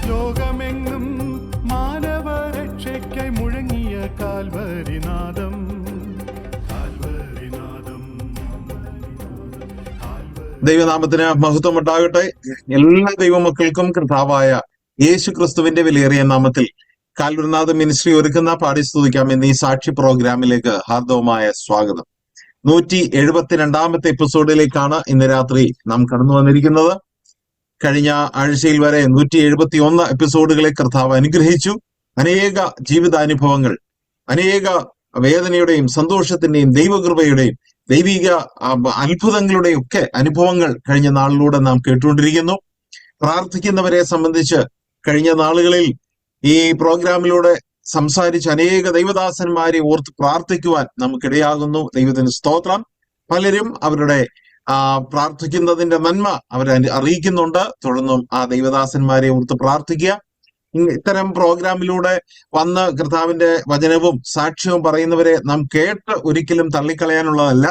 ലോകമെങ്ങും മാനവരക്ഷയ്ക്കായി മുഴങ്ങിയ കാൽവരിനാദം. ദൈവനാമത്തിന് മഹത്വം ഉണ്ടാകട്ടെ. എല്ലാ ദൈവമക്കൾക്കും കർത്താവായ യേശു ക്രിസ്തുവിന്റെ വിലയേറിയ നാമത്തിൽ കാൽവരിനാഥ മിനിസ്ട്രി ഒരുക്കുന്ന പാടി സ്തുതിക്കാം എന്നീ സാക്ഷി പ്രോഗ്രാമിലേക്ക് ഹാർദവമായ സ്വാഗതം. 172ാമത്തെ എപ്പിസോഡിലേക്കാണ് ഇന്ന് രാത്രി നാം കടന്നു വന്നിരിക്കുന്നത്. കഴിഞ്ഞ ആഴ്ചയിൽ വരെ 171 എപ്പിസോഡുകളെ കർത്താവ് അനുഗ്രഹിച്ചു. അനേക ജീവിതാനുഭവങ്ങൾ, അനേക വേദനയുടെയും സന്തോഷത്തിന്റെയും ദൈവകൃപയുടെയും ദൈവിക അത്ഭുതങ്ങളുടെയും ഒക്കെ അനുഭവങ്ങൾ കഴിഞ്ഞ നാളിലൂടെ നാം കേട്ടുകൊണ്ടിരിക്കുന്നു. പ്രാർത്ഥിക്കുന്നവരെ സംബന്ധിച്ച് കഴിഞ്ഞ നാളുകളിൽ ഈ പ്രോഗ്രാമിലൂടെ സംസാരിച്ച് അനേക ദൈവദാസന്മാരെ ഓർത്ത് പ്രാർത്ഥിക്കുവാൻ നമുക്കിടയാകുന്നു. ദൈവത്തിന് സ്തോത്രം. പലരും അവരുടെ പ്രാർത്ഥിക്കുന്നതിന്റെ നന്മ അവരെ അറിയിക്കുന്നുണ്ട്. തുടർന്നും ആ ദൈവദാസന്മാരെ ഓർത്ത് പ്രാർത്ഥിക്കുക. ഇത്തരം പ്രോഗ്രാമിലൂടെ വന്ന് കർത്താവിന്റെ വചനവും സാക്ഷ്യവും പറയുന്നവരെ നാം കേട്ട് ഒരിക്കലും തള്ളിക്കളയാനുള്ളതല്ല.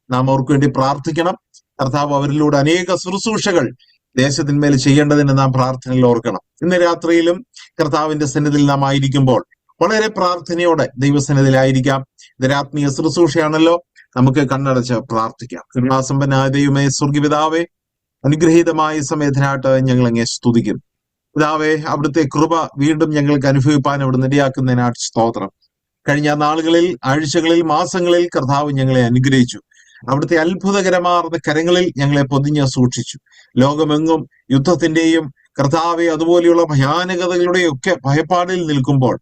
നാം അവർക്ക് വേണ്ടി പ്രാർത്ഥിക്കണം. കർത്താവ് അവരിലൂടെ അനേക ശുശ്രൂഷകൾ ദേശത്തിന്മേൽ ചെയ്യേണ്ടതിന് നാം പ്രാർത്ഥനയിൽ ഓർക്കണം. ഇന്ന് രാത്രിയിലും കർത്താവിന്റെ സന്നിധിയിൽ നാം ആയിരിക്കുമ്പോൾ വളരെ പ്രാർത്ഥനയോടെ ദൈവസന്നിധിയിലായിരിക്കാം. ഇതൊരാത്മീയ ശുശ്രൂഷയാണല്ലോ. നമുക്ക് കണ്ണടച്ച് പ്രാർത്ഥിക്കാം. കരുണാസമ്പന്നായ ദൈവമേ, സ്വർഗപിതാവേ, അനുഗ്രഹീതമായ സമയത്തിനായിട്ട് ഞങ്ങൾ അങ്ങേ സ്തുതിക്കുന്നു. പിതാവേ, അവിടുത്തെ കൃപ വീണ്ടും ഞങ്ങൾക്ക് അനുഭവിപ്പാൻ അവിടുന്ന് ഇടയാക്കുന്നതിനായിട്ട് സ്തോത്രം. കഴിഞ്ഞ നാളുകളിൽ, ആഴ്ചകളിൽ, മാസങ്ങളിൽ കർത്താവ് ഞങ്ങളെ അനുഗ്രഹിച്ചു. അവിടുത്തെ അത്ഭുതകരമാർന്ന കരങ്ങളിൽ ഞങ്ങളെ പൊതിഞ്ഞ് സൂക്ഷിച്ചു. ലോകമെങ്ങും യുദ്ധത്തിന്റെയും കർത്താവെ അതുപോലെയുള്ള ഭയാനകതകളുടെയും ഒക്കെ ഭയപ്പാടിൽ നിൽക്കുമ്പോൾ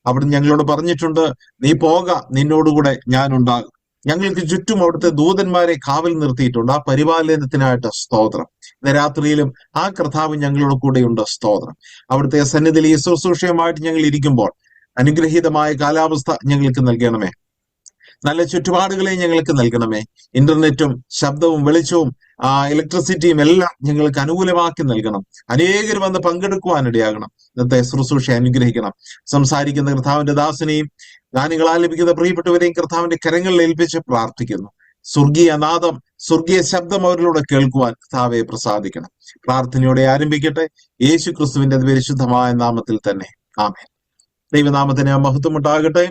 അവിടുന്ന് ഞങ്ങളോട് പറഞ്ഞിട്ടുണ്ട്, നീ പോക, നിന്നോടുകൂടെ ഞാനുണ്ടാകും. ഞങ്ങൾക്ക് ചുറ്റും അവിടുത്തെ ദൂതന്മാരെ കാവൽ നിർത്തിയിട്ടുണ്ട്. ആ പരിപാലനത്തിനായിട്ട് സ്തോത്രം. ഇന്ന് രാത്രിയിലും ആ കർത്താവ് ഞങ്ങളുടെ കൂടെയുണ്ട്. സ്തോത്രം. അവിടുത്തെ സന്നിധിയിൽ ഈ ശുശ്രൂഷയുമായിട്ട് ഞങ്ങൾ ഇരിക്കുമ്പോൾ അനുഗ്രഹീതമായ കാലാവസ്ഥ ഞങ്ങൾക്ക് നൽകണമേ. നല്ല ചുറ്റുപാടുകളെ ഞങ്ങൾക്ക് നൽകണമേ. ഇന്റർനെറ്റും ശബ്ദവും വെളിച്ചവും ഇലക്ട്രിസിറ്റിയും എല്ലാം ഞങ്ങൾക്ക് അനുകൂലമാക്കി നൽകണം. അനേകർ വന്ന് പങ്കെടുക്കുവാനിടയാകണം. ഇന്നത്തെ ശുശ്രൂഷ അനുഗ്രഹിക്കണം. സംസാരിക്കുന്ന കർത്താവിന്റെ ദാസനെയും ഗാനങ്ങൾ ആലപിക്കുന്ന പ്രിയപ്പെട്ടവരെയും കർത്താവിന്റെ കരങ്ങളിൽ ഏൽപ്പിച്ച് പ്രാർത്ഥിക്കുന്നു. സ്വർഗീയ നാദം, സ്വർഗീയ ശബ്ദം അവരിലൂടെ കേൾക്കുവാൻ കർത്താവെ പ്രസാദിക്കണം. പ്രാർത്ഥനയോടെ ആരംഭിക്കട്ടെ. യേശു ക്രിസ്തുവിന്റെ പരിശുദ്ധമായ നാമത്തിൽ തന്നെ, ആമേൻ. ദൈവനാമത്തിന് മഹത്വമുണ്ടാകട്ടെ.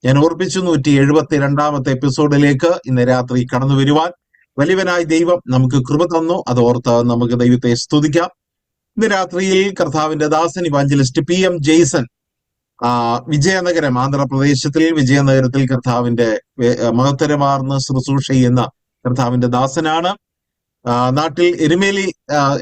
ഞാൻ ഓർപ്പിച്ചു 172ാമത്തെ എപ്പിസോഡിലേക്ക് ഇന്ന് രാത്രി കടന്നു വരുവാൻ വലിയവനായ ദൈവം നമുക്ക് കൃപ തന്നു. അത് ഓർത്ത് നമുക്ക് ദൈവത്തെ സ്തുതിക്കാം. ഇന്ന് രാത്രിയിൽ കർത്താവിന്റെ ദാസൻ ഇവാഞ്ചലിസ്റ്റ് PM ജെയ്സൺ വിജയനഗരം, ആന്ധ്രാപ്രദേശത്തിൽ വിജയനഗരത്തിൽ കർത്താവിന്റെ മഹത്തരമാർന്ന് ശുശ്രൂഷ ചെയ്യുന്ന കർത്താവിന്റെ ദാസനാണ്. നാട്ടിൽ എരുമേലി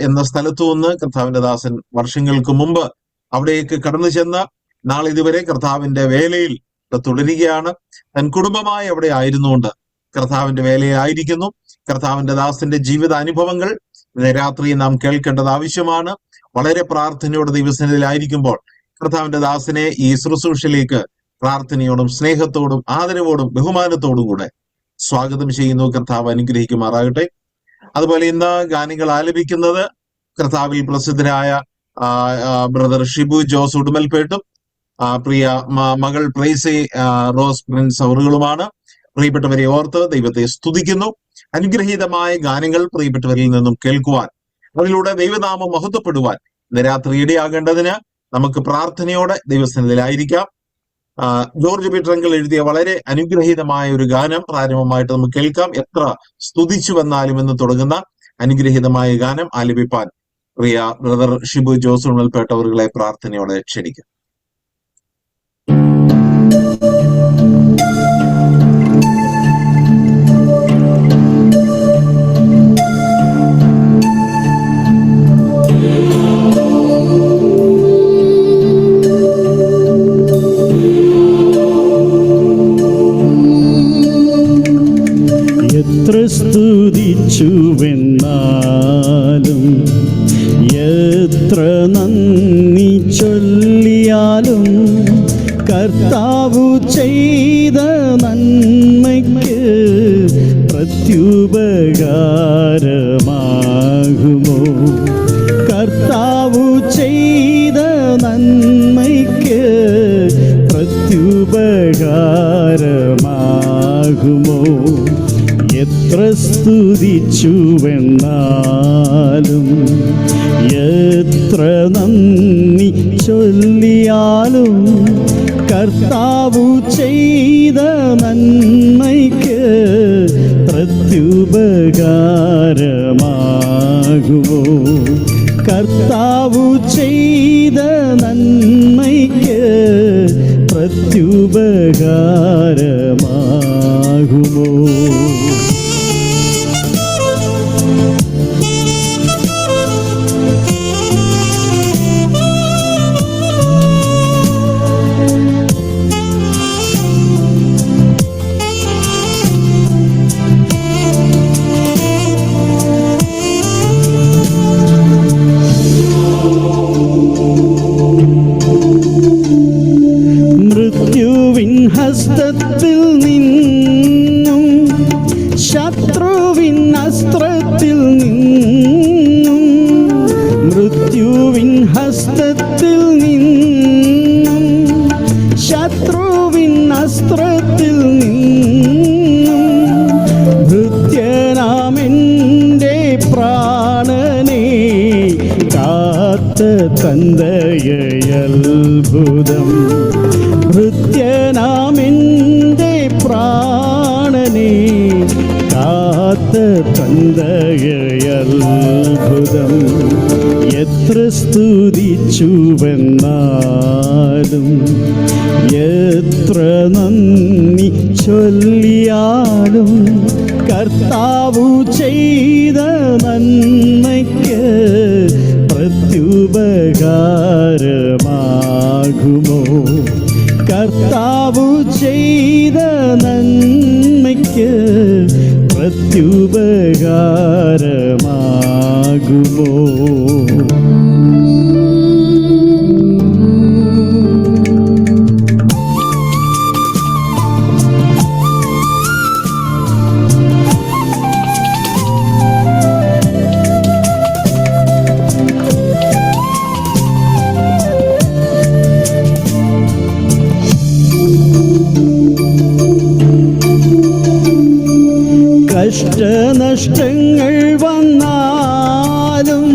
എന്ന സ്ഥലത്തു നിന്ന് കർത്താവിന്റെ ദാസൻ വർഷങ്ങൾക്ക് മുമ്പ് അവിടേക്ക് കടന്നു ചെന്ന് നാളിതുവരെ കർത്താവിന്റെ വേലയിൽ തുടരുകയാണ്. തൻ കുടുംബമായി അവിടെ ആയിരുന്നുകൊണ്ട് കർത്താവിന്റെ വേലയായിരിക്കുന്നു. കർത്താവിന്റെ ദാസന്റെ ജീവിത അനുഭവങ്ങൾ ഇന്ന് രാത്രി നാം കേൾക്കേണ്ടത് ആവശ്യമാണ്. വളരെ പ്രാർത്ഥനയോടെ ദൈവസന്നിധിയിലായിരിക്കുമ്പോൾ കർത്താവിന്റെ ദാസനെ ഈ ശുശ്രൂഷയിലേക്ക് പ്രാർത്ഥനയോടും സ്നേഹത്തോടും ആദരവോടും ബഹുമാനത്തോടും കൂടെ സ്വാഗതം ചെയ്യുന്നു. കർത്താവ് അനുഗ്രഹിക്കുമാറാകട്ടെ. അതുപോലെ ഇന്ന് ഗാനങ്ങൾ ആലപിക്കുന്നത് കർത്താവിൽ പ്രസിദ്ധരായ ബ്രദർ ഷിബു ജോസ് ഉടുമൽപേട്ടും പ്രിയ മകൾ പ്രൈസി റോസ് പ്രിൻസ് അവറുകളുമാണ്. പ്രിയപ്പെട്ടവരെ ഓർത്ത് ദൈവത്തെ സ്തുതിക്കുന്നു. അനുഗ്രഹീതമായ ഗാനങ്ങൾ പ്രിയപ്പെട്ടവരിൽ നിന്നും കേൾക്കുവാൻ, അതിലൂടെ ദൈവനാമം മഹത്വപ്പെടുവാൻ ഇന്ന് രാത്രി ഇടയാകേണ്ടതിന് നമുക്ക് പ്രാർത്ഥനയോടെ ദൈവസന്നിധിയിലായിരിക്കാം. ജോർജ് പീറ്ററങ്കിൾ എഴുതിയ വളരെ അനുഗ്രഹീതമായ ഒരു ഗാനം പ്രാരംഭമായിട്ട് നമുക്ക് കേൾക്കാം. എത്ര സ്തുതിച്ചു വന്നാലും എന്ന് തുടങ്ങുന്ന അനുഗ്രഹീതമായ ഗാനം ആലപിപ്പാൻ പ്രിയ ബ്രദർ ഷിബു ജോസ് ഉണൽപേട്ടവറുകളെ പ്രാർത്ഥനയോടെ ക്ഷണിക്കും. എത്ര സ്തുതിച്ചുവെന്നാലും എത്ര നന്ദി ചൊല്ലിയാലും കർത്താവു ചെയ്ത നന്മയ്ക്ക് പ്രത്യുപകാരമാകുമോ? കർത്താവു ചെയ്ത നന്മയ്ക്ക് പ്രത്യുപകാരമാകുമോ? എത്ര സ്തുതിച്ചുവെന്നാലും എത്ര നന്ദി ചൊല്ലിയാലും കർത്താവു ചെയ്ത നന്മയ്ക്ക് പ്രത്യുപകാരമാകുമോ? കർത്താവു ചെയ്ത നന്മയ്ക്ക് പ്രത്യുപകാരമാകുമോ? മൃത്യുവിൻ ഹസ്തത്തിൽ നിന്നും ശത്രുവിൻ അസ്ത്രത്തിൽ നിന്നും മൃത്യുവിൻ ഹസ്തത്തിൽ നിന്നും ശത്രുവിൻ അസ്ത്രത്തിൽ നിന്നും ഭൃത്യനാമെൻ്റെ പ്രാണനെ കാത്ത തന്തയെ അത്ഭുതം. ഭൃത്യനാമെൻ്റെ പ്രാണനെ കാത്ത തന്തയെ അത്ഭുതം. എത്ര സ്തുതിച്ചുവെന്നാലും എത്ര നന്ദി ചൊല്ലിയാലും കർത്താവു ചെയ്ത നന്മയ്ക്ക് പ്രത്യുപകാരമാകുമോ? കർത്താവു ചെയ്ത നന്മയ്ക്ക് പ്രത്യുപകാരമാകുമോ? കഷ്ടനഷ്ടങ്ങൾ വന്നാലും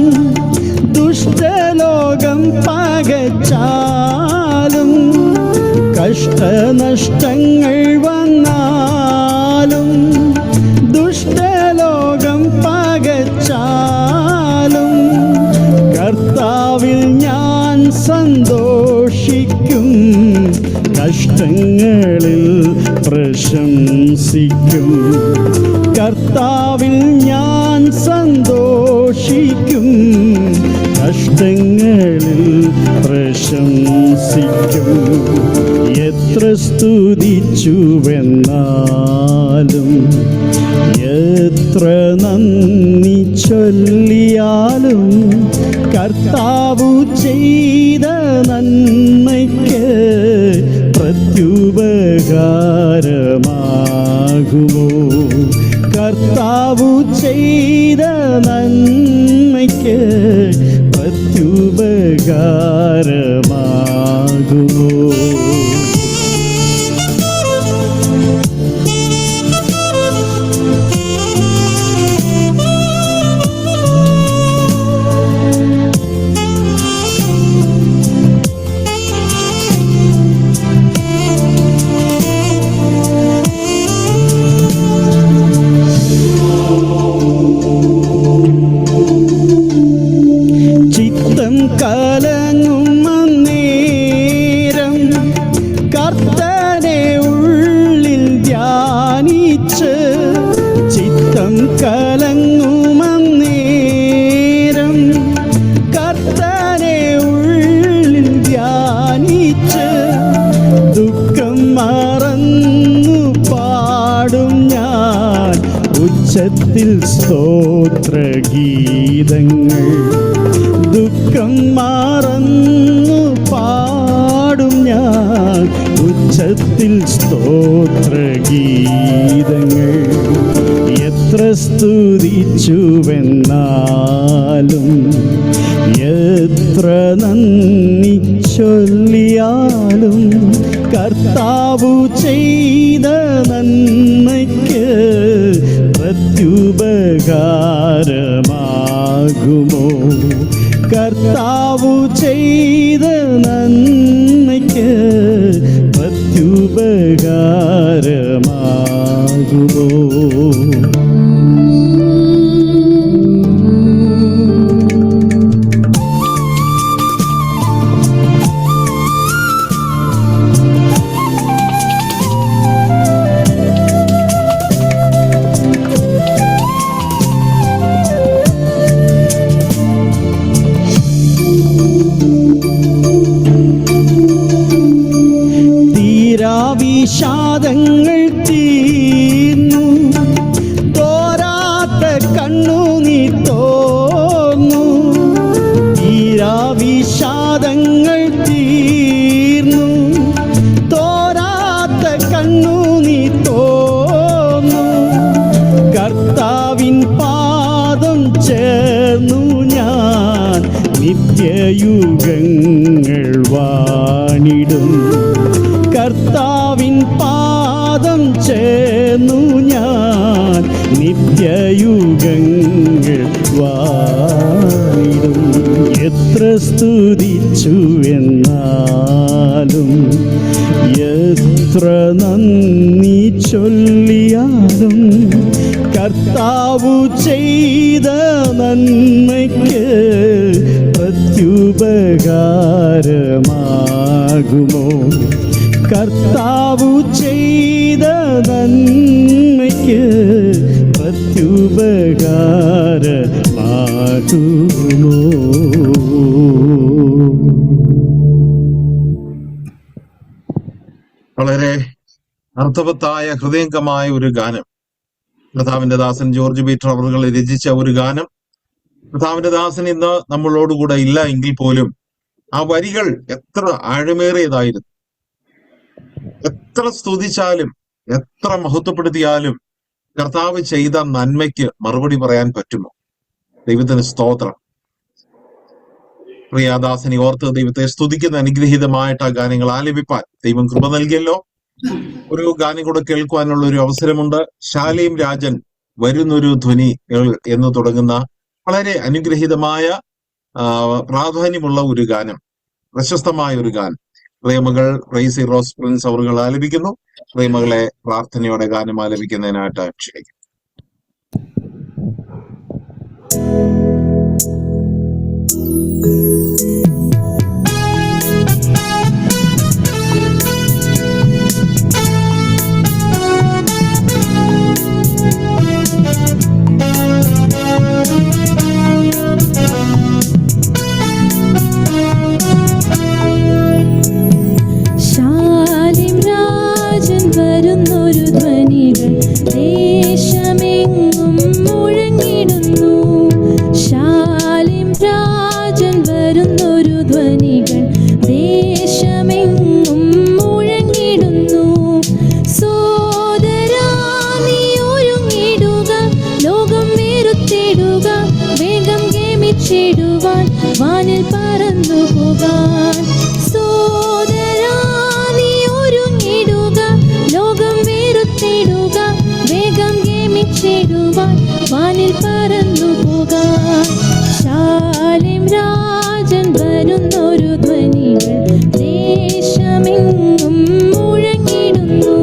ദുഷ്ടലോകം പകച്ചാലും കഷ്ടനഷ്ടങ്ങൾ വന്നാലും ദുഷ്ടലോകം പകച്ചാലും കർത്താവിൽ ഞാൻ സന്തോഷിക്കും, കഷ്ടങ്ങളിൽ പ്രശംസിക്കും. കർത്താവിൽ ഞാൻ സന്തോഷിക്കും, കഷ്ടങ്ങളിൽ പ്രശംസിക്കും. എത്ര സ്തുതിച്ചുവെന്നാലും എത്ര നന്ദി ചൊല്ലിയാലും കർത്താവു ചെയ്ത നന്മയ്ക്ക് പ്രത്യുപകാരമാകുമോ? കർത്താവു ചെയ്ത നന്മയ്ക്ക് പ്രത്യുപകാരമാകുമോ? ചിത്തം കലങ്ങും അന്നേരം കർത്തനെ ഉള്ളിൽ ധ്യാനിച്ച്, ചിത്തം കലങ്ങും അന്നേരം കർത്തനെ ഉള്ളിൽ ധ്യാനിച്ച്, ദുഃഖം മറന്നു പാടും ഞാൻ ഉച്ചത്തിൽ സ്തോത്രഗീതങ്ങൾ. ദുഃഖം മറന്നു പാടും ഞാൻ ഉച്ചത്തിൽ സ്തോത്രഗീതങ്ങൾ. എത്ര സ്തുതിച്ചുവെന്നാലും എത്ര നന്ദി ചൊല്ലിയാലും കർത്താവു ചെയ്ത നന്മയ്ക്ക് പ്രത്യുപകാരമാകുമോ? കർത്താവു ചെയ്ത നന്മയ്ക്ക് പ്രത്യുപകാരമാകുമോ? വിഷാദങ്ങൾ തീർന്നു, തോരാത്ത കണ്ണുനീർ തോന്നു. വിഷാദങ്ങൾ തീർന്നു, തോരാത്ത കണ്ണുനീർ തോന്നു. കർത്താവിൻ പാദം ചേർന്നു ഞാൻ നിത്യയുഗങ്ങൾ വാണിടും. കർത്താവിൻ പാദം ചേർന്നു ഞാൻ നിത്യയുഗങ്ങൾ വാണിടും. എത്ര സ്തുതിച്ചു എന്നാലും എത്ര നന്ദി ചൊല്ലിയാലും കർത്താവു ചെയ്ത നന്മയ്ക്ക് പ്രത്യുപകാരമാകുമോ? കർത്താവു ചെയ്ത നന്മയ്ക്ക് പ്രത്യുപകാരമാകുമോ? വളരെ അർത്ഥവത്തായ ഹൃദയംഗമായ ഒരു ഗാനം. കർത്താവിന്റെ ദാസൻ ജോർജ് പീറ്റർ അവർ രചിച്ച ഒരു ഗാനം. കർത്താവിന്റെ ദാസൻ ഇന്ന് നമ്മളോടുകൂടെ ഇല്ല എങ്കിൽ പോലും ആ വരികൾ എത്ര ആഴമേറിയതായിരുന്നു. എത്ര സ്തുതിച്ചാലും എത്ര മഹത്വപ്പെടുത്തിയാലും കർത്താവ് ചെയ്ത നന്മയ്ക്ക് മറുപടി പറയാൻ പറ്റുമോ? ദൈവത്തിന് സ്തോത്രം. പ്രിയാദാസനെ ഓർത്ത് ദൈവത്തെ സ്തുതിക്കുന്ന അനുഗ്രഹീതമായിട്ട് ആ ഗാനങ്ങൾ ആലപിപ്പാൻ ദൈവം കൃപ നൽകിയല്ലോ. ഒരു ഗാനം കൂടെ കേൾക്കുവാനുള്ള ഒരു അവസരമുണ്ട്. ശാലേം രാജൻ വരുന്നൊരു ധ്വനി എന്ന് തുടങ്ങുന്ന വളരെ അനുഗ്രഹീതമായ പ്രാധാന്യമുള്ള ഒരു ഗാനം, പ്രശസ്തമായ ഒരു ഗാനം. പ്രേമകൾ റൈസി റോസ് പ്രിൻസ് അവർ ആലപിക്കുന്നു. പ്രേമകളെ പ്രാർത്ഥനയോടെ ഗാനം ആലപിക്കുന്നതിനായിട്ട് ക്ഷണിക്കും. വാനിൽ പറന്നു പോകാൻ സോദരാ നീ ഒരുങ്ങിടുക, ലോകം വെറുത്തിടുക, വേഗം ഗമിച്ചിടുവാൻ വാനിൽ പറന്നു പോകാൻ. ശാലേം രാജൻ വരുന്നൊരു ധ്വനികൾ ദേശമെങ്ങും മുഴങ്ങിടുന്നു.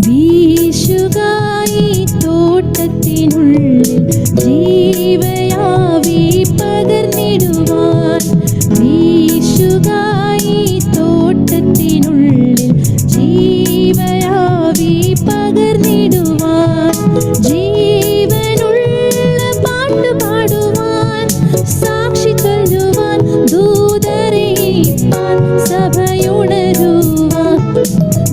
വീശുകായി തോട്ടത്തിനുള്ളിൽ ജീവയാവി പകർന്നിടുവാൻ, വീശുകായി തോട്ടത്തിനുള്ളിൽ ജീവയാവി പകർന്നിടുവാൻ, ജീവനുള്ള പാട്ട് പാടുവാൻ, സാക്ഷി ചൊല്ലുവാൻ, ദൂതറിയിപ്പാൻ, സഭയുണരുവാൻ,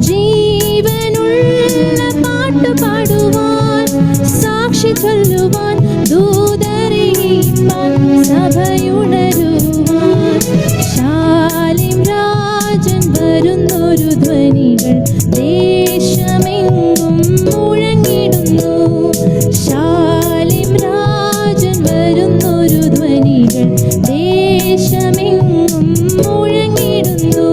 ജീവനുള്ള പാട്ട് പാടുവാൻ, സാക്ഷി ചൊല്ലുവാൻ, ദൂതറിയിപ്പാൻ, സഭയുണരുവാൻ. ശാലേം രാജൻ വരുന്നൊരു ധ്വനികൾ ദേശമെങ്ങും മുഴങ്ങിടുന്നു. ശാലേം രാജൻ ദേശമെങ്ങും മുഴങ്ങിടുന്നു.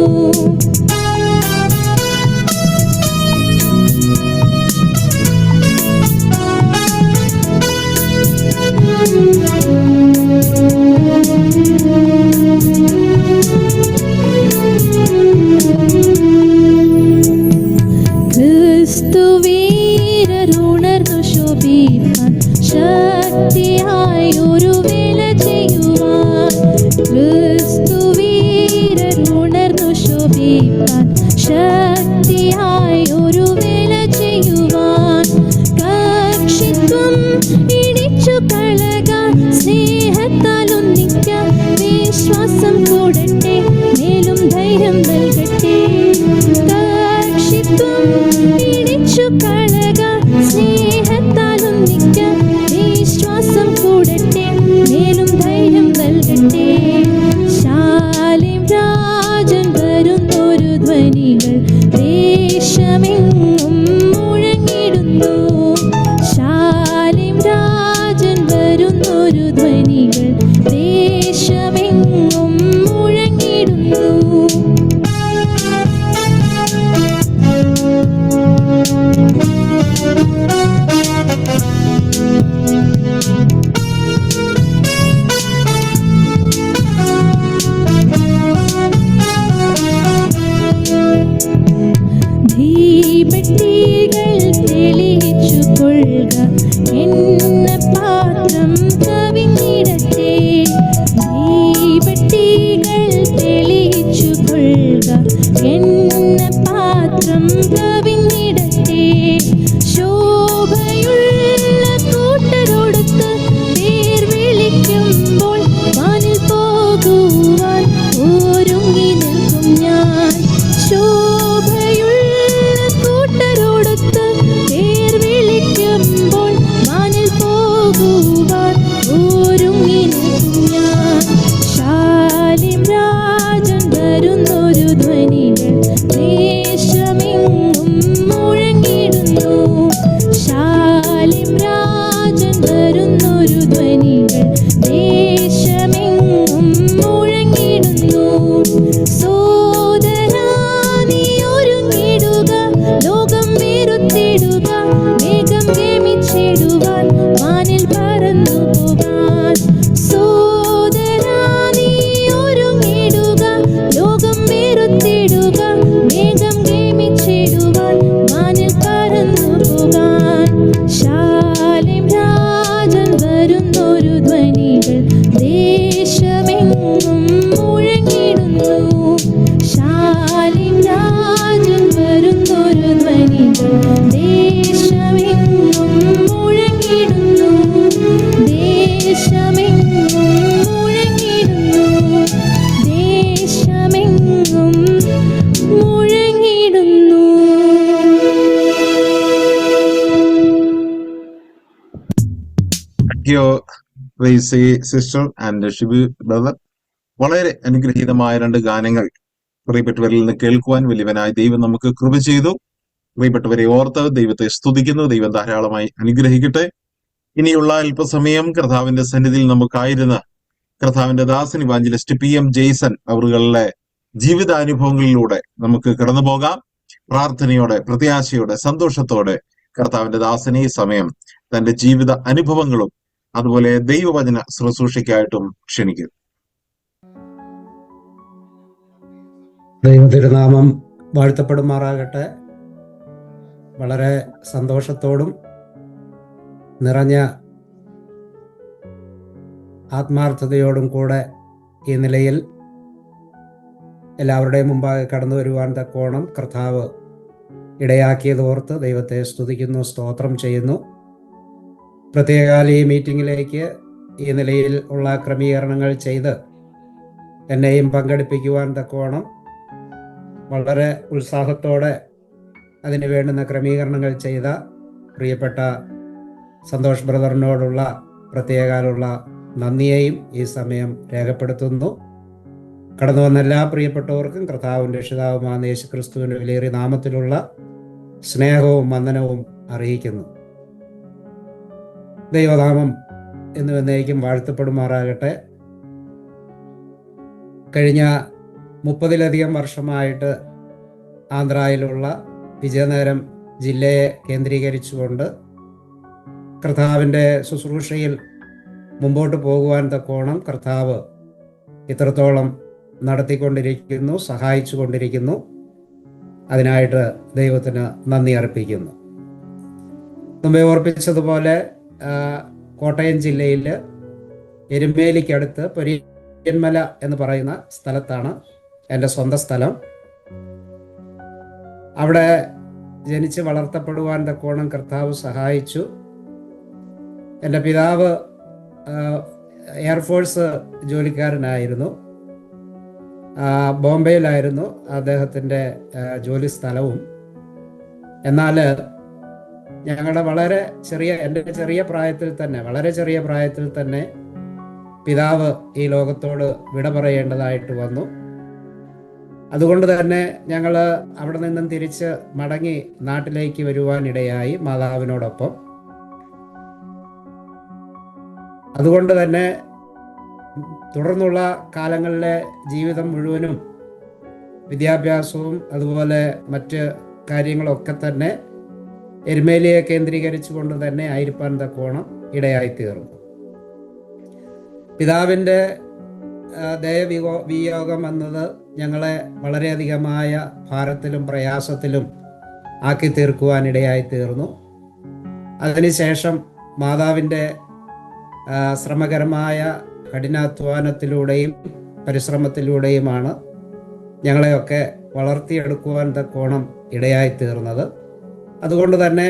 ക്രിസ്തുവീരരുണർന്നു ശോഭിപ്പാൻ ശക്തിയായി ഒരു വേല ചെയ്യുവാൻ. ക്രിസ്തുവീരരുണർന്നു ശോഭിപ്പാൻ ശക്തിയായി ഒരു വേല ചെയ്യുവാൻ. കക്ഷിത്വം ഇടിച്ചു കളകാൻ സ്നേഹത്താൽ ഒന്നിക്കാൻ വിശ്വാസം കൂടട്ടെ, മേലും ധൈര്യം നൽകട്ടെ. കക്ഷിത്വം ഇടിച്ചു കളകാൻ സ്നേഹത്താൽ ഒന്നിക്കാൻ വിശ്വാസം കൂടട്ടെ, മേലും ധൈര്യം നൽകട്ടെ. ശാലേം രാജൻ വരുന്നൊരു ധ്വനികൾ ദേശമെങ്ങും മുഴങ്ങിടുന്നു. ശാലേം രാജൻ വരുന്നൊരു ധ്വനികൾ ദേശമെങ്ങും മുഴങ്ങിടുന്നു. ദീപത്തികൾ തെളിയിച്ചു കൊള്ളുക, എന്ന പാത്രം കവിഞ്ഞിടട്ടെ. ദീപത്തികൾ തെളിയിച്ചു കൊള്ളുക, എന്ന പാത്രം കവിഞ്ഞിടട്ടെ. ശോഭയുള്ള കൂട്ടരോടൊത്ത് പേർ വിളിക്കുമ്പോൾ വാനിൽ പോകുവാൻ ഒരുങ്ങി നിൽക്കും ഞാൻ. ശോഭയുള്ള കൂട്ടരോടൊത്ത് പേർ വിളിക്കുമ്പോൾ വാനിൽ പോകുവാൻ ഒരുങ്ങി നിൽക്കും ഞാൻ. ശാലേം രാജൻ വരുന്നൊരു ധ്വനികൾ ദേശമെങ്ങും മുഴങ്ങിടുന്നു. ശാലേം രാജൻ വരുന്നൊരു ധ്വനികൾ ദേശമെങ്ങും മുഴങ്ങിടുന്നു. സോദരാ നീ ഒരുങ്ങിടുക, ലോകം വെറുത്തിടുക, വേഗം ഗമിച്ചിടുവാൻ വാനിൽ പറന്നു പോകാൻ. സോദരാ നീ ഒരുങ്ങിടുക, ലോകം വെറുത്തിടുക, വേഗം ഗമിച്ചിടുവാൻ വാനിൽ പറന്നു പോകാൻ. ശാലേം രാജൻ വരുന്നൊരു ധ്വനികൾ ദേശമെങ്ങും മുഴങ്ങിടുന്നു. ശാലേം രാജൻ വരുന്നൊരു ധ്വനികൾ ദേശമെങ്ങും മുഴങ്ങിടുന്നു. ദേശമെങ്ങും മുഴങ്ങിടുന്നു. ദേശമെങ്ങും മുഴങ്ങിടുന്നു. Thank you, Reesi sister and Shibu brother. വളരെ അനുഗ്രഹീതമായ രണ്ട് ഗാനങ്ങൾ പ്രിയപ്പെട്ടവരിൽ നിന്ന് കേൾക്കുവാൻ വലിയവനായ ദൈവം നമുക്ക് കൃപ ചെയ്തു. പ്രിയപ്പെട്ടവരെ ഓർത്ത് ദൈവത്തെ സ്തുതിക്കുന്നു. ദൈവം ധാരാളമായി അനുഗ്രഹിക്കട്ടെ. ഇനിയുള്ള അല്പസമയം കർത്താവിന്റെ സന്നിധിയിൽ നമുക്കായിരുന്ന കർത്താവിന്റെ ദാസൻ ഇവാഞ്ചലിസ്റ്റ് PM ജെയ്സൺ അവരുടെ ജീവിതാനുഭവങ്ങളിലൂടെ നമുക്ക് കടന്നു പോകാം. പ്രാർത്ഥനയോടെ, പ്രത്യാശയോടെ, സന്തോഷത്തോടെ കർത്താവിന്റെ ദാസനെ ഈ സമയം തന്റെ ജീവിത അനുഭവങ്ങളും അതുപോലെ ദൈവവചന ശുശ്രൂഷയ്ക്കായിട്ടും ക്ഷണിക്കും. ദൈവതിരുനാമം വാഴ്ത്തപ്പെടുമാറാകട്ടെ. വളരെ സന്തോഷത്തോടും നിറഞ്ഞ ആത്മാർത്ഥതയോടും കൂടെ ഈ നിലയിൽ എല്ലാവരുടെയും മുമ്പാകെ കടന്നു വരുവാൻ തക്കോണം കർത്താവ് ഇടയാക്കിയതോർത്ത് ദൈവത്തെ സ്തുതിക്കുന്നു, സ്തോത്രം ചെയ്യുന്നു. പ്രത്യേകാൽ ഈ മീറ്റിങ്ങിലേക്ക് ഈ നിലയിൽ ഉള്ള ക്രമീകരണങ്ങൾ ചെയ്ത് എന്നെയും പങ്കെടുപ്പിക്കുവാൻ തക്കോണം വളരെ ഉത്സാഹത്തോടെ അതിന് വേണ്ടുന്ന ക്രമീകരണങ്ങൾ ചെയ്ത പ്രിയപ്പെട്ട സന്തോഷ് ബ്രദറിനോടുള്ള പ്രത്യേകാലുള്ള നന്ദിയെയും ഈ സമയം രേഖപ്പെടുത്തുന്നു. കടന്നു വന്ന എല്ലാ പ്രിയപ്പെട്ടവർക്കും കർത്താവും രക്ഷിതാവുമായ യേശുക്രിസ്തുവിന്റെ വിലയേറിയ നാമത്തിലുള്ള സ്നേഹവും വന്ദനവും അറിയിക്കുന്നു. ദൈവനാമം എന്നും എന്നേക്കും വാഴ്ത്തപ്പെടുമാറാകട്ടെ. കഴിഞ്ഞ 30-ലധികം വർഷമായിട്ട് ആന്ധ്രയിലുള്ള വിജയനഗരം ജില്ലയെ കേന്ദ്രീകരിച്ചുകൊണ്ട് കർത്താവിൻ്റെ ശുശ്രൂഷയിൽ മുമ്പോട്ട് പോകുവാൻ തക്കോണം കർത്താവ് ഇത്രത്തോളം നടത്തിക്കൊണ്ടിരിക്കുന്നു, സഹായിച്ചു കൊണ്ടിരിക്കുന്നു. അതിനായിട്ട് ദൈവത്തിന് നന്ദി അർപ്പിക്കുന്നു. മുമ്പേ ഓർപ്പിച്ചതുപോലെ കോട്ടയം ജില്ലയിൽ എരുമേലിക്കടുത്ത് പൊരിയന്മല എന്ന് പറയുന്ന സ്ഥലത്താണ് എൻ്റെ സ്വന്തം സ്ഥലം. അവിടെ ജനിച്ച് വളർത്തപ്പെടുവാൻ തക്കോണം കർത്താവ് സഹായിച്ചു. എൻ്റെ പിതാവ് എയർഫോഴ്സ് ജോലിക്കാരനായിരുന്നു. ബോംബെയിലായിരുന്നു അദ്ദേഹത്തിൻ്റെ ജോലി സ്ഥലവും. എന്നാൽ ഞങ്ങളുടെ എൻ്റെ ചെറിയ പ്രായത്തിൽ തന്നെ പിതാവ് ഈ ലോകത്തോട് വിട പറയേണ്ടതായിട്ട് വന്നു. അതുകൊണ്ട് തന്നെ ഞങ്ങൾ അവിടെ നിന്നും തിരിച്ച് മടങ്ങി നാട്ടിലേക്ക് വരുവാനിടയായി മാതാവിനോടൊപ്പം. അതുകൊണ്ട് തന്നെ തുടർന്നുള്ള കാലങ്ങളിലെ ജീവിതം മുഴുവനും വിദ്യാഭ്യാസവും അതുപോലെ മറ്റ് കാര്യങ്ങളൊക്കെ തന്നെ എരുമേലിയെ കേന്ദ്രീകരിച്ചുകൊണ്ട് തന്നെ ആയിരിക്കാൻ തക്കോണം ഇടയായിത്തീർന്നു. പിതാവിൻ്റെ വിയോഗം എന്നത് ഞങ്ങളെ വളരെയധികമായ ഭാരത്തിലും പ്രയാസത്തിലും ആക്കി തീർക്കുവാനിടയായിത്തീർന്നു. അതിനുശേഷം മാതാവിൻ്റെ ശ്രമകരമായ കഠിനാധ്വാനത്തിലൂടെയും പരിശ്രമത്തിലൂടെയുമാണ് ഞങ്ങളെയൊക്കെ വളർത്തിയെടുക്കുവാൻ തക്കോണം ഇടയായിത്തീർന്നത്. അതുകൊണ്ട് തന്നെ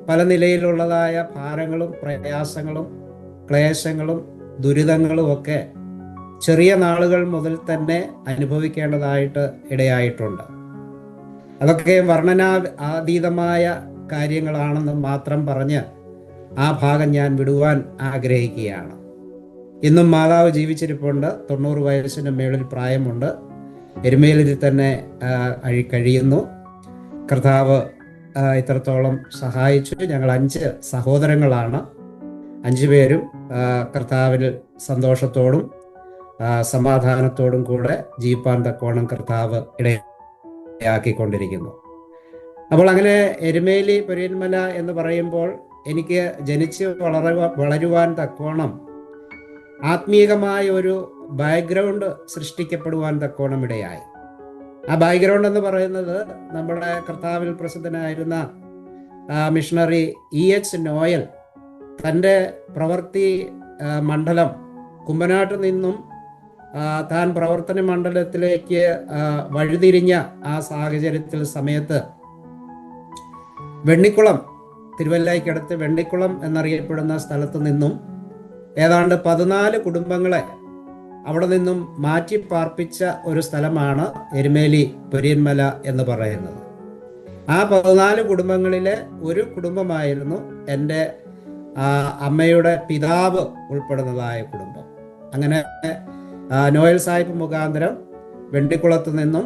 പല നിലയിലുള്ളതായ ഭാരങ്ങളും പ്രയാസങ്ങളും ക്ലേശങ്ങളും ദുരിതങ്ങളും ഒക്കെ ചെറിയ നാളുകൾ മുതൽ തന്നെ അനുഭവിക്കേണ്ടതായിട്ട് ഇടയായിട്ടുണ്ട്. അതൊക്കെ വർണ്ണനാതീതമായ കാര്യങ്ങളാണെന്ന് മാത്രം പറഞ്ഞ് ആ ഭാഗം ഞാൻ വിടുവാൻ ആഗ്രഹിക്കുകയാണ്. ഇന്നും മാതാവ് ജീവിച്ചിരിപ്പുണ്ട്. 90 വയസ്സിന് മേളിൽ പ്രായമുണ്ട്. എരുമേലിൽ തന്നെ കഴിയുന്നു. കർത്താവ് ഇത്രത്തോളം സഹായിച്ചു. ഞങ്ങൾ 5 സഹോദരങ്ങളാണ്. 5 പേരും കർത്താവിൽ സന്തോഷത്തോടും സമാധാനത്തോടും കൂടെ ജീവിപ്പാൻ തക്കോണം കർത്താവ് ഇടയാക്കിക്കൊണ്ടിരിക്കുന്നു. അപ്പോൾ അങ്ങനെ എരുമേലി പൊരിയന്മല എന്ന് പറയുമ്പോൾ എനിക്ക് ജനിച്ച് വളരുവാൻ തക്കോണം ആത്മീയമായ ഒരു ബാക്ക്ഗ്രൗണ്ട് സൃഷ്ടിക്കപ്പെടുവാൻ തക്കോണം ഇടയായി. ആ ബാക്ക്ഗ്രൗണ്ട് എന്ന് പറയുന്നത് നമ്മുടെ കർത്താവിൽ പ്രസിദ്ധനായിരുന്ന മിഷണറി EH നോയൽ തൻ്റെ പ്രവൃത്തി മണ്ഡലം കുമ്പനാട്ടിൽ നിന്നും താൻ പ്രവർത്തന മണ്ഡലത്തിലേക്ക് വഴിതിരിഞ്ഞ ആ സാഹചര്യത്തിൽ സമയത്ത് വെണ്ണിക്കുളം, തിരുവല്ലയ്ക്കടുത്ത് വെണ്ണിക്കുളം എന്നറിയപ്പെടുന്ന സ്ഥലത്ത് നിന്നും ഏതാണ്ട് 14 കുടുംബങ്ങളെ അവിടെ നിന്നും മാറ്റി പാർപ്പിച്ച ഒരു സ്ഥലമാണ് എരുമേലി പൊരിയന്മല എന്ന് പറയുന്നത്. ആ 14 കുടുംബങ്ങളിലെ ഒരു കുടുംബമായിരുന്നു എൻ്റെ അമ്മയുടെ പിതാവ് ഉൾപ്പെടുന്നതായ കുടുംബം. അങ്ങനെ നോയൽ സാഹിബ് മുഖാന്തരം വെണ്ണിക്കുളത്ത് നിന്നും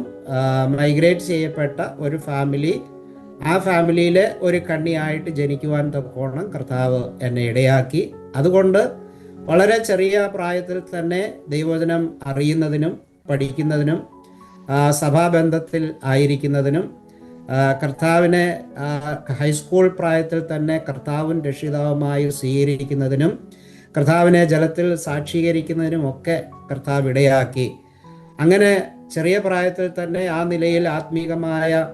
മൈഗ്രേറ്റ് ചെയ്യപ്പെട്ട ഒരു ഫാമിലി, ആ ഫാമിലിയിലെ ഒരു കണ്ണിയായിട്ട് ജനിക്കുവാൻ തക്കോണം കർത്താവ് എന്നെ ഇടയാക്കി. അതുകൊണ്ട് വളരെ ചെറിയ പ്രായത്തിൽ തന്നെ ദൈവവചനം അറിയുന്നതിനും പഠിക്കുന്നതിനും സഭാബന്ധത്തിൽ ആയിരിക്കുന്നതിനും കർത്താവിനെ ഹൈസ്കൂൾ പ്രായത്തിൽ തന്നെ കർത്താവും രക്ഷിതാവുമായി സ്വീകരിക്കുന്നതിനും കർത്താവിനെ ജലത്തിൽ സാക്ഷീകരിക്കുന്നതിനും ഒക്കെ കർത്താവ് ഇടയാക്കി. അങ്ങനെ ചെറിയ പ്രായത്തിൽ തന്നെ ആ നിലയിൽ ആത്മീകമായ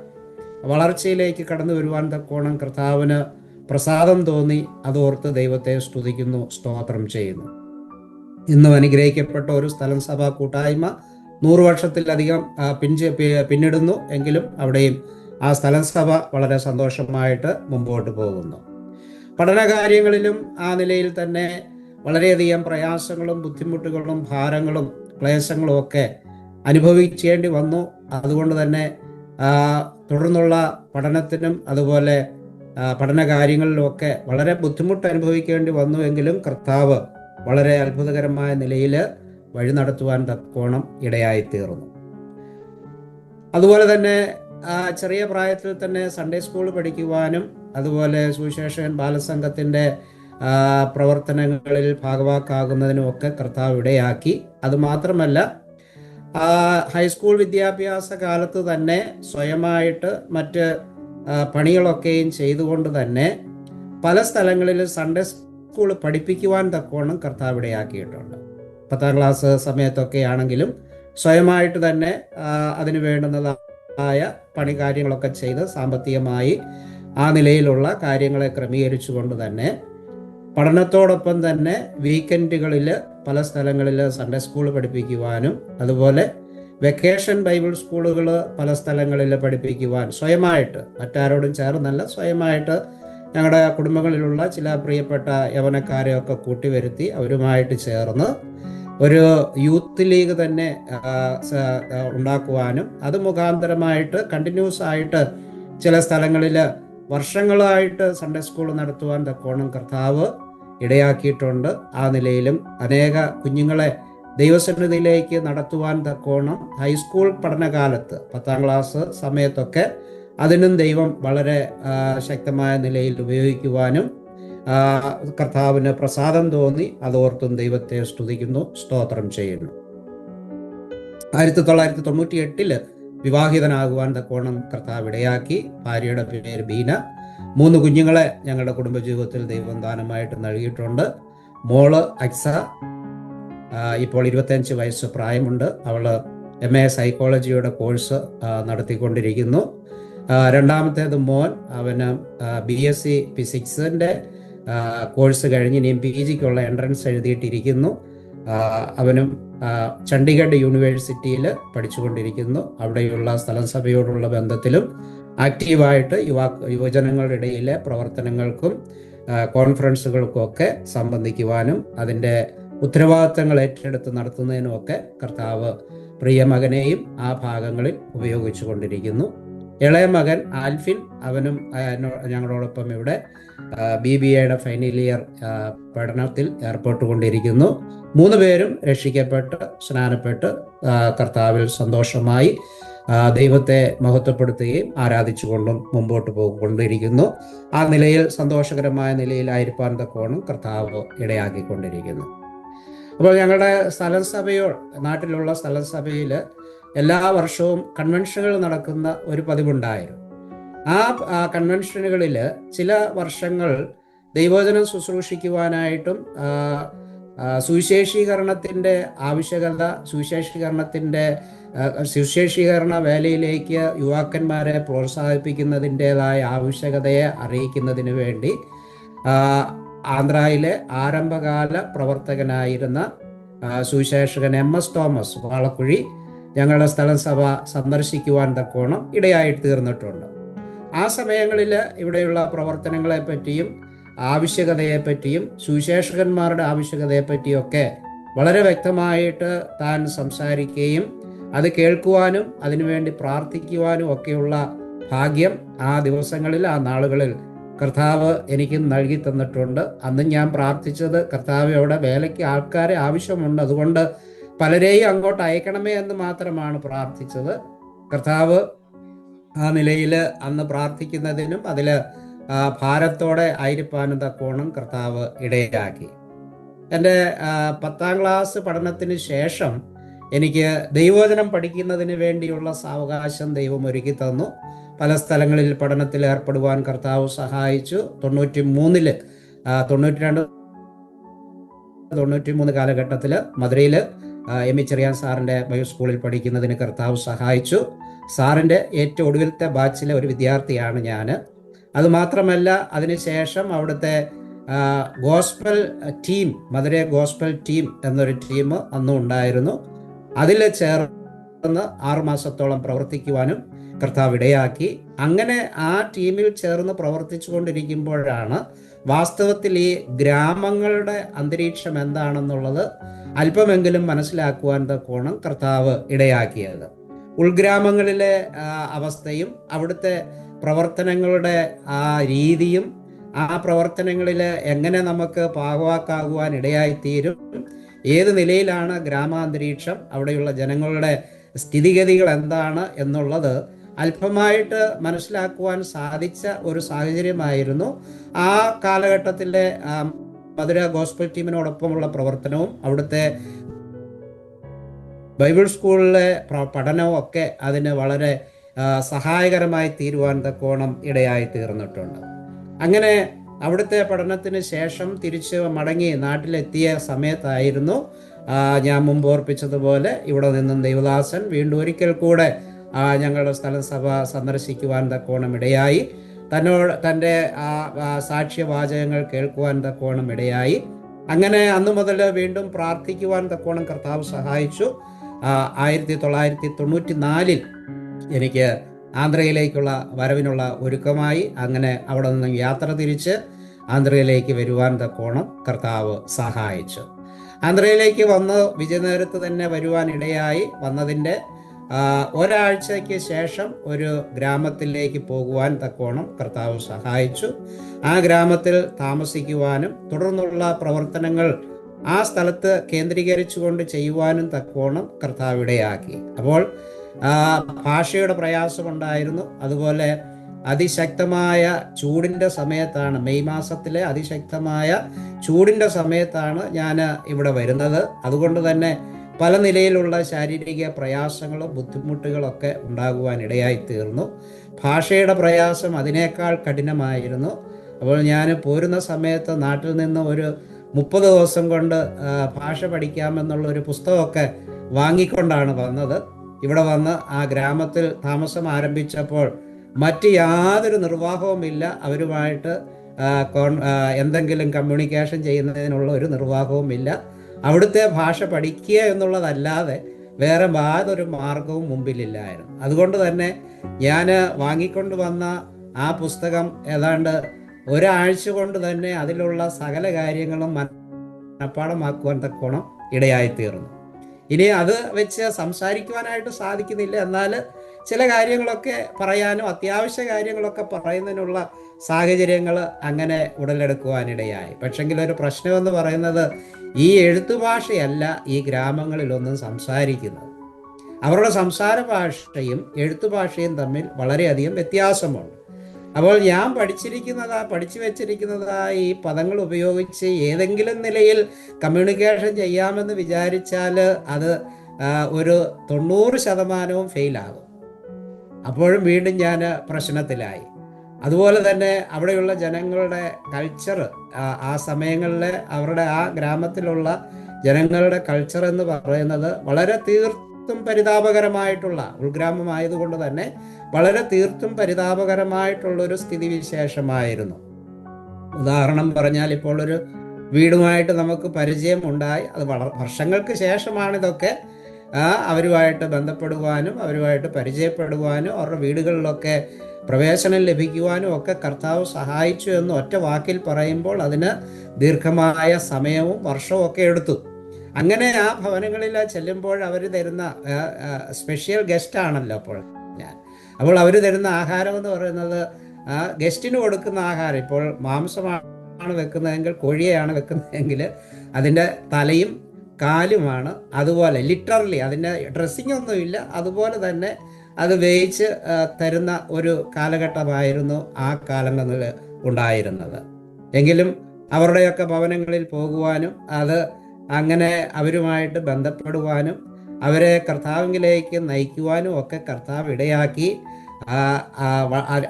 വളർച്ചയിലേക്ക് കടന്നു വരുവാൻ തക്കോണം കർത്താവിന് പ്രസാദം തോന്നി. അതോർത്ത് ദൈവത്തെ സ്തുതിക്കുന്നു, സ്തോത്രം ചെയ്യുന്നു. ഇന്നും അനുഗ്രഹിക്കപ്പെട്ട ഒരു സ്ഥലം സഭാ കൂട്ടായ്മ 100 വർഷത്തിലധികം പിന്നിടുന്നു. എങ്കിലും അവിടെയും ആ സ്ഥലം സഭ വളരെ സന്തോഷമായിട്ട് മുമ്പോട്ട് പോകുന്നു. പഠനകാര്യങ്ങളിലും ആ നിലയിൽ തന്നെ വളരെയധികം പ്രയാസങ്ങളും ബുദ്ധിമുട്ടുകളും ഭാരങ്ങളും ക്ലേശങ്ങളും ഒക്കെ അനുഭവിക്കേണ്ടി വന്നു. അതുകൊണ്ട് തന്നെ തുടർന്നുള്ള പഠനത്തിനും അതുപോലെ പഠനകാര്യങ്ങളിലുമൊക്കെ വളരെ ബുദ്ധിമുട്ട് അനുഭവിക്കേണ്ടി വന്നുവെങ്കിലും കർത്താവ് വളരെ അത്ഭുതകരമായ നിലയിൽ വഴി നടത്തുവാൻ തക്കോണം ഇടയായിത്തീർന്നു. അതുപോലെ തന്നെ ചെറിയ പ്രായത്തിൽ തന്നെ സൺഡേ സ്കൂൾ പഠിക്കുവാനും അതുപോലെ സുവിശേഷൻ ബാലസംഘത്തിൻ്റെ പ്രവർത്തനങ്ങളിൽ ഭാഗവാക്കാകുന്നതിനുമൊക്കെ കർത്താവ് ഇടയാക്കി. അതുമാത്രമല്ല ഹൈസ്കൂൾ വിദ്യാഭ്യാസ കാലത്ത് തന്നെ സ്വയമായിട്ട് മറ്റ് പണികളൊക്കെയും ചെയ്തുകൊണ്ട് തന്നെ പല സ്ഥലങ്ങളിൽ സൺഡേ സ്കൂൾ പഠിപ്പിക്കുവാൻ തക്കവണ്ണം കർത്താവ് ഇടയാക്കിയിട്ടുണ്ട്. 10ാം ക്ലാസ് സമയത്തൊക്കെ ആണെങ്കിലും സ്വയമായിട്ട് തന്നെ അതിന് വേണ്ടുന്നതായ പണി കാര്യങ്ങളൊക്കെ ചെയ്ത് സാമ്പത്തികമായി ആ നിലയിലുള്ള കാര്യങ്ങളെ ക്രമീകരിച്ചുകൊണ്ട് തന്നെ പഠനത്തോടൊപ്പം തന്നെ വീക്കെൻഡുകളിൽ പല സ്ഥലങ്ങളിൽ സൺഡേ സ്കൂൾ പഠിപ്പിക്കുവാനും അതുപോലെ വെക്കേഷൻ ബൈബിൾ സ്കൂളുകൾ പല സ്ഥലങ്ങളിൽ പഠിപ്പിക്കുവാൻ സ്വയമായിട്ട്, മറ്റാരോടും ചേർന്നല്ല, സ്വയമായിട്ട് ഞങ്ങളുടെ കുടുംബങ്ങളിലുള്ള ചില പ്രിയപ്പെട്ട യവനക്കാരെയൊക്കെ കൂട്ടിവരുത്തി അവരുമായിട്ട് ചേർന്ന് ഒരു യൂത്ത് ലീഗ് തന്നെ ഉണ്ടാക്കുവാനും അത് മുഖാന്തരമായിട്ട് കണ്ടിന്യൂസ് ആയിട്ട് ചില സ്ഥലങ്ങളിൽ വർഷങ്ങളായിട്ട് സൺഡേ സ്കൂൾ നടത്തുവാൻ തക്കോണം കർത്താവ് ഇടയാക്കിയിട്ടുണ്ട്. ആ നിലയിലും അനേക കുഞ്ഞുങ്ങളെ ദൈവസന്നിധിയിലേക്ക് നടത്തുവാൻ തക്കോണം ഹൈസ്കൂൾ പഠനകാലത്ത് 10ാം ക്ലാസ് സമയത്തൊക്കെ അതിനും ദൈവം വളരെ ശക്തമായ നിലയിൽ ഉപയോഗിക്കുവാനും കർത്താവിന് പ്രസാദം തോന്നി. അതോർത്തും ദൈവത്തെ സ്തുതിക്കുന്നു, സ്തോത്രം ചെയ്യുന്നു. 1998 വിവാഹിതനാകുവാൻ തക്കോണം കർത്താവ് ഇടയാക്കി. ഭാര്യയുടെ പേര് ബീന. 3 കുഞ്ഞുങ്ങളെ ഞങ്ങളുടെ കുടുംബജീവിതത്തിൽ ദൈവം ദാനമായിട്ട് നൽകിയിട്ടുണ്ട്. മോള് അക്സ, ഇപ്പോൾ 25 വയസ്സ് പ്രായമുണ്ട്. അവള് MA സൈക്കോളജിയുടെ കോഴ്സ് നടത്തിക്കൊണ്ടിരിക്കുന്നു. രണ്ടാമത്തേത് മോൻ, അവന് BSc ഫിസിക്സിന്റെ കോഴ്സ് കഴിഞ്ഞ് ഇനിയും PGക്കുള്ള എൻട്രൻസ് എഴുതിയിട്ടിരിക്കുന്നു. അവനും ചണ്ഡീഗഡ് യൂണിവേഴ്സിറ്റിയിൽ പഠിച്ചുകൊണ്ടിരിക്കുന്നു. അവിടെയുള്ള സ്ഥലം സഭയോടുള്ള ബന്ധത്തിലും ആക്റ്റീവായിട്ട് യുവജനങ്ങളുടെ ഇടയിലെ പ്രവർത്തനങ്ങൾക്കും കോൺഫറൻസുകൾക്കും ഒക്കെ സംബന്ധിക്കുവാനും അതിൻ്റെ ഉത്തരവാദിത്തങ്ങൾ ഏറ്റെടുത്ത് നടത്തുന്നതിനുമൊക്കെ കർത്താവ് പ്രിയ മകനെയും ആ ഭാഗങ്ങളിൽ ഉപയോഗിച്ചു കൊണ്ടിരിക്കുന്നു. ഇളയ മകൻ ആൽഫിൻ, അവനും ഞങ്ങളോടൊപ്പം ഇവിടെ BBAയുടെ ഫൈനൽ ഇയർ പഠനത്തിൽ ഏർപ്പെട്ടുകൊണ്ടിരിക്കുന്നു. 3 പേരും രക്ഷിക്കപ്പെട്ട് സ്നാനപ്പെട്ട് കർത്താവിൽ സന്തോഷമായി ദൈവത്തെ മഹത്വപ്പെടുത്തുകയും ആരാധിച്ചുകൊണ്ടും മുമ്പോട്ട് പോയിക്കൊണ്ടിരിക്കുന്നു. ആ നിലയിൽ സന്തോഷകരമായ നിലയിലായിരിക്കാൻ തക്കോണം കർത്താവ് ഇടയാക്കിക്കൊണ്ടിരിക്കുന്നു. അപ്പോൾ ഞങ്ങളുടെ സ്ഥലം സഭയോ നാട്ടിലുള്ള സ്ഥലം സഭയിൽ എല്ലാ വർഷവും കൺവെൻഷനുകൾ നടക്കുന്ന ഒരു പതിവുണ്ടായിരുന്നു. ആ കൺവെൻഷനുകളിൽ ചില വർഷങ്ങൾ ദൈവവചനം ശുശ്രൂഷിക്കുവാനായിട്ടും സുവിശേഷീകരണത്തിൻ്റെ ആവശ്യകത, സുവിശേഷീകരണ വേലയിലേക്ക് യുവാക്കന്മാരെ പ്രോത്സാഹിപ്പിക്കുന്നതിൻ്റെതായ ആവശ്യകതയെ അറിയിക്കുന്നതിന് വേണ്ടി ആന്ധ്രയിലെ ആരംഭകാല പ്രവർത്തകനായിരുന്ന സുവിശേഷകൻ MS തോമസ് വാളക്കുഴി ഞങ്ങളുടെ സ്ഥലം സഭ സന്ദർശിക്കുവാൻ തക്കോണം ഇടയായിട്ട് തീർന്നിട്ടുണ്ട്. ആ സമയങ്ങളിൽ ഇവിടെയുള്ള പ്രവർത്തനങ്ങളെപ്പറ്റിയും ആവശ്യകതയെപ്പറ്റിയും സുവിശേഷകന്മാരുടെ ആവശ്യകതയെപ്പറ്റിയൊക്കെ വളരെ വ്യക്തമായിട്ട് താൻ സംസാരിക്കുകയും അത് കേൾക്കുവാനും അതിനുവേണ്ടി പ്രാർത്ഥിക്കുവാനും ഒക്കെയുള്ള ഭാഗ്യം ആ ദിവസങ്ങളിൽ, ആ നാളുകളിൽ കർത്താവ് എനിക്ക് നൽകി തന്നിട്ടുണ്ട്. അന്ന് ഞാൻ പ്രാർത്ഥിച്ചത്, കർത്താവ് അവിടെ വേലയ്ക്ക് ആൾക്കാരെ ആവശ്യമുണ്ട്, അതുകൊണ്ട് പലരെയും അങ്ങോട്ട് അയക്കണമേ എന്ന് മാത്രമാണ് പ്രാർത്ഥിച്ചത്. കർത്താവ് ആ നിലയിൽ അന്ന് പ്രാർത്ഥിക്കുന്നതിനും അതിൽ ഭാരത്തോടെ ആയിരിക്കാനും തക്കോണം കർത്താവ് ഇടയാക്കി. എൻ്റെ 10ാം ക്ലാസ് പഠനത്തിന് ശേഷം എനിക്ക് ദൈവവചനം പഠിക്കുന്നതിന് വേണ്ടിയുള്ള സാവകാശം ദൈവം ഒരുക്കി തന്നു. പല സ്ഥലങ്ങളിൽ പഠനത്തിൽ ഏർപ്പെടുവാൻ കർത്താവ് സഹായിച്ചു. 92-93 കാലഘട്ടത്തിൽ മധുരയിൽ ME ചെറിയാൻ സാറിൻ്റെ ബയോ സ്കൂളിൽ പഠിക്കുന്നതിന് കർത്താവ് സഹായിച്ചു. സാറിൻ്റെ ഏറ്റവും ഒടുവിലത്തെ ബാച്ചിലെ ഒരു വിദ്യാർത്ഥിയാണ് ഞാൻ. അതുമാത്രമല്ല, അതിനുശേഷം അവിടുത്തെ ഗോസ്പൽ ടീം, മധുര ഗോസ്പൽ ടീം എന്നൊരു ടീം അന്നും ഉണ്ടായിരുന്നു. അതിൽ ചേർന്ന് 6 മാസത്തോളം പ്രവർത്തിക്കുവാനും കർത്താവ് ഇടയാക്കി. അങ്ങനെ ആ ടീമിൽ ചേർന്ന് പ്രവർത്തിച്ചു കൊണ്ടിരിക്കുമ്പോഴാണ് വാസ്തവത്തിൽ ഈ ഗ്രാമങ്ങളുടെ അന്തരീക്ഷം എന്താണെന്നുള്ളത് അല്പമെങ്കിലും മനസ്സിലാക്കുവാൻ തക്കോണം കർത്താവ് ഇടയാക്കിയത്. ഉൾഗ്രാമങ്ങളിലെ അവസ്ഥയും അവിടുത്തെ പ്രവർത്തനങ്ങളുടെ ആ രീതിയും ആ പ്രവർത്തനങ്ങളിൽ എങ്ങനെ നമുക്ക് പാകവാക്കാകുവാൻ ഇടയായിത്തീരും, ഏത് നിലയിലാണ് ഗ്രാമാന്തരീക്ഷം, അവിടെയുള്ള ജനങ്ങളുടെ സ്ഥിതിഗതികൾ എന്താണ് എന്നുള്ളത് അല്പമായിട്ട് മനസ്സിലാക്കുവാൻ സാധിച്ച ഒരു സാഹചര്യമായിരുന്നു. ആ കാലഘട്ടത്തിലെ മധുര ഗോസ്പൽ ടീമിനോടൊപ്പമുള്ള പ്രവർത്തനവും അവിടുത്തെ ബൈബിൾ സ്കൂളിലെ പഠനവും ഒക്കെ അതിന് വളരെ സഹായകരമായി തീരുവാൻ തക്കോണം ഇടയായി തീർന്നിട്ടുണ്ട്. അങ്ങനെ അവിടുത്തെ പഠനത്തിന് ശേഷം തിരിച്ച് മടങ്ങി നാട്ടിലെത്തിയ സമയത്തായിരുന്നു ഞാൻ മുമ്പ് ഓർപ്പിച്ചതുപോലെ ഇവിടെ നിന്നും ദൈവദാസൻ വീണ്ടും ഒരിക്കൽ കൂടെ ഞങ്ങളുടെ സ്ഥലസഭ സന്ദർശിക്കുവാൻ തക്കോണം ഇടയായി. തൻ്റെ സാക്ഷ്യവാചകങ്ങൾ കേൾക്കുവാൻ തക്കോണം ഇടയായി. അങ്ങനെ അന്നു മുതൽ വീണ്ടും പ്രാർത്ഥിക്കുവാൻ തക്കോണം കർത്താവ് സഹായിച്ചു. 1994 എനിക്ക് ആന്ധ്രയിലേക്കുള്ള വരവിനുള്ള ഒരുക്കമായി. അങ്ങനെ അവിടെ നിന്നും യാത്ര തിരിച്ച് ആന്ധ്രയിലേക്ക് വരുവാൻ തക്കോണം കർത്താവ് സഹായിച്ചു. ആന്ധ്രയിലേക്ക് വന്ന് വിജയനഗരത്ത് തന്നെ വരുവാൻ ഇടയായി. വന്നതിൻ്റെ ഒരാഴ്ചയ്ക്ക് ശേഷം ഒരു ഗ്രാമത്തിലേക്ക് പോകുവാൻ തക്കോണം കർത്താവ് സഹായിച്ചു. ആ ഗ്രാമത്തിൽ താമസിക്കുവാനും തുടർന്നുള്ള പ്രവർത്തനങ്ങൾ ആ സ്ഥലത്ത് കേന്ദ്രീകരിച്ചുകൊണ്ട് ചെയ്യുവാനും തക്കോണം കർത്താവ് ഇടയാക്കി. അപ്പോൾ ഭാഷയുടെ പ്രയാസമുണ്ടായിരുന്നു. അതുപോലെ അതിശക്തമായ ചൂടിൻ്റെ സമയത്താണ്, മെയ് മാസത്തിലെ അതിശക്തമായ ചൂടിൻ്റെ സമയത്താണ് ഞാൻ ഇവിടെ വരുന്നത്. അതുകൊണ്ട് തന്നെ പല നിലയിലുള്ള ശാരീരിക പ്രയാസങ്ങളും ബുദ്ധിമുട്ടുകളൊക്കെ ഉണ്ടാകുവാൻ ഇടയായി തീർന്നു. ഭാഷയുടെ പ്രയാസം അതിനേക്കാൾ കഠിനമായിരുന്നു. അപ്പോൾ ഞാൻ പോരുന്ന സമയത്ത് നാട്ടിൽ നിന്ന് ഒരു 30 ദിവസം കൊണ്ട് ഭാഷ പഠിക്കാമെന്നുള്ള ഒരു പുസ്തകമൊക്കെ വാങ്ങിക്കൊണ്ടാണ് വന്നത്. ഇവിടെ വന്ന് ആ ഗ്രാമത്തിൽ താമസം ആരംഭിച്ചപ്പോൾ മറ്റ് യാതൊരു നിർവാഹവുമില്ല. അവരുമായിട്ട് എന്തെങ്കിലും കമ്മ്യൂണിക്കേഷൻ ചെയ്യുന്നതിനുള്ള ഒരു നിർവാഹവുമില്ല. അവിടുത്തെ ഭാഷ പഠിക്കുക എന്നുള്ളതല്ലാതെ വേറെ യാതൊരു മാർഗവും മുമ്പിലില്ലായിരുന്നു. അതുകൊണ്ട് തന്നെ ഞാൻ വാങ്ങിക്കൊണ്ട് വന്ന ആ പുസ്തകം ഏതാണ്ട് ഒരാഴ്ച കൊണ്ട് തന്നെ അതിലുള്ള സകല കാര്യങ്ങളും മനഃപ്പാഠമാക്കുവാൻ തക്കോണം ഇടയായിത്തീർന്നു. ഇനി അത് വെച്ച് സംസാരിക്കുവാനായിട്ട് സാധിക്കുന്നില്ല, എന്നാൽ ചില കാര്യങ്ങളൊക്കെ പറയാനും അത്യാവശ്യ കാര്യങ്ങളൊക്കെ പറയുന്നതിനുള്ള സാഹചര്യങ്ങൾ അങ്ങനെ ഉടലെടുക്കുവാനിടയായി. പക്ഷെങ്കിൽ ഒരു പ്രശ്നമെന്ന് പറയുന്നത് ഈ എഴുത്തുഭാഷയല്ല ഈ ഗ്രാമങ്ങളിലൊന്നും സംസാരിക്കുന്നത്. അവരുടെ സംസാര ഭാഷയും എഴുത്തുഭാഷയും തമ്മിൽ വളരെയധികം വ്യത്യാസമുണ്ട്. അപ്പോൾ ഞാൻ പഠിച്ചു വെച്ചിരിക്കുന്നതായ ഈ പദങ്ങൾ ഉപയോഗിച്ച് ഏതെങ്കിലും നിലയിൽ കമ്മ്യൂണിക്കേഷൻ ചെയ്യാമെന്ന് വിചാരിച്ചാൽ അത് ഒരു 90% ഫെയിലാകും. അപ്പോഴും വീണ്ടും ഞാൻ പ്രശ്നത്തിലായി. അതുപോലെ തന്നെ അവിടെയുള്ള ജനങ്ങളുടെ കൾച്ചർ, ആ സമയങ്ങളിൽ അവരുടെ ആ ഗ്രാമത്തിലുള്ള ജനങ്ങളുടെ കൾച്ചർ എന്ന് പറയുന്നത് വളരെ തീർത്തും പരിതാപകരമായിട്ടുള്ള, ഉൾഗ്രാമമായതുകൊണ്ട് തന്നെ വളരെ തീർത്തും പരിതാപകരമായിട്ടുള്ളൊരു സ്ഥിതിവിശേഷമായിരുന്നു. ഉദാഹരണം പറഞ്ഞാൽ, ഇപ്പോൾ ഒരു വീടുമായിട്ട് നമുക്ക് പരിചയമുണ്ടായി, അത് വർഷങ്ങൾക്ക് ശേഷമാണ് ഇതൊക്കെ അവരുമായിട്ട് ബന്ധപ്പെടുവാനും അവരുമായിട്ട് പരിചയപ്പെടുവാനും അവരുടെ വീടുകളിലൊക്കെ പ്രവേശനം ലഭിക്കുവാനും ഒക്കെ കർത്താവ് സഹായിച്ചു എന്ന് ഒറ്റ വാക്കിൽ പറയുമ്പോൾ അതിന് ദീർഘമായ സമയവും വർഷവും ഒക്കെ എടുത്തു. അങ്ങനെ ആ ഭവനങ്ങളിൽ ചെല്ലുമ്പോൾ അവർ തരുന്ന സ്പെഷ്യൽ ഗസ്റ്റ് ആണല്ലോ അപ്പോൾ അവർ തരുന്ന ആഹാരം എന്ന് പറയുന്നത് ഗസ്റ്റിന് കൊടുക്കുന്ന ആഹാരം, ഇപ്പോൾ മാംസമാണ് വെക്കുന്നതെങ്കിൽ, കോഴിയെയാണ് വെക്കുന്നതെങ്കിൽ അതിൻ്റെ തലയും കാലുമാണ്. അതുപോലെ ലിറ്ററലി അതിൻ്റെ ഡ്രസ്സിംഗ് ഒന്നുമില്ല, അതുപോലെ തന്നെ അത് വേവിച്ച് തരുന്ന ഒരു കാലഘട്ടമായിരുന്നു ആ കാലങ്ങളിൽ ഉണ്ടായിരുന്നത്. എങ്കിലും അവരുടെയൊക്കെ ഭവനങ്ങളിൽ പോകുവാനും അത് അങ്ങനെ അവരുമായിട്ട് ബന്ധപ്പെടുവാനും അവരെ കർത്താവിലേക്ക് നയിക്കുവാനും ഒക്കെ കർത്താവ് ഇടയാക്കി.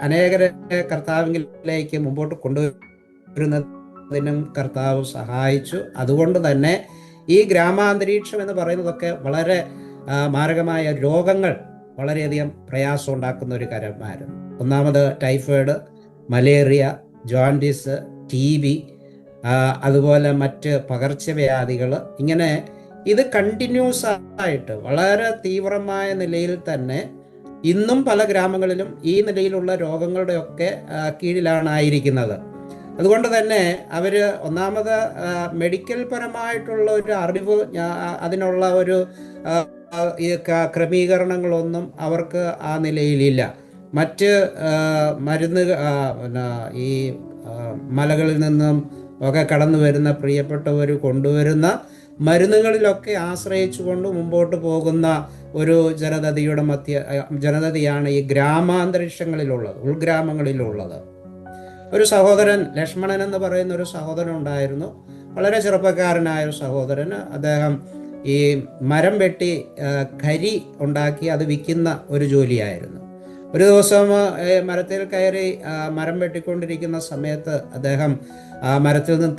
അനേകരെ കർത്താവിലേക്ക് മുമ്പോട്ട് കൊണ്ടുവരുന്നതിനും കർത്താവ് സഹായിച്ചു. അതുകൊണ്ട് തന്നെ ഈ ഗ്രാമാന്തരീക്ഷം എന്ന് പറയുന്നതൊക്കെ വളരെ മാരകമായ രോഗങ്ങൾ വളരെയധികം പ്രയാസം ഉണ്ടാക്കുന്ന ഒരു കാര്യമായിരുന്നു. ഒന്നാമത് ടൈഫോയിഡ്, മലേറിയ, ജോണ്ടിസ്, TB, അതുപോലെ മറ്റ് പകർച്ചവ്യാധികൾ, ഇങ്ങനെ ഇത് കണ്ടിന്യൂസ് ആയിട്ട് വളരെ തീവ്രമായ നിലയിൽ തന്നെ ഇന്നും പല ഗ്രാമങ്ങളിലും ഈ നിലയിലുള്ള രോഗങ്ങളുടെയൊക്കെ കീഴിലാണായിരിക്കുന്നത്. അതുകൊണ്ട് തന്നെ അവർ ഒന്നാമത് മെഡിക്കൽ പരമായിട്ടുള്ള ഒരു അറിവ്, അതിനുള്ള ഒരു ക്രമീകരണങ്ങളൊന്നും അവർക്ക് ആ നിലയിലില്ല. മറ്റ് മരുന്ന്, ഈ മലകളിൽ നിന്നും ഒക്കെ കടന്നു വരുന്ന പ്രിയപ്പെട്ടവർ കൊണ്ടുവരുന്ന മരുന്നുകളിലൊക്കെ ആശ്രയിച്ചുകൊണ്ട് മുമ്പോട്ട് പോകുന്ന ഒരു ജനതയാണ് ഈ ഗ്രാമാന്തരീക്ഷങ്ങളിലുള്ളത്, ഉൾഗ്രാമങ്ങളിലുള്ളത്. ഒരു സഹോദരൻ, ലക്ഷ്മണൻ എന്ന് പറയുന്ന ഒരു സഹോദരൻ ഉണ്ടായിരുന്നു. വളരെ ചെറുപ്പക്കാരനായ ഒരു സഹോദരൻ. അദ്ദേഹം ഈ മരം വെട്ടി കരി ഉണ്ടാക്കി അത് വിൽക്കുന്ന ഒരു ജോലിയായിരുന്നു. ഒരു ദിവസം മരത്തിൽ കയറി മരം വെട്ടിക്കൊണ്ടിരിക്കുന്ന സമയത്ത് അദ്ദേഹം മരത്തിൽ നിന്ന്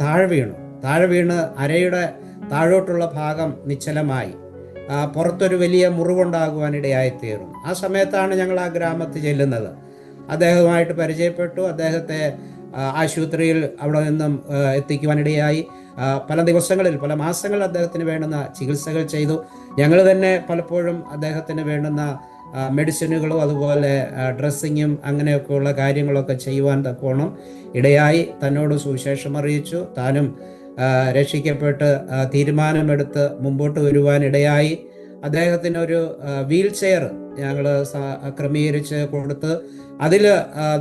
താഴെ വീണ് അരയുടെ താഴോട്ടുള്ള ഭാഗം നിശ്ചലമായി പുറത്തൊരു വലിയ മുറിവുണ്ടാകുവാനിടയായിത്തീർന്നു. ആ സമയത്താണ് ഞങ്ങൾ ആ ഗ്രാമത്തിൽ ചെല്ലുന്നത്. അദ്ദേഹവുമായിട്ട് പരിചയപ്പെട്ടു. അദ്ദേഹത്തെ ആശുപത്രിയിൽ അവിടെ നിന്നും എത്തിക്കുവാനിടയായി. പല മാസങ്ങൾ അദ്ദേഹത്തിന് വേണ്ടുന്ന ചികിത്സകൾ ചെയ്തു. ഞങ്ങൾ തന്നെ പലപ്പോഴും അദ്ദേഹത്തിന് വേണ്ടുന്ന മെഡിസിനുകളും അതുപോലെ ഡ്രസ്സിങ്ങും അങ്ങനെയൊക്കെയുള്ള കാര്യങ്ങളൊക്കെ ചെയ്യുവാൻ തക്കോണം ഇടയായി. തന്നോട് സുവിശേഷം അറിയിച്ചു. താനും രക്ഷിക്കപ്പെട്ട് തീരുമാനമെടുത്ത് മുമ്പോട്ട് വരുവാനിടയായി. അദ്ദേഹത്തിന് ഒരു വീൽ ചെയർ ഞങ്ങൾ ക്രമീകരിച്ച് കൊടുത്ത് അതിൽ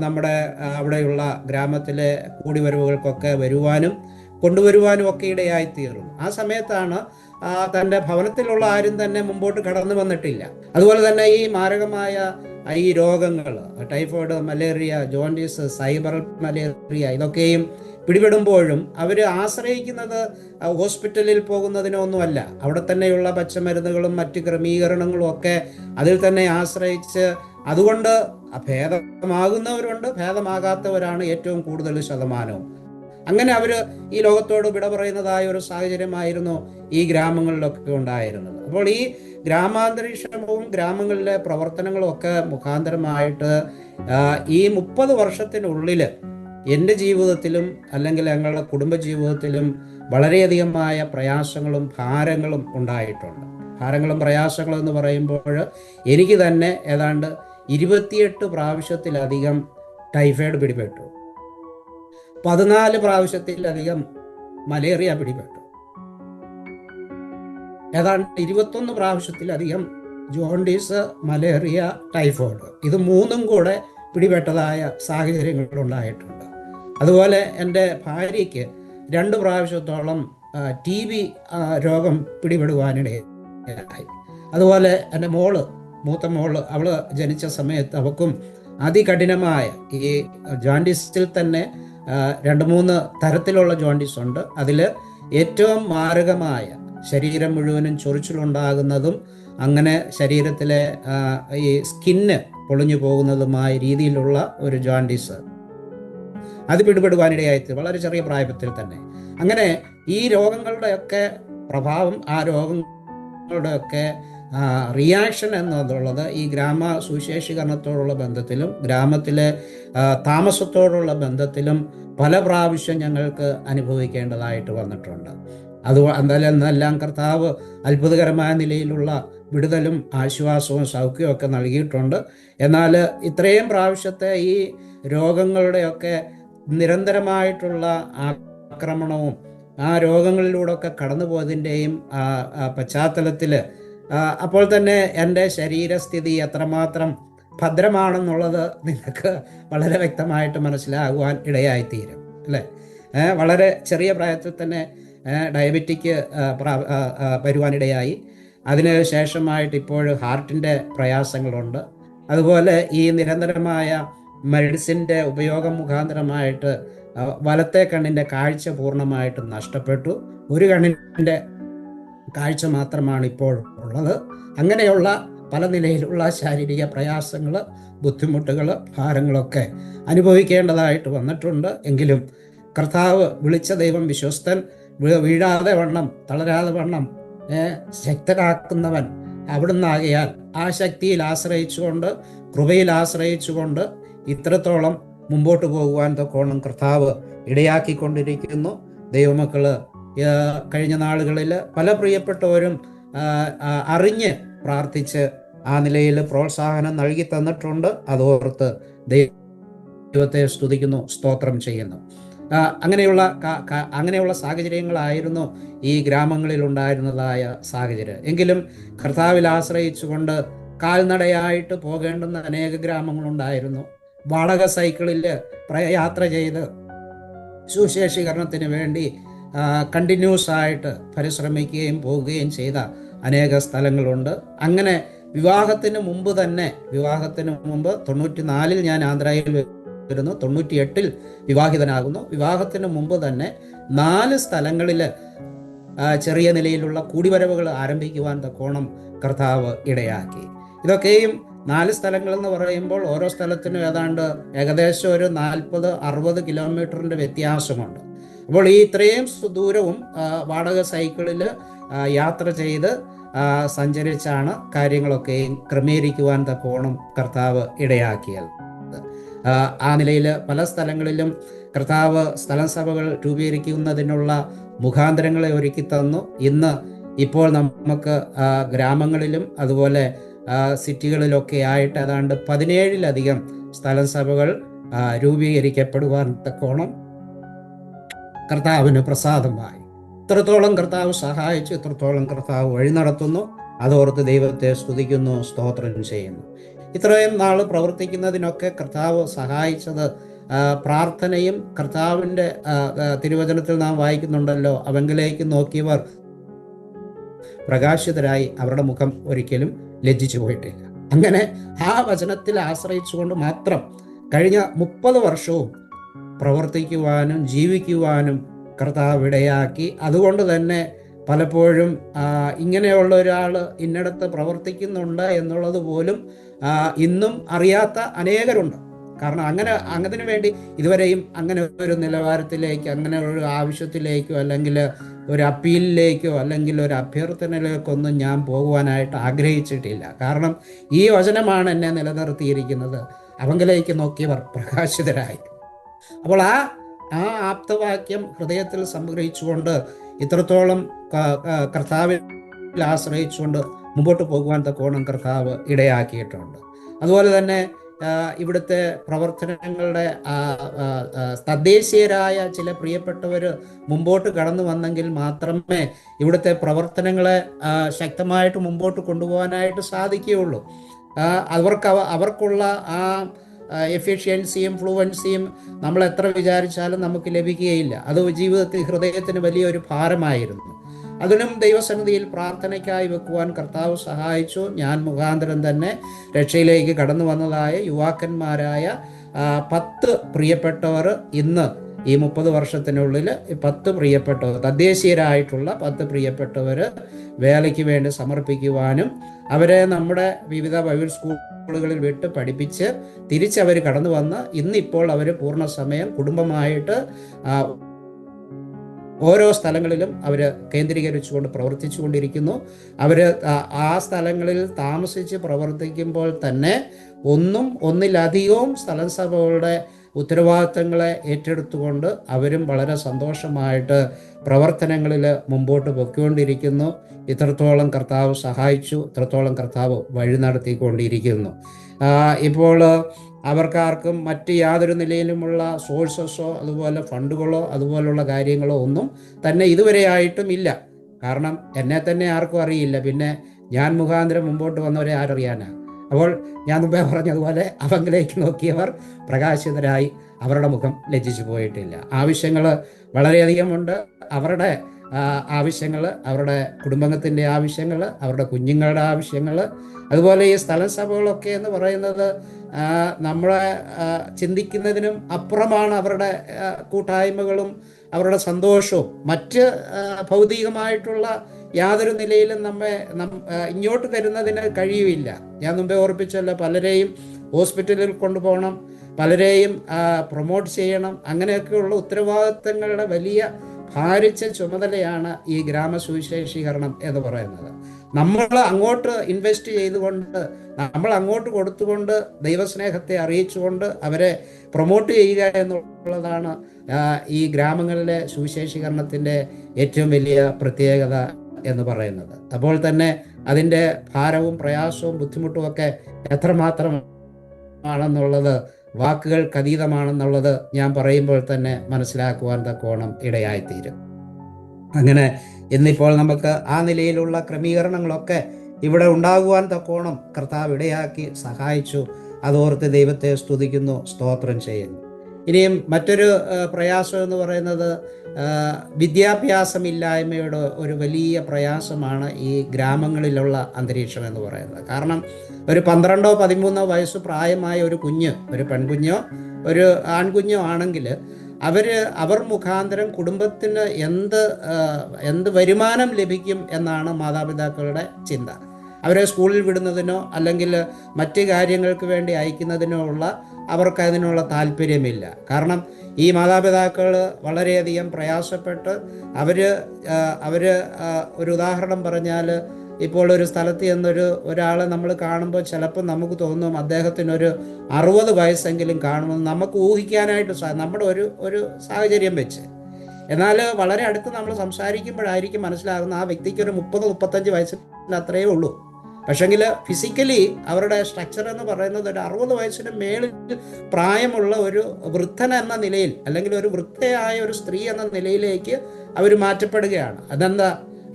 നമ്മുടെ അവിടെയുള്ള ഗ്രാമത്തിലെ കൂടിവരവുകൾക്കൊക്കെ കൊണ്ടുവരുവാനും ഒക്കെ ഇടയായിത്തീർന്നു. ആ സമയത്താണ് തൻ്റെ ഭവനത്തിലുള്ള ആരും തന്നെ മുമ്പോട്ട് കടന്നു വന്നിട്ടില്ല. അതുപോലെ തന്നെ ഈ മാരകമായ ഈ രോഗങ്ങൾ, typhoid, malaria, jaundice, cyber malaria, ഇതൊക്കെയും പിടിപെടുമ്പോഴും അവർ ആശ്രയിക്കുന്നത് ഹോസ്പിറ്റലിൽ പോകുന്നതിനൊന്നുമല്ല. അവിടെ തന്നെയുള്ള പച്ചമരുന്നുകളും മറ്റ് ക്രമീകരണങ്ങളും ഒക്കെ അതിൽ തന്നെ ആശ്രയിച്ച്, അതുകൊണ്ട് ഭേദമാകുന്നവരുണ്ട്, ഭേദമാകാത്തവരാണ് ഏറ്റവും കൂടുതൽ ശതമാനവും. അങ്ങനെ അവർ ഈ ലോകത്തോട് വിട പറയുന്നതായ ഒരു സാഹചര്യമായിരുന്നു ഈ ഗ്രാമങ്ങളിലൊക്കെ ഉണ്ടായിരുന്നത്. അപ്പോൾ ഈ ഗ്രാമാന്തരീക്ഷവും ഗ്രാമങ്ങളിലെ പ്രവർത്തനങ്ങളും ഒക്കെ മുഖാന്തരമായിട്ട് ഈ 30 വർഷത്തിനുള്ളിൽ എൻ്റെ ജീവിതത്തിലും അല്ലെങ്കിൽ ഞങ്ങളുടെ കുടുംബജീവിതത്തിലും വളരെയധികമായ പ്രയാസങ്ങളും ഭാരങ്ങളും ഉണ്ടായിട്ടുണ്ട്. ഭാരങ്ങളും പ്രയാസങ്ങളും എന്ന് പറയുമ്പോൾ എനിക്ക് തന്നെ ഏതാണ്ട് 28 പ്രാവശ്യത്തിലധികം ടൈഫോയിഡ് പിടിപെട്ടു, 14 പ്രാവശ്യത്തിലധികം മലേറിയ പിടിപെട്ടു, ഏതാണ്ട് 21 പ്രാവശ്യത്തിലധികം ജോണ്ടീസ്, മലേറിയ, ടൈഫോയിഡ്, ഇത് 3ഉം കൂടെ പിടിപെട്ടതായ സാഹചര്യങ്ങളുണ്ടായിട്ടുണ്ട്. അതുപോലെ എൻ്റെ ഭാര്യയ്ക്ക് 2 പ്രാവശ്യത്തോളം TB രോഗം പിടിപെടുവാനിടയായി. അതുപോലെ എൻ്റെ മൂത്ത മോള് അവൾ ജനിച്ച സമയത്ത് അവൾക്കും അതികഠിനമായ ഈ ജോണ്ടിസിൽ തന്നെ 2-3 തരത്തിലുള്ള ജോണ്ടിസ് ഉണ്ട്. അതിൽ ഏറ്റവും മാരകമായ ശരീരം മുഴുവനും ചൊറിച്ചിലുണ്ടാകുന്നതും അങ്ങനെ ശരീരത്തിലെ ഈ സ്കിന്ന് പൊളിഞ്ഞു പോകുന്നതുമായ രീതിയിലുള്ള ഒരു ജോണ്ടിസ് അത് പിടിപെടുവാനിടയായിട്ട് വളരെ ചെറിയ പ്രായത്തിൽ തന്നെ. അങ്ങനെ ഈ രോഗങ്ങളുടെയൊക്കെ പ്രഭാവം, ആ രോഗങ്ങളുടെയൊക്കെ റിയാക്ഷൻ എന്നുള്ളത് ഈ ഗ്രാമ സുവിശേഷീകരണത്തോടുള്ള ബന്ധത്തിലും ഗ്രാമത്തിലെ താമസത്തോടുള്ള ബന്ധത്തിലും പല പ്രാവശ്യം ഞങ്ങൾക്ക് അനുഭവിക്കേണ്ടതായിട്ട് വന്നിട്ടുണ്ട്. എന്നെല്ലാം കർത്താവ് അത്ഭുതകരമായ നിലയിലുള്ള വിടുതലും ആശ്വാസവും സൗഖ്യവും ഒക്കെ നൽകിയിട്ടുണ്ട്. എന്നാൽ ഇത്രയും പ്രാവശ്യത്തെ ഈ രോഗങ്ങളുടെയൊക്കെ നിരന്തരമായിട്ടുള്ള ആക്രമണവും ആ രോഗങ്ങളിലൂടെയൊക്കെ കടന്നു പോയതിൻ്റെയും പശ്ചാത്തലത്തിൽ അപ്പോൾ തന്നെ എൻ്റെ ശരീരസ്ഥിതി എത്രമാത്രം ഭദ്രമാണെന്നുള്ളത് നിങ്ങൾക്ക് വളരെ വ്യക്തമായിട്ട് മനസ്സിലാകുവാൻ ഇടയായിത്തീരും അല്ലേ. വളരെ ചെറിയ പ്രായത്തിൽ തന്നെ ഡയബറ്റിക് വരുവാനിടയായി. അതിന് ശേഷമായിട്ട് ഇപ്പോൾ ഹാർട്ടിൻ്റെ പ്രയാസങ്ങളുണ്ട്. അതുപോലെ ഈ നിരന്തരമായ മെഡിസിൻ്റെ ഉപയോഗം മുഖാന്തരമായിട്ട് വലത്തെ കണ്ണിൻ്റെ കാഴ്ച പൂർണ്ണമായിട്ട് നഷ്ടപ്പെട്ടു. ഒരു കണ്ണിൻ്റെ കാഴ്ച മാത്രമാണ് ഇപ്പോൾ ഉള്ളത്. അങ്ങനെയുള്ള പല നിലയിലുള്ള ശാരീരിക പ്രയാസങ്ങൾ, ബുദ്ധിമുട്ടുകൾ, ഭാരങ്ങളൊക്കെ അനുഭവിക്കേണ്ടതായിട്ട് വന്നിട്ടുണ്ട്. എങ്കിലും കർത്താവ് വിളിച്ച ദൈവം വിശ്വസ്തൻ, വീഴാതെ വണ്ണം തളരാതെ വണ്ണം ശക്തനാക്കുന്നവൻ അവിടുന്നാകയാൽ ആ ശക്തിയിൽ ആശ്രയിച്ചുകൊണ്ട്, കൃപയിൽ ആശ്രയിച്ചുകൊണ്ട് ഇത്രത്തോളം മുമ്പോട്ട് പോകുവാൻ തക്കോണം കർത്താവ് ഇടയാക്കിക്കൊണ്ടിരിക്കുന്നു. ദൈവമക്കള് കഴിഞ്ഞ നാളുകളിൽ പല പ്രിയപ്പെട്ടവരും അറിഞ്ഞ് പ്രാർത്ഥിച്ച് ആ നിലയിൽ പ്രോത്സാഹനം നൽകി തന്നിട്ടുണ്ട്. അതോർത്ത് ദൈവത്തെ സ്തുതിക്കുന്നു, സ്തോത്രം ചെയ്യുന്നു. അങ്ങനെയുള്ള സാഹചര്യങ്ങളായിരുന്നു ഈ ഗ്രാമങ്ങളിൽ ഉണ്ടായിരുന്നതായ സാഹചര്യം. എങ്കിലും കർത്താവിൽ ആശ്രയിച്ചുകൊണ്ട് കാൽനടയായിട്ട് പോകേണ്ടുന്ന അനേക ഗ്രാമങ്ങളുണ്ടായിരുന്നു. വാടക സൈക്കിളിൽ യാത്ര ചെയ്ത് സുവിശേഷീകരണത്തിന് വേണ്ടി കണ്ടിന്യൂസ് ആയിട്ട് പരിശ്രമിക്കുകയും പോവുകയും ചെയ്ത അനേക സ്ഥലങ്ങളുണ്ട്. അങ്ങനെ വിവാഹത്തിന് മുമ്പ് 94 ഞാൻ ആന്ധ്രയിൽ വരുന്നു, 98 വിവാഹിതനാകുന്നു. വിവാഹത്തിന് മുമ്പ് തന്നെ 4 സ്ഥലങ്ങളിൽ ചെറിയ നിലയിലുള്ള കൂടിവരവുകൾ ആരംഭിക്കുവാൻ തക്കോണം കർത്താവ് ഇടയാക്കി. ഇതൊക്കെയും 4 സ്ഥലങ്ങളെന്ന് പറയുമ്പോൾ ഓരോ സ്ഥലത്തിനും ഏകദേശം ഒരു 40-60 കിലോമീറ്ററിൻ്റെ വ്യത്യാസമുണ്ട്. അപ്പോൾ ഈ ഇത്രയും ദൂരവും വാടക സൈക്കിളിൽ യാത്ര ചെയ്ത് സഞ്ചരിച്ചാണ് കാര്യങ്ങളൊക്കെയും ക്രമീകരിക്കുവാൻ തക്കോണം കർത്താവ് ഇടയാക്കിയത്. ആ നിലയിൽ പല സ്ഥലങ്ങളിലും കർത്താവ് സ്ഥലം സഭകൾ രൂപീകരിക്കുന്നതിനുള്ള മുഖാന്തരങ്ങളെ ഒരുക്കി തന്നു. ഇപ്പോൾ നമുക്ക് ഗ്രാമങ്ങളിലും അതുപോലെ സിറ്റികളിലൊക്കെ ആയിട്ട് 17-ലധികം സ്ഥലം സഭകൾ രൂപീകരിക്കപ്പെടുവാൻ തക്കോണം കർത്താവിന് പ്രസാദമായി. ഇത്രത്തോളം കർത്താവ് സഹായിച്ചു, ഇത്രത്തോളം കർത്താവ് വഴി നടത്തുന്നു. അതോർത്ത് ദൈവത്തെ സ്തുതിക്കുന്നു, സ്തോത്രം ചെയ്യുന്നു. ഇത്രയും നാൾ പ്രവർത്തിക്കുന്നതിനൊക്കെ കർത്താവ് സഹായിച്ചത് പ്രാർത്ഥനയും കർത്താവിൻ്റെ തിരുവചനത്തിൽ നാം വായിക്കുന്നുണ്ടല്ലോ, അവങ്കിലേക്ക് നോക്കിയവർ പ്രകാശിതരായി അവരുടെ മുഖം ഒരിക്കലും ലജ്ജിച്ചു പോയിട്ടില്ല. അങ്ങനെ ആ വചനത്തിൽ ആശ്രയിച്ചുകൊണ്ട് മാത്രം കഴിഞ്ഞ 30 വർഷവും പ്രവർത്തിക്കുവാനും ജീവിക്കുവാനും കർത്താവ് ഇടയാക്കി. അതുകൊണ്ട് തന്നെ പലപ്പോഴും ഇങ്ങനെയുള്ള ഒരാൾ ഇന്നിടത്ത് പ്രവർത്തിക്കുന്നുണ്ട് എന്നുള്ളത് പോലും ഇന്നും അറിയാത്ത അനേകരുണ്ട്. കാരണം അതിനു വേണ്ടി ഇതുവരെയും അങ്ങനെ ഒരു നിലവാരത്തിലേക്ക്, അങ്ങനെ ഒരു ആവശ്യത്തിലേക്കോ അല്ലെങ്കിൽ ഒരു അപ്പീലിലേക്കോ അല്ലെങ്കിൽ ഒരു അഭ്യർത്ഥനയിലേക്കൊന്നും ഞാൻ പോകുവാനായിട്ട് ആഗ്രഹിച്ചിട്ടില്ല. കാരണം ഈ വചനമാണ് എന്നെ നിലനിർത്തിയിരിക്കുന്നത്. അവങ്കിലേക്ക് നോക്കിയവർ പ്രകാശിതരായി. അപ്പോൾ ആ ആപ്തവാക്യം ഹൃദയത്തിൽ സംഗ്രഹിച്ചുകൊണ്ട് ഇത്രത്തോളം കർത്താവിൽ ആശ്രയിച്ചുകൊണ്ട് മുമ്പോട്ട് പോകുവാൻ തക്കോണം കർത്താവ് ഇടയാക്കിയിട്ടുണ്ട്. അതുപോലെ തന്നെ ഇവിടുത്തെ പ്രവർത്തനങ്ങളുടെ തദ്ദേശീയരായ ചില പ്രിയപ്പെട്ടവർ മുമ്പോട്ട് കടന്നു വന്നെങ്കിൽ മാത്രമേ ഇവിടുത്തെ പ്രവർത്തനങ്ങളെ ശക്തമായിട്ട് മുമ്പോട്ട് കൊണ്ടുപോകാനായിട്ട് സാധിക്കുകയുള്ളൂ. അവർക്കുള്ള ആ എഫിഷ്യൻസിയും ഫ്ലുവൻസിയും നമ്മൾ എത്ര വിചാരിച്ചാലും നമുക്ക് ലഭിക്കുകയില്ല. അത് ജീവിതത്തിൽ ഹൃദയത്തിന് വലിയൊരു ഭാരമായിരുന്നു. അതിനും ദൈവസന്നിധിയിൽ പ്രാർത്ഥനയ്ക്കായി വെക്കുവാൻ കർത്താവ് സഹായിച്ചു. ഞാൻ മുഖാന്തരം തന്നെ രക്ഷയിലേക്ക് കടന്നു വന്നതായ യുവാക്കന്മാരായ 10 പ്രിയപ്പെട്ടവർ ഇന്ന് ഈ 30 വർഷത്തിനുള്ളിൽ 10 പ്രിയപ്പെട്ടവർ, തദ്ദേശീയരായിട്ടുള്ള 10 പ്രിയപ്പെട്ടവർ വേലയ്ക്ക് വേണ്ടി സമർപ്പിക്കുവാനും അവരെ നമ്മുടെ വിവിധ ബൈബിൾ സ്കൂളുകളിൽ വിട്ട് പഠിപ്പിച്ച് തിരിച്ചവർ കടന്നു വന്ന് ഇന്നിപ്പോൾ അവർ പൂർണ്ണസമയം കുടുംബമായിട്ട് ഓരോ സ്ഥലങ്ങളിലും അവർ കേന്ദ്രീകരിച്ചുകൊണ്ട് പ്രവർത്തിച്ചു കൊണ്ടിരിക്കുന്നു. അവർ ആ സ്ഥലങ്ങളിൽ താമസിച്ച് പ്രവർത്തിക്കുമ്പോൾ തന്നെ ഒന്നിലധികവും സ്ഥലം സഭകളുടെ ഉത്തരവാദിത്തങ്ങളെ ഏറ്റെടുത്തുകൊണ്ട് അവരും വളരെ സന്തോഷമായിട്ട് പ്രവർത്തനങ്ങളിൽ മുമ്പോട്ട് പൊയ്ക്കൊണ്ടിരിക്കുന്നു. ഇത്രത്തോളം കർത്താവ് സഹായിച്ചു, ഇത്രത്തോളം കർത്താവ് വഴി നടത്തിക്കൊണ്ടിരിക്കുന്നു. ഇപ്പോൾ അവർക്കാർക്കും മറ്റ് യാതൊരു നിലയിലുമുള്ള സോഴ്സസോ അതുപോലെ ഫണ്ടുകളോ അതുപോലുള്ള കാര്യങ്ങളോ ഒന്നും തന്നെ ഇതുവരെയായിട്ടും ഇല്ല. കാരണം എന്നെ തന്നെ ആർക്കും അറിയില്ല, പിന്നെ ഞാൻ മുഖാന്തരം മുമ്പോട്ട് വന്നവരെ ആരറിയാനാണ്. അപ്പോൾ ഞാൻ മുമ്പേ പറഞ്ഞതുപോലെ അവങ്കിലേക്ക് നോക്കിയവർ പ്രകാശിതരായി അവരുടെ മുഖം ലജ്ജിച്ചു പോയിട്ടില്ല. ആവശ്യങ്ങൾ വളരെയധികമുണ്ട്. അവരുടെ ആവശ്യങ്ങൾ, അവരുടെ കുടുംബത്തിൻ്റെ ആവശ്യങ്ങൾ, അവരുടെ കുഞ്ഞുങ്ങളുടെ ആവശ്യങ്ങൾ, അതുപോലെ ഈ സ്ഥലം സഭകളൊക്കെ എന്ന് പറയുന്നത് നമ്മളെ ചിന്തിക്കുന്നതിനും അപ്പുറമാണ് അവരുടെ കൂട്ടായ്മകളും അവരുടെ സന്തോഷവും. മറ്റ് ഭൗതികമായിട്ടുള്ള യാതൊരു നിലയിലും ഇങ്ങോട്ട് തരുന്നതിന് കഴിയുമില്ല. ഞാൻ മുമ്പേ ഓർപ്പിച്ചല്ലോ, പലരെയും ഹോസ്പിറ്റലിൽ കൊണ്ടുപോകണം, പലരെയും പ്രൊമോട്ട് ചെയ്യണം, അങ്ങനെയൊക്കെയുള്ള ഉത്തരവാദിത്തങ്ങളുടെ വലിയ ഭാരിച്ച ചുമതലയാണ് ഈ ഗ്രാമസുവിശേഷീകരണം എന്ന് പറയുന്നത്. നമ്മൾ അങ്ങോട്ട് ഇൻവെസ്റ്റ് ചെയ്തുകൊണ്ട്, നമ്മൾ അങ്ങോട്ട് കൊടുത്തുകൊണ്ട്, ദൈവസ്നേഹത്തെ അറിയിച്ചുകൊണ്ട് അവരെ പ്രൊമോട്ട് ചെയ്യുക എന്നുള്ളതാണ് ഈ ഗ്രാമങ്ങളിലെ സുവിശേഷീകരണത്തിൻ്റെ ഏറ്റവും വലിയ പ്രത്യേകത എന്ന് പറയുന്നത്. അപ്പോൾ തന്നെ അതിൻ്റെ ഭാരവും പ്രയാസവും ബുദ്ധിമുട്ടും ഒക്കെ എത്രമാത്രമാണെന്നുള്ളത്, വാക്കുകൾക്കതീതമാണെന്നുള്ളത് ഞാൻ പറയുമ്പോൾ തന്നെ മനസ്സിലാക്കുവാൻ തക്കോണം ഇടയായിത്തീരും. അങ്ങനെ ഇന്നിപ്പോൾ നമുക്ക് ആ നിലയിലുള്ള ക്രമീകരണങ്ങളൊക്കെ ഇവിടെ ഉണ്ടാകുവാൻ തക്കോണം കർത്താവ് ഇടയാക്കി സഹായിച്ചു. അതോർത്ത് ദൈവത്തെ സ്തുതിക്കുന്നു, സ്തോത്രം ചെയ്യുന്നു. ഇനിയും മറ്റൊരു പ്രയാസം എന്ന് പറയുന്നത് വിദ്യാഭ്യാസമില്ലായ്മയുടെ ഒരു വലിയ പ്രയാസമാണ് ഈ ഗ്രാമങ്ങളിലുള്ള അന്തരീക്ഷം എന്ന് പറയുന്നത്. കാരണം ഒരു 12-13 വയസ്സ് പ്രായമായ ഒരു കുഞ്ഞ്, ഒരു പെൺകുഞ്ഞോ ഒരു ആൺകുഞ്ഞോ ആണെങ്കിൽ അവർ മുഖാന്തരം കുടുംബത്തിന് എന്ത് വരുമാനം ലഭിക്കും എന്നാണ് മാതാപിതാക്കളുടെ ചിന്ത. അവരെ സ്കൂളിൽ വിടുന്നതിനോ അല്ലെങ്കിൽ മറ്റ് കാര്യങ്ങൾക്ക് വേണ്ടി അയക്കുന്നതിനോ അവർക്ക് അതിനുള്ള താല്പര്യമില്ല. കാരണം ഈ മാതാപിതാക്കൾ വളരെയധികം പ്രയാസപ്പെട്ട് അവർ ഒരു ഉദാഹരണം പറഞ്ഞാൽ, ഇപ്പോൾ ഒരു സ്ഥലത്ത് ചെന്നൊരു ഒരാളെ നമ്മൾ കാണുമ്പോൾ ചിലപ്പോൾ നമുക്ക് തോന്നും അദ്ദേഹത്തിനൊരു 60 വയസ്സെങ്കിലും കാണുമെന്ന് നമുക്ക് ഊഹിക്കാനായിട്ട് നമ്മുടെ ഒരു സാഹചര്യം വെച്ച്. എന്നാൽ വളരെ അടുത്ത് നമ്മൾ സംസാരിക്കുമ്പോഴായിരിക്കും മനസ്സിലാകുന്ന ആ വ്യക്തിക്ക് ഒരു 30-35 വയസ്സിന് അത്രയേ ഉള്ളൂ. പക്ഷെങ്കിൽ ഫിസിക്കലി അവരുടെ സ്ട്രക്ചർ എന്ന് പറയുന്നത് ഒരു 60 വയസ്സിന് മേളിൽ പ്രായമുള്ള ഒരു വൃദ്ധൻ എന്ന നിലയിൽ, അല്ലെങ്കിൽ ഒരു വൃദ്ധയായ ഒരു സ്ത്രീ എന്ന നിലയിലേക്ക് അവർ മാറ്റപ്പെടുകയാണ്. അതെന്താ?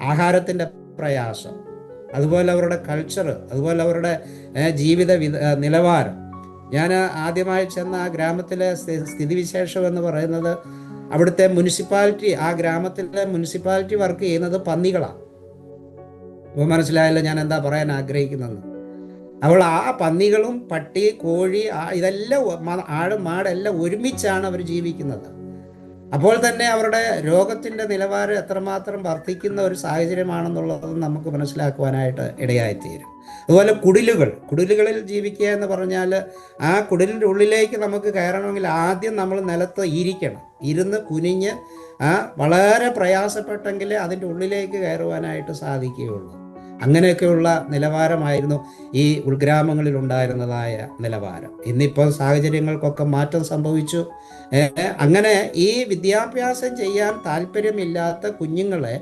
ആഹാരത്തിൻ്റെ പ്രയാസം, അതുപോലെ അവരുടെ കൾച്ചർ, അതുപോലെ അവരുടെ ജീവിത നിലവാരം. ഞാൻ ആദ്യമായി ചെന്ന ആ ഗ്രാമത്തിലെ സ്ഥിതിവിശേഷം എന്ന് പറയുന്നത്, അവിടുത്തെ മുനിസിപ്പാലിറ്റി, ആ ഗ്രാമത്തിലെ മുനിസിപ്പാലിറ്റി വർക്ക് ചെയ്യുന്നത് പന്നികളാണ്. അപ്പോൾ മനസ്സിലായല്ലോ ഞാൻ എന്താ പറയാൻ ആഗ്രഹിക്കുന്നതെന്ന്. അപ്പോൾ ആ പന്നികളും പട്ടി, കോഴി, ഇതെല്ലാം ആട്, മാടെല്ലാം ഒരുമിച്ചാണ് അവർ ജീവിക്കുന്നത്. അപ്പോൾ തന്നെ അവരുടെ രോഗത്തിൻ്റെ നിലവാരം എത്രമാത്രം വർദ്ധിക്കുന്ന ഒരു സാഹചര്യമാണെന്നുള്ളത് നമുക്ക് മനസ്സിലാക്കുവാനായിട്ട് ഇടയായിത്തീരും. അതുപോലെ കുടിലുകളിൽ ജീവിക്കുക എന്ന് പറഞ്ഞാൽ, ആ കുടിലിൻ്റെ ഉള്ളിലേക്ക് നമുക്ക് കയറണമെങ്കിൽ ആദ്യം നമ്മൾ നിലത്ത് ഇരുന്ന് കുനിഞ്ഞ് വളരെ പ്രയാസപ്പെട്ടെങ്കിലേ അതിൻ്റെ ഉള്ളിലേക്ക് കയറുവാനായിട്ട് സാധിക്കുകയുള്ളൂ. അങ്ങനെയൊക്കെയുള്ള നിലവാരമായിരുന്നു ഈ ഉൾഗ്രാമങ്ങളിൽ ഉണ്ടായിരുന്നതായ നിലവാരം. ഇന്നിപ്പോൾ സാഹചര്യങ്ങൾക്കൊക്കെ മാറ്റം സംഭവിച്ചു. അങ്ങനെ ഈ വിദ്യാഭ്യാസം ചെയ്യാൻ താല്പര്യമില്ലാത്ത കുഞ്ഞുങ്ങളെ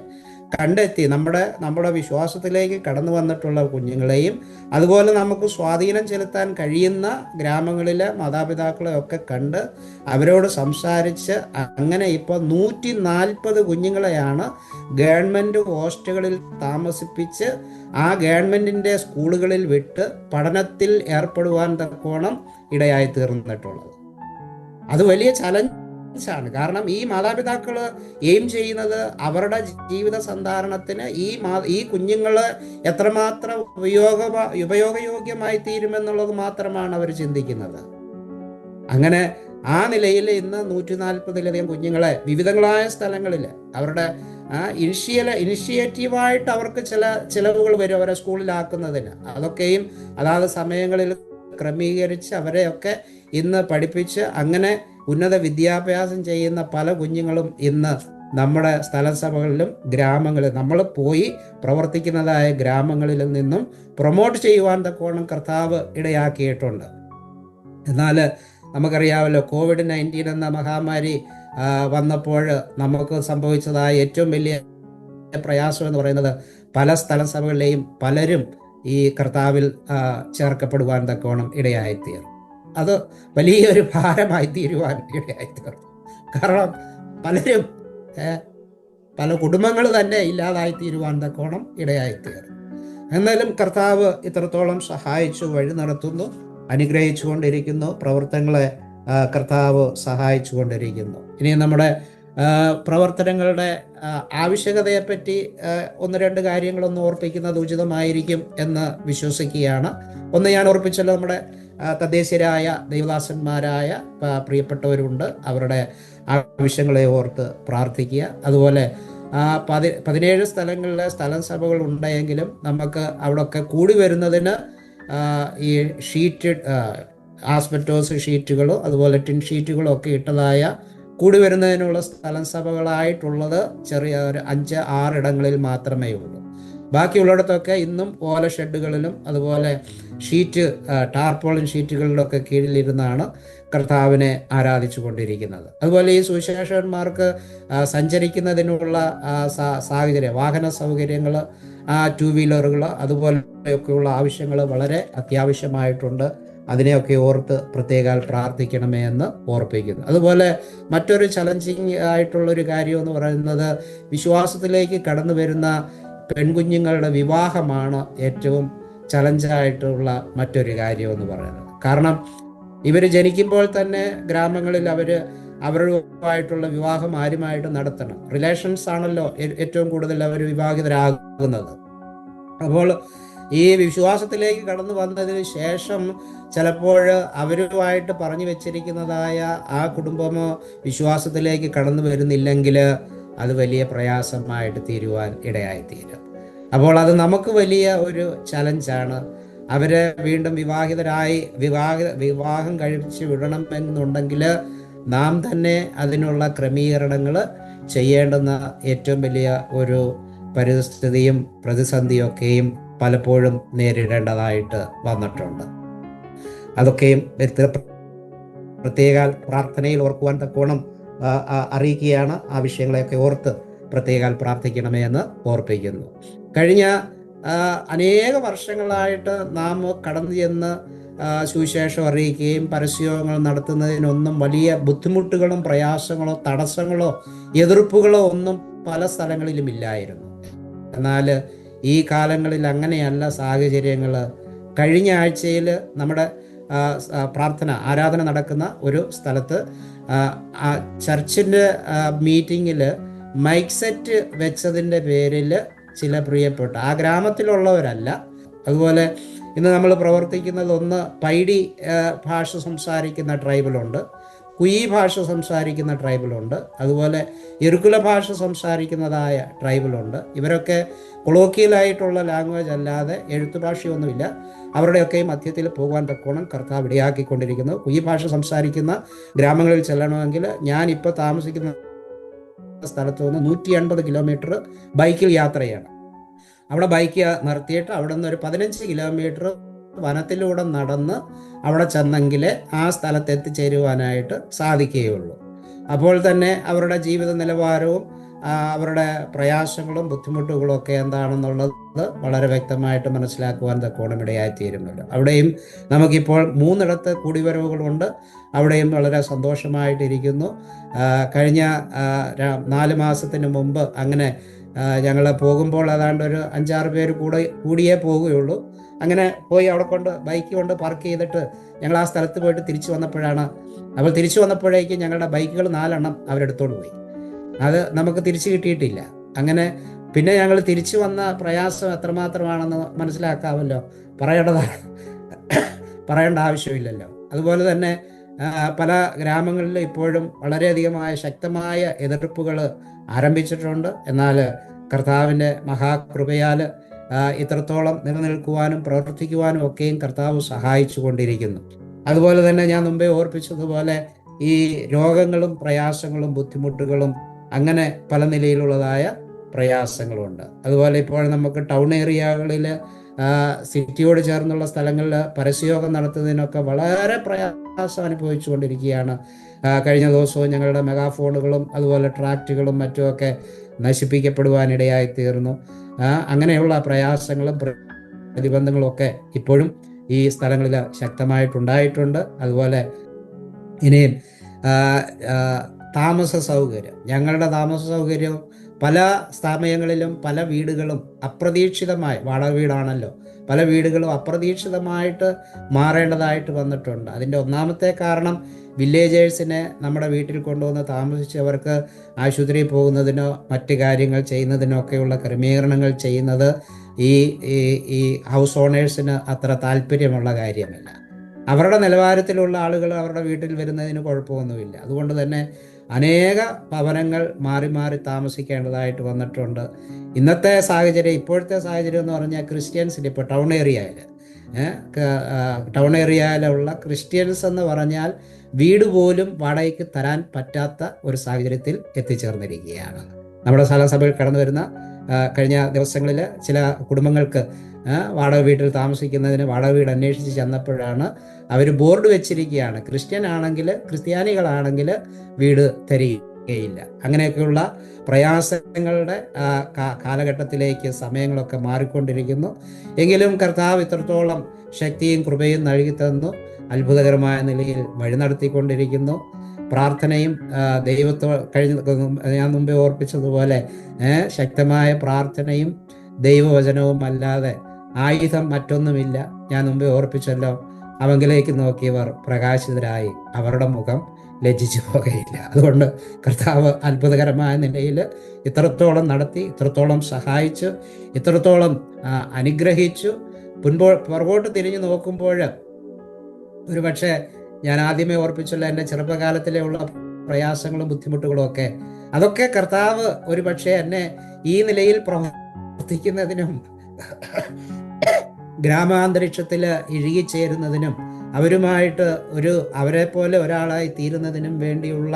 കണ്ടെത്തി നമ്മുടെ വിശ്വാസത്തിലേക്ക് കടന്നു വന്നിട്ടുള്ള കുഞ്ഞുങ്ങളെയും അതുപോലെ നമുക്ക് സ്വാധീനം ചെലുത്താൻ കഴിയുന്ന ഗ്രാമങ്ങളിലെ മാതാപിതാക്കളെ ഒക്കെ കണ്ട് അവരോട് സംസാരിച്ച് അങ്ങനെ ഇപ്പോൾ 140 കുഞ്ഞുങ്ങളെയാണ് ഗവൺമെൻറ് ഹോസ്റ്റലുകളിൽ താമസിപ്പിച്ച് ആ ഗവൺമെൻറ്റിൻ്റെ സ്കൂളുകളിൽ വിട്ട് പഠനത്തിൽ ഏർപ്പെടുവാൻ തക്കോണം ഇടയായി തീർന്നിട്ടുള്ളത്. അത് വലിയ ചലഞ്ചാണ്. കാരണം ഈ മാതാപിതാക്കൾ എയിം ചെയ്യുന്നത് അവരുടെ ജീവിത സന്ധാരണത്തിന് ഈ കുഞ്ഞുങ്ങൾ എത്രമാത്രം ഉപയോഗയോഗ്യമായി തീരുമെന്നുള്ളത് മാത്രമാണ് അവർ ചിന്തിക്കുന്നത്. അങ്ങനെ ആ നിലയിൽ ഇന്ന് 140-ലധികം കുഞ്ഞുങ്ങളെ വിവിധങ്ങളായ സ്ഥലങ്ങളിൽ അവരുടെ ഇനിഷ്യേറ്റീവായിട്ട് അവർക്ക് ചില ചിലവുകൾ വരും അവരെ സ്കൂളിലാക്കുന്നതിന്. അതൊക്കെയും അതാത് സമയങ്ങളിൽ ക്രമീകരിച്ച് അവരെയൊക്കെ ഇന്ന് പഠിപ്പിച്ച് അങ്ങനെ ഉന്നത വിദ്യാഭ്യാസം ചെയ്യുന്ന പല കുഞ്ഞുങ്ങളും ഇന്ന് നമ്മുടെ സ്ഥലസഭകളിലും ഗ്രാമങ്ങളിൽ നമ്മൾ പോയി പ്രവർത്തിക്കുന്നതായ ഗ്രാമങ്ങളിൽ നിന്നും പ്രൊമോട്ട് ചെയ്യുവാൻ തക്കോണം കർത്താവ് ഇടയാക്കിയിട്ടുണ്ട്. എന്നാൽ നമുക്കറിയാമല്ലോ, COVID-19 എന്ന മഹാമാരി വന്നപ്പോൾ നമുക്ക് സംഭവിച്ചതായ ഏറ്റവും വലിയ പ്രയാസം എന്ന് പറയുന്നത് പല സ്ഥലസഭകളിലെയും പലരും ഈ കർത്താവിൽ ചേർക്കപ്പെടുവാൻ തക്കോണം ഇടയായിത്തീർന്നു. അത് വലിയൊരു ഭാരമായി തീരുവാൻ ഇടയായിത്തീർന്നു. കാരണം പലരും പല കുടുംബങ്ങൾ തന്നെ ഇല്ലാതായി തീരുവാൻ തക്കോണം ഇടയായിത്തീർന്നു. എന്നാലും കർത്താവ് ഇത്രത്തോളം സഹായിച്ചു, വഴി നടത്തുന്നു, അനുഗ്രഹിച്ചു കൊണ്ടിരിക്കുന്നു, പ്രവർത്തനങ്ങളെ കർത്താവ് സഹായിച്ചു കൊണ്ടിരിക്കുന്നു. ഇനി നമ്മുടെ പ്രവർത്തനങ്ങളുടെ ആവശ്യകതയെപ്പറ്റി 1-2 കാര്യങ്ങളൊന്ന് ഓർപ്പിക്കുന്നത് ഉചിതമായിരിക്കും എന്ന് വിശ്വസിക്കുകയാണ്. ഒന്ന് ഞാൻ ഓർപ്പിച്ചല്ലോ, നമ്മുടെ തദ്ദേശീയരായ ദൈവദാസന്മാരായ പ്രിയപ്പെട്ടവരുണ്ട്, അവരുടെ ആവശ്യങ്ങളെ ഓർത്ത് പ്രാർത്ഥിക്കുക. അതുപോലെ 17 സ്ഥലങ്ങളിലെ സ്ഥലസഭകൾ ഉണ്ടെങ്കിലും നമുക്ക് അവിടെയൊക്കെ കൂടി വരുന്നതിന് ഈ ആസ്ബറ്റോസ് ഷീറ്റുകളോ അതുപോലെ ടിൻ ഷീറ്റുകളോ ഒക്കെ ഇട്ടതായ കൂടി വരുന്നതിനുള്ള സ്ഥലസഭകളായിട്ടുള്ളത് ചെറിയ ഒരു 5-6 ഇടങ്ങളിൽ മാത്രമേ ഉള്ളൂ. ബാക്കിയുള്ളിടത്തൊക്കെ ഇന്നും ഓല ഷെഡുകളിലും അതുപോലെ ടാർപോളിൻ ഷീറ്റുകളിലൊക്കെ കീഴിലിരുന്നാണ് കർത്താവിനെ ആരാധിച്ചു കൊണ്ടിരിക്കുന്നത്. അതുപോലെ ഈ സുവിശേഷകന്മാർക്ക് സഞ്ചരിക്കുന്നതിനുള്ള സാഹചര്യം, വാഹന സൗകര്യങ്ങൾ, 2 വീലറുകൾ അതുപോലെയൊക്കെയുള്ള ആവശ്യങ്ങൾ വളരെ അത്യാവശ്യമായിട്ടുണ്ട്. അതിനെയൊക്കെ ഓർത്ത് പ്രത്യേകം പ്രാർത്ഥിക്കണമേ എന്ന് ഓർപ്പിക്കുന്നു. അതുപോലെ മറ്റൊരു ചലഞ്ചിങ് ആയിട്ടുള്ളൊരു കാര്യം എന്ന് പറയുന്നത് വിശ്വാസത്തിലേക്ക് കടന്നു വരുന്ന പെൺകുഞ്ഞുങ്ങളുടെ വിവാഹമാണ് ഏറ്റവും ചലഞ്ചായിട്ടുള്ള മറ്റൊരു കാര്യം എന്ന് പറയുന്നത്. കാരണം ഇവർ ജനിക്കുമ്പോൾ തന്നെ ഗ്രാമങ്ങളിൽ അവരുമായിട്ടുള്ള വിവാഹം ആരുമായിട്ട് നടത്തണം. റിലേഷൻസ് ആണല്ലോ ഏറ്റവും കൂടുതൽ അവർ വിവാഹിതരാകുന്നത്. അപ്പോൾ ഈ വിശ്വാസത്തിലേക്ക് കടന്നു വന്നതിന് ശേഷം ചിലപ്പോൾ അവരുമായിട്ട് പറഞ്ഞു വെച്ചിരിക്കുന്നതായ ആ കുടുംബമോ വിശ്വാസത്തിലേക്ക് കടന്നു വരുന്നില്ലെങ്കിൽ അത് വലിയ പ്രയാസമായിട്ട് തീരുവാൻ ഇടയായിത്തീരും. അപ്പോൾ അത് നമുക്ക് വലിയ ഒരു ചലഞ്ചാണ്. അവരെ വീണ്ടും വിവാഹം കഴിച്ച് വിടണമെന്നുണ്ടെങ്കിൽ നാം തന്നെ അതിനുള്ള ക്രമീകരണങ്ങൾ ചെയ്യേണ്ടുന്ന ഏറ്റവും വലിയ ഒരു പരിസ്ഥിതിയും പ്രതിസന്ധിയൊക്കെയും പലപ്പോഴും നേരിടേണ്ടതായിട്ട് വന്നിട്ടുണ്ട്. അതൊക്കെയും പ്രത്യേക പ്രാർത്ഥനയിൽ ഓർക്കുവാൻ തക്കോണം അറിയിക്കുകയാണ്. ആ വിഷയങ്ങളെയൊക്കെ ഓർത്ത് പ്രത്യേക പ്രാർത്ഥിക്കണമേ എന്ന് ഓർപ്പിക്കുന്നു. കഴിഞ്ഞ അനേക വർഷങ്ങളായിട്ട് നാം കടന്നു ചെന്ന് സുവിശേഷം അറിയിക്കുകയും പരസ്യങ്ങൾ നടത്തുന്നതിനൊന്നും വലിയ ബുദ്ധിമുട്ടുകളും പ്രയാസങ്ങളോ തടസ്സങ്ങളോ എതിർപ്പുകളോ ഒന്നും പല സ്ഥലങ്ങളിലും ഇല്ലായിരുന്നു. എന്നാൽ ഈ കാലങ്ങളിൽ അങ്ങനെയല്ല സാഹചര്യങ്ങൾ. കഴിഞ്ഞ ആഴ്ചയിൽ നമ്മുടെ പ്രാർത്ഥന ആരാധന നടക്കുന്ന ഒരു സ്ഥലത്ത് ചർച്ചിൻ്റെ മീറ്റിങ്ങിൽ മൈക്ക് സെറ്റ് വെച്ചതിൻ്റെ പേരിൽ ചില പ്രിയപ്പെട്ട ആ ഗ്രാമത്തിലുള്ളവരല്ല, അതുപോലെ ഇന്ന് നമ്മൾ പ്രവർത്തിക്കുന്നത് ഒന്ന് പൈഡി ഭാഷ സംസാരിക്കുന്ന ട്രൈബലുണ്ട്, കുയി ഭാഷ സംസാരിക്കുന്ന ട്രൈബലുണ്ട്, അതുപോലെ ഇറുക്കുല ഭാഷ സംസാരിക്കുന്നതായ ട്രൈബലുണ്ട്. ഇവരൊക്കെ കൊളോക്കിയലായിട്ടുള്ള ലാംഗ്വേജ് അല്ലാതെ എഴുത്തു ഭാഷയൊന്നുമില്ല. അവരുടെയൊക്കെ മധ്യത്തിൽ പോകാൻ തക്കോണം കർത്താവ് ഇടയാക്കിക്കൊണ്ടിരിക്കുന്നു. കുയി ഭാഷ സംസാരിക്കുന്ന ഗ്രാമങ്ങളിൽ ചെല്ലണമെങ്കിൽ ഞാൻ ഇപ്പോൾ താമസിക്കുന്ന സ്ഥലത്ത് നിന്ന് 180 കിലോമീറ്റർ ബൈക്കിൽ യാത്ര ചെയ്യണം. അവിടെ ബൈക്ക് നിർത്തിയിട്ട് അവിടെ നിന്ന് ഒരു 15 കിലോമീറ്റർ വനത്തിലൂടെ നടന്ന് അവിടെ ചെന്നെങ്കിൽ ആ സ്ഥലത്ത് എത്തിച്ചേരുവാനായിട്ട് സാധിക്കുകയുള്ളൂ. അപ്പോൾ തന്നെ അവരുടെ ജീവിത നിലവാരവും അവരുടെ പ്രയാസങ്ങളും ബുദ്ധിമുട്ടുകളും ഒക്കെ എന്താണെന്നുള്ളത് വളരെ വ്യക്തമായിട്ട് മനസ്സിലാക്കുവാൻ തക്കോണം ഇടയായിത്തീരുമല്ലോ. അവിടെയും നമുക്കിപ്പോൾ 3 ഇടത്ത് കൂടിവരവുകളുണ്ട്. അവിടെയും വളരെ സന്തോഷമായിട്ടിരിക്കുന്നു. കഴിഞ്ഞ 4 മാസത്തിന് മുമ്പ് അങ്ങനെ ഞങ്ങൾ പോകുമ്പോൾ ഏതാണ്ട് ഒരു 5-6 പേര് കൂടിയേ പോവുകയുള്ളൂ. അങ്ങനെ പോയി അവിടെ ബൈക്ക് കൊണ്ട് പാർക്ക് ചെയ്തിട്ട് ഞങ്ങൾ ആ സ്ഥലത്ത് പോയിട്ട് തിരിച്ചു വന്നപ്പോഴാണ്, അപ്പോൾ തിരിച്ചു വന്നപ്പോഴേക്കും ഞങ്ങളുടെ ബൈക്കുകൾ 4 എണ്ണം അവരെടുത്തോണ്ട് പോയി. അത് നമുക്ക് തിരിച്ചു കിട്ടിയിട്ടില്ല. അങ്ങനെ പിന്നെ ഞങ്ങൾ തിരിച്ചു വന്ന പ്രയാസം എത്രമാത്രമാണെന്ന് മനസ്സിലാക്കാമല്ലോ. പറയേണ്ട ആവശ്യമില്ലല്ലോ. അതുപോലെ തന്നെ പല ഗ്രാമങ്ങളിലും ഇപ്പോഴും വളരെയധികമായ ശക്തമായ എതിർപ്പുകൾ ആരംഭിച്ചിട്ടുണ്ട്. എന്നാൽ കർത്താവിൻ്റെ മഹാകൃപയാൽ ഇത്രത്തോളം നിലനിൽക്കുവാനും പ്രവർത്തിക്കുവാനും ഒക്കെയും കർത്താവ് സഹായിച്ചു കൊണ്ടിരിക്കുന്നു. അതുപോലെ തന്നെ ഞാൻ മുമ്പേ ഓർപ്പിച്ചതുപോലെ ഈ രോഗങ്ങളും പ്രയാസങ്ങളും ബുദ്ധിമുട്ടുകളും അങ്ങനെ പല നിലയിലുള്ളതായ പ്രയാസങ്ങളുണ്ട്. അതുപോലെ ഇപ്പോൾ നമുക്ക് ടൗൺ ഏരിയകളിൽ സിറ്റിയോട് ചേർന്നുള്ള സ്ഥലങ്ങളിൽ പരസ്യയോഗം നടത്തുന്നതിനൊക്കെ വളരെ പ്രയാസം അനുഭവിച്ചു കൊണ്ടിരിക്കുകയാണ്. കഴിഞ്ഞ ദിവസവും ഞങ്ങളുടെ മെഗാഫോണുകളും അതുപോലെ ട്രാക്റ്റുകളും മറ്റുമൊക്കെ നശിപ്പിക്കപ്പെടുവാനിടയായി തീർന്നു. അങ്ങനെയുള്ള പ്രയാസങ്ങളും പ്രതിബന്ധങ്ങളും ഒക്കെ ഇപ്പോഴും ഈ സ്ഥലങ്ങളിൽ ശക്തമായിട്ടുണ്ടായിട്ടുണ്ട്. അതുപോലെ ഇനിയും താമസ സൗകര്യം, ഞങ്ങളുടെ താമസ സൗകര്യം പല സമയങ്ങളിലും പല വീടുകളും അപ്രതീക്ഷിതമായി, വാടക വീടാണല്ലോ, പല വീടുകളും അപ്രതീക്ഷിതമായിട്ട് മാറേണ്ടതായിട്ട് വന്നിട്ടുണ്ട്. അതിൻ്റെ ഒന്നാമത്തെ കാരണം വില്ലേജേഴ്സിനെ നമ്മുടെ വീട്ടിൽ കൊണ്ടുവന്ന് താമസിച്ചവർക്ക് ആശുപത്രിയിൽ പോകുന്നതിനോ മറ്റ് കാര്യങ്ങൾ ചെയ്യുന്നതിനോ ഒക്കെയുള്ള ക്രമീകരണങ്ങൾ ചെയ്യുന്നത് ഈ ഹൗസ് ഓണേഴ്സിന് അത്ര താല്പര്യമുള്ള കാര്യമല്ല. അവരുടെ നിലവാരത്തിലുള്ള ആളുകൾ അവരുടെ വീട്ടിൽ വരുന്നതിന് കുഴപ്പമൊന്നുമില്ല. അതുകൊണ്ട് തന്നെ അനേക ഭവനങ്ങൾ മാറി മാറി താമസിക്കേണ്ടതായിട്ട് വന്നിട്ടുണ്ട്. ഇന്നത്തെ സാഹചര്യം, ഇപ്പോഴത്തെ സാഹചര്യം എന്ന് പറഞ്ഞാൽ ക്രിസ്ത്യൻസിന് ഇപ്പോൾ ടൗൺ ഏരിയയിലുള്ള ക്രിസ്ത്യൻസ് എന്ന് പറഞ്ഞാൽ വീട് പോലും വാടകയ്ക്ക് തരാൻ പറ്റാത്ത ഒരു സാഹചര്യത്തിൽ എത്തിച്ചേർന്നിരിക്കുകയാണ്. നമ്മുടെ സഭയിൽ കടന്നു വരുന്ന കഴിഞ്ഞ ദിവസങ്ങളിൽ ചില കുടുംബങ്ങൾക്ക് വാടക വീട്ടിൽ താമസിക്കുന്നതിന് വാടക വീട് അന്വേഷിച്ച് ചെന്നപ്പോഴാണ് അവർ ബോർഡ് വെച്ചിരിക്കുകയാണ്, ക്രിസ്ത്യാനികളാണെങ്കിൽ വീട് തരികയില്ല. അങ്ങനെയൊക്കെയുള്ള പ്രയാസങ്ങളുടെ കാലഘട്ടത്തിലേക്ക് സമയങ്ങളൊക്കെ മാറിക്കൊണ്ടിരിക്കുന്നു. എങ്കിലും കർത്താവ് ഇത്രത്തോളം ശക്തിയും കൃപയും നൽകി തന്നു, അത്ഭുതകരമായ നിലയിൽ വഴി നടത്തിക്കൊണ്ടിരിക്കുന്നു. പ്രാർത്ഥനയും ഞാൻ മുമ്പേ ഓർപ്പിച്ചതുപോലെ ശക്തമായ പ്രാർത്ഥനയും ദൈവവചനവും അല്ലാതെ ആയുധം മറ്റൊന്നുമില്ല. ഞാൻ മുമ്പേ ഓർപ്പിച്ചല്ലോ, അവങ്കിലേക്ക് നോക്കിയവർ പ്രകാശിതരായി, അവരുടെ മുഖം ലജ്ജിച്ചു പോകുകയില്ല. അതുകൊണ്ട് കർത്താവ് അത്ഭുതകരമായ നിലയിൽ ഇത്രത്തോളം നടത്തി, ഇത്രത്തോളം സഹായിച്ചു, ഇത്രത്തോളം അനുഗ്രഹിച്ചു. പുറകോട്ട് തിരിഞ്ഞു നോക്കുമ്പോൾ ഒരു പക്ഷേ ഞാൻ ആദ്യമേ ഓർപ്പിച്ചുള്ള എൻ്റെ ചെറുപ്പകാലത്തിലെ ഉള്ള പ്രയാസങ്ങളും ബുദ്ധിമുട്ടുകളും ഒക്കെ, അതൊക്കെ കർത്താവ് ഒരു പക്ഷേ എന്നെ ഈ നിലയിൽ പ്രവർത്തിക്കുന്നതിനും ഗ്രാമാന്തരീക്ഷത്തിൽ ഇഴുകിച്ചേരുന്നതിനും അവരുമായിട്ട് അവരെ പോലെ ഒരാളായി തീരുന്നതിനും വേണ്ടിയുള്ള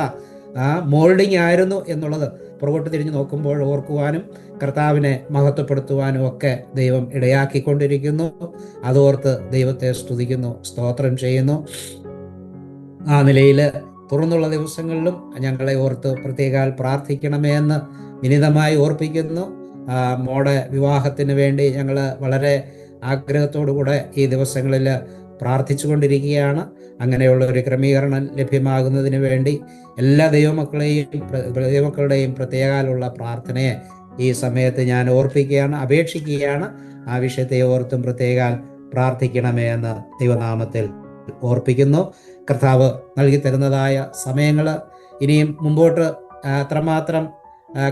മോൾഡിങ് ആയിരുന്നു എന്നുള്ളത് പുറകോട്ട് തിരിഞ്ഞു നോക്കുമ്പോൾ ഓർക്കുവാനും കർത്താവിനെ മഹത്വപ്പെടുത്തുവാനും ഒക്കെ ദൈവം ഇടയാക്കിക്കൊണ്ടിരിക്കുന്നു. അതോർത്ത് ദൈവത്തെ സ്തുതിക്കുന്നു, സ്തോത്രം ചെയ്യുന്നു. ആ നിലയിൽ തുറന്നുള്ള ദിവസങ്ങളിലും ഞങ്ങളെ ഓർത്ത് പ്രത്യേകാൽ പ്രാർത്ഥിക്കണമേ എന്ന് വിനീതമായി ഓർപ്പിക്കുന്നു. മോടെ വിവാഹത്തിന് വേണ്ടി ഞങ്ങൾ വളരെ ആഗ്രഹത്തോടുകൂടെ ഈ ദിവസങ്ങളിൽ പ്രാർത്ഥിച്ചു കൊണ്ടിരിക്കുകയാണ്. അങ്ങനെയുള്ള ഒരു ക്രമീകരണം ലഭ്യമാകുന്നതിന് വേണ്ടി എല്ലാ ദൈവമക്കളുടെയും പ്രത്യേകാലുള്ള പ്രാർത്ഥനയെ ഈ സമയത്ത് ഞാൻ ഓർപ്പിക്കുകയാണ്, അപേക്ഷിക്കുകയാണ്. ആ വിഷയത്തെ ഓർത്തും പ്രത്യേകാൽ പ്രാർത്ഥിക്കണമേ എന്ന് ദൈവനാമത്തിൽ ഓർപ്പിക്കുന്നു. കർത്താവ് നൽകി തരുന്നതായ സമയങ്ങൾ ഇനിയും മുമ്പോട്ട് അത്രമാത്രം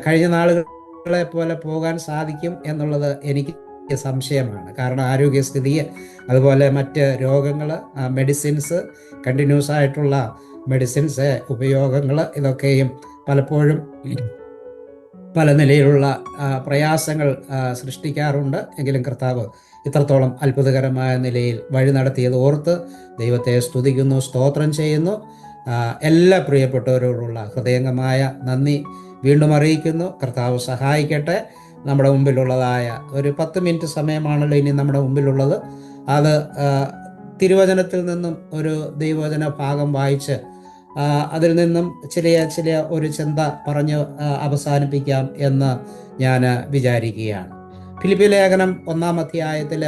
കഴിഞ്ഞ നാളുകളെ പോലെ പോകാൻ സാധിക്കും എന്നുള്ളത് എനിക്ക് സംശയമാണ്. കാരണം ആരോഗ്യസ്ഥിതി, അതുപോലെ മറ്റ് രോഗങ്ങൾ, മെഡിസിൻസ്, കണ്ടിന്യൂസ് ആയിട്ടുള്ള മെഡിസിൻസ് ഉപയോഗങ്ങൾ, ഇതൊക്കെയും പലപ്പോഴും പല നിലയിലുള്ള പ്രയാസങ്ങൾ സൃഷ്ടിക്കാറുണ്ട്. എങ്കിലും കർത്താവ് ഇത്രത്തോളം അത്ഭുതകരമായ നിലയിൽ വഴി നടത്തിയത് ഓർത്ത് ദൈവത്തെ സ്തുതിക്കുന്നു, സ്തോത്രം ചെയ്യുന്നു. എല്ലാ പ്രിയപ്പെട്ടവരോടുള്ള ഹൃദയംഗമായ നന്ദി വീണ്ടും അറിയിക്കുന്നു. കർത്താവ് സഹായിക്കട്ടെ. നമ്മുടെ മുമ്പിലുള്ളതായ ഒരു 10 മിനിറ്റ് സമയമാണല്ലോ ഇനി നമ്മുടെ മുമ്പിലുള്ളത്. അത് തിരുവചനത്തിൽ നിന്നും ഒരു ദൈവവചന ഭാഗം വായിച്ച് അതിൽ നിന്നും ചില ഒരു ചിന്ത പറഞ്ഞ് അവസാനിപ്പിക്കാം എന്ന് ഞാൻ വിചാരിക്കുകയാണ്. ഫിലിപ്പി ലേഖനം 1-ാം അധ്യായത്തിൽ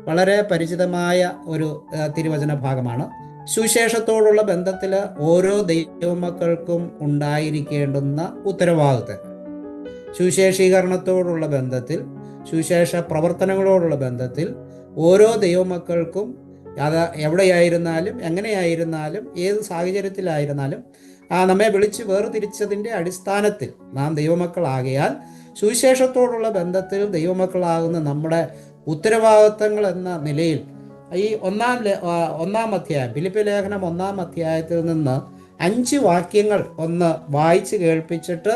വളരെ പരിചിതമായ ഒരു തിരുവചന ഭാഗമാണ്. സുവിശേഷത്തോടുള്ള ബന്ധത്തിൽ ഓരോ ദൈവമക്കൾക്കും ഉണ്ടായിരിക്കേണ്ടുന്ന ഉത്തരവാദിത്തം, സുവിശേഷീകരണത്തോടുള്ള ബന്ധത്തിൽ, സുവിശേഷ പ്രവർത്തനങ്ങളോടുള്ള ബന്ധത്തിൽ ഓരോ ദൈവമക്കൾക്കും, അത് എവിടെയായിരുന്നാലും എങ്ങനെയായിരുന്നാലും ഏത് സാഹചര്യത്തിലായിരുന്നാലും നമ്മെ വിളിച്ച് വേർതിരിച്ചതിൻ്റെ അടിസ്ഥാനത്തിൽ നാം ദൈവമക്കളാകിയാൽ സുവിശേഷത്തോടുള്ള ബന്ധത്തിൽ ദൈവമക്കളാകുന്ന നമ്മുടെ ഉത്തരവാദിത്തങ്ങൾ എന്ന നിലയിൽ ഈ ഒന്നാം അധ്യായം, ഫിലിപ്പി ലേഖനം 1-ാം അധ്യായത്തിൽ നിന്ന് 5 വാക്യങ്ങൾ ഒന്ന് വായിച്ച് കേൾപ്പിച്ചിട്ട്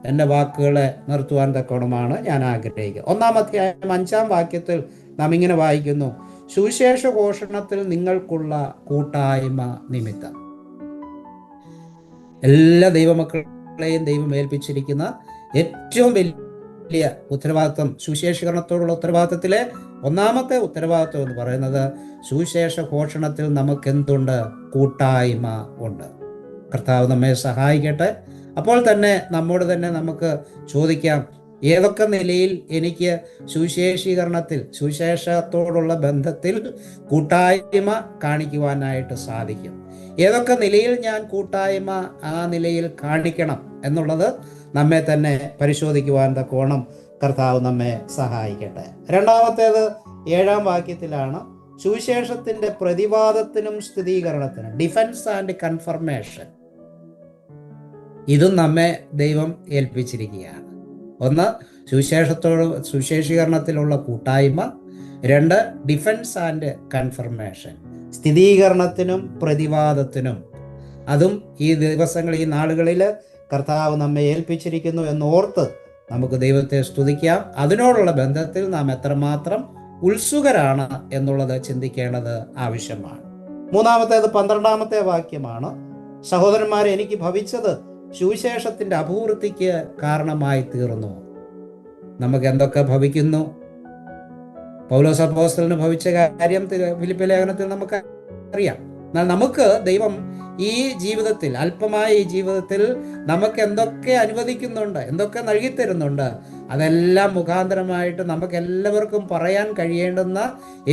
എൻ്റെ വാക്കുകളെ നിർത്തുവാൻ തക്കോണമാണ് ഞാൻ ആഗ്രഹിക്കുന്നത്. 1-ാം അധ്യായം 5-ാം വാക്യത്തിൽ നാം ഇങ്ങനെ വായിക്കുന്നു: സുവിശേഷ ഘോഷണത്തിൽ നിങ്ങൾക്കുള്ള കൂട്ടായ്മ നിമിത്തം. എല്ലാ ദൈവമക്കളെയും ദൈവം ഏൽപ്പിച്ചിരിക്കുന്ന ഏറ്റവും വലിയ ഉത്തരവാദിത്വം, സുവിശേഷീകരണത്തോടുള്ള ഉത്തരവാദിത്വത്തിലെ 1-ാമത്തെ ഉത്തരവാദിത്വം എന്ന് പറയുന്നത് സുവിശേഷ ഘോഷണത്തിൽ നമുക്ക് എന്തുണ്ട്? കൂട്ടായ്മ ഉണ്ട്. കർത്താവ് നമ്മെ സഹായിക്കട്ടെ. അപ്പോൾ തന്നെ നമ്മോട് തന്നെ നമുക്ക് ചോദിക്കാം, ഏതൊക്കെ നിലയിൽ എനിക്ക് സുവിശേഷീകരണത്തിൽ, സുവിശേഷത്തോടുള്ള ബന്ധത്തിൽ കൂട്ടായ്മ കാണിക്കുവാനായിട്ട് സാധിക്കും? ഏതൊക്കെ നിലയിൽ ഞാൻ കൂട്ടായ്മ ആ നിലയിൽ കാണിക്കണം എന്നുള്ളത് നമ്മെ തന്നെ പരിശോധിക്കുവാൻ തക്കോണം കർത്താവ് നമ്മെ സഹായിക്കട്ടെ. രണ്ടാമത്തേത് 7-ാം വാക്യത്തിലാണ്. സുവിശേഷത്തിന്റെ പ്രതിവാദത്തിനും സ്ഥിരീകരണത്തിനും, ഡിഫൻസ് ആൻഡ് കൺഫർമേഷൻ, ഇതും നമ്മെ ദൈവം ഏൽപ്പിച്ചിരിക്കുകയാണ്. ഒന്ന്, സുവിശേഷീകരണത്തിലുള്ള കൂട്ടായ്മ. 2, ഡിഫൻസ് ആൻഡ് കൺഫർമേഷൻ, സ്ഥിരീകരണത്തിനും പ്രതിവാദത്തിനും. അതും ഈ ദിവസങ്ങളിൽ, ഈ നാളുകളിൽ കർത്താവ് നമ്മെ ഏൽപ്പിച്ചിരിക്കുന്നു എന്നോർത്ത് നമുക്ക് ദൈവത്തെ സ്തുതിക്കാം. അതിനോടുള്ള ബന്ധത്തിൽ നാം എത്രമാത്രം ഉത്സുകരാണ് എന്നുള്ളത് ചിന്തിക്കേണ്ടത് ആവശ്യമാണ്. മൂന്നാമത്തേത് 12-ാമത്തെ വാക്യമാണ്. സഹോദരന്മാരെ, എനിക്ക് ഭവിച്ചത് സുവിശേഷത്തിന്റെ അഭിവൃദ്ധിക്ക് കാരണമായി തീർന്നു. നമുക്ക് എന്തൊക്കെ ഭവിക്കുന്നു? പൗലോസ് അപ്പോസ്തലന് ഭവിച്ച കാര്യം ഫിലിപ്പി ലേഖനത്തിൽ നമുക്ക് അറിയാം. എന്നാൽ നമുക്ക് ദൈവം ഈ ജീവിതത്തിൽ, അല്പമായ ഈ ജീവിതത്തിൽ നമുക്ക് എന്തൊക്കെ അനുവദിക്കുന്നുണ്ട്, എന്തൊക്കെ നൽകിത്തരുന്നുണ്ട്, അതെല്ലാം മുഖാന്തരമായിട്ട് നമുക്ക് എല്ലാവർക്കും പറയാൻ കഴിയേണ്ടുന്ന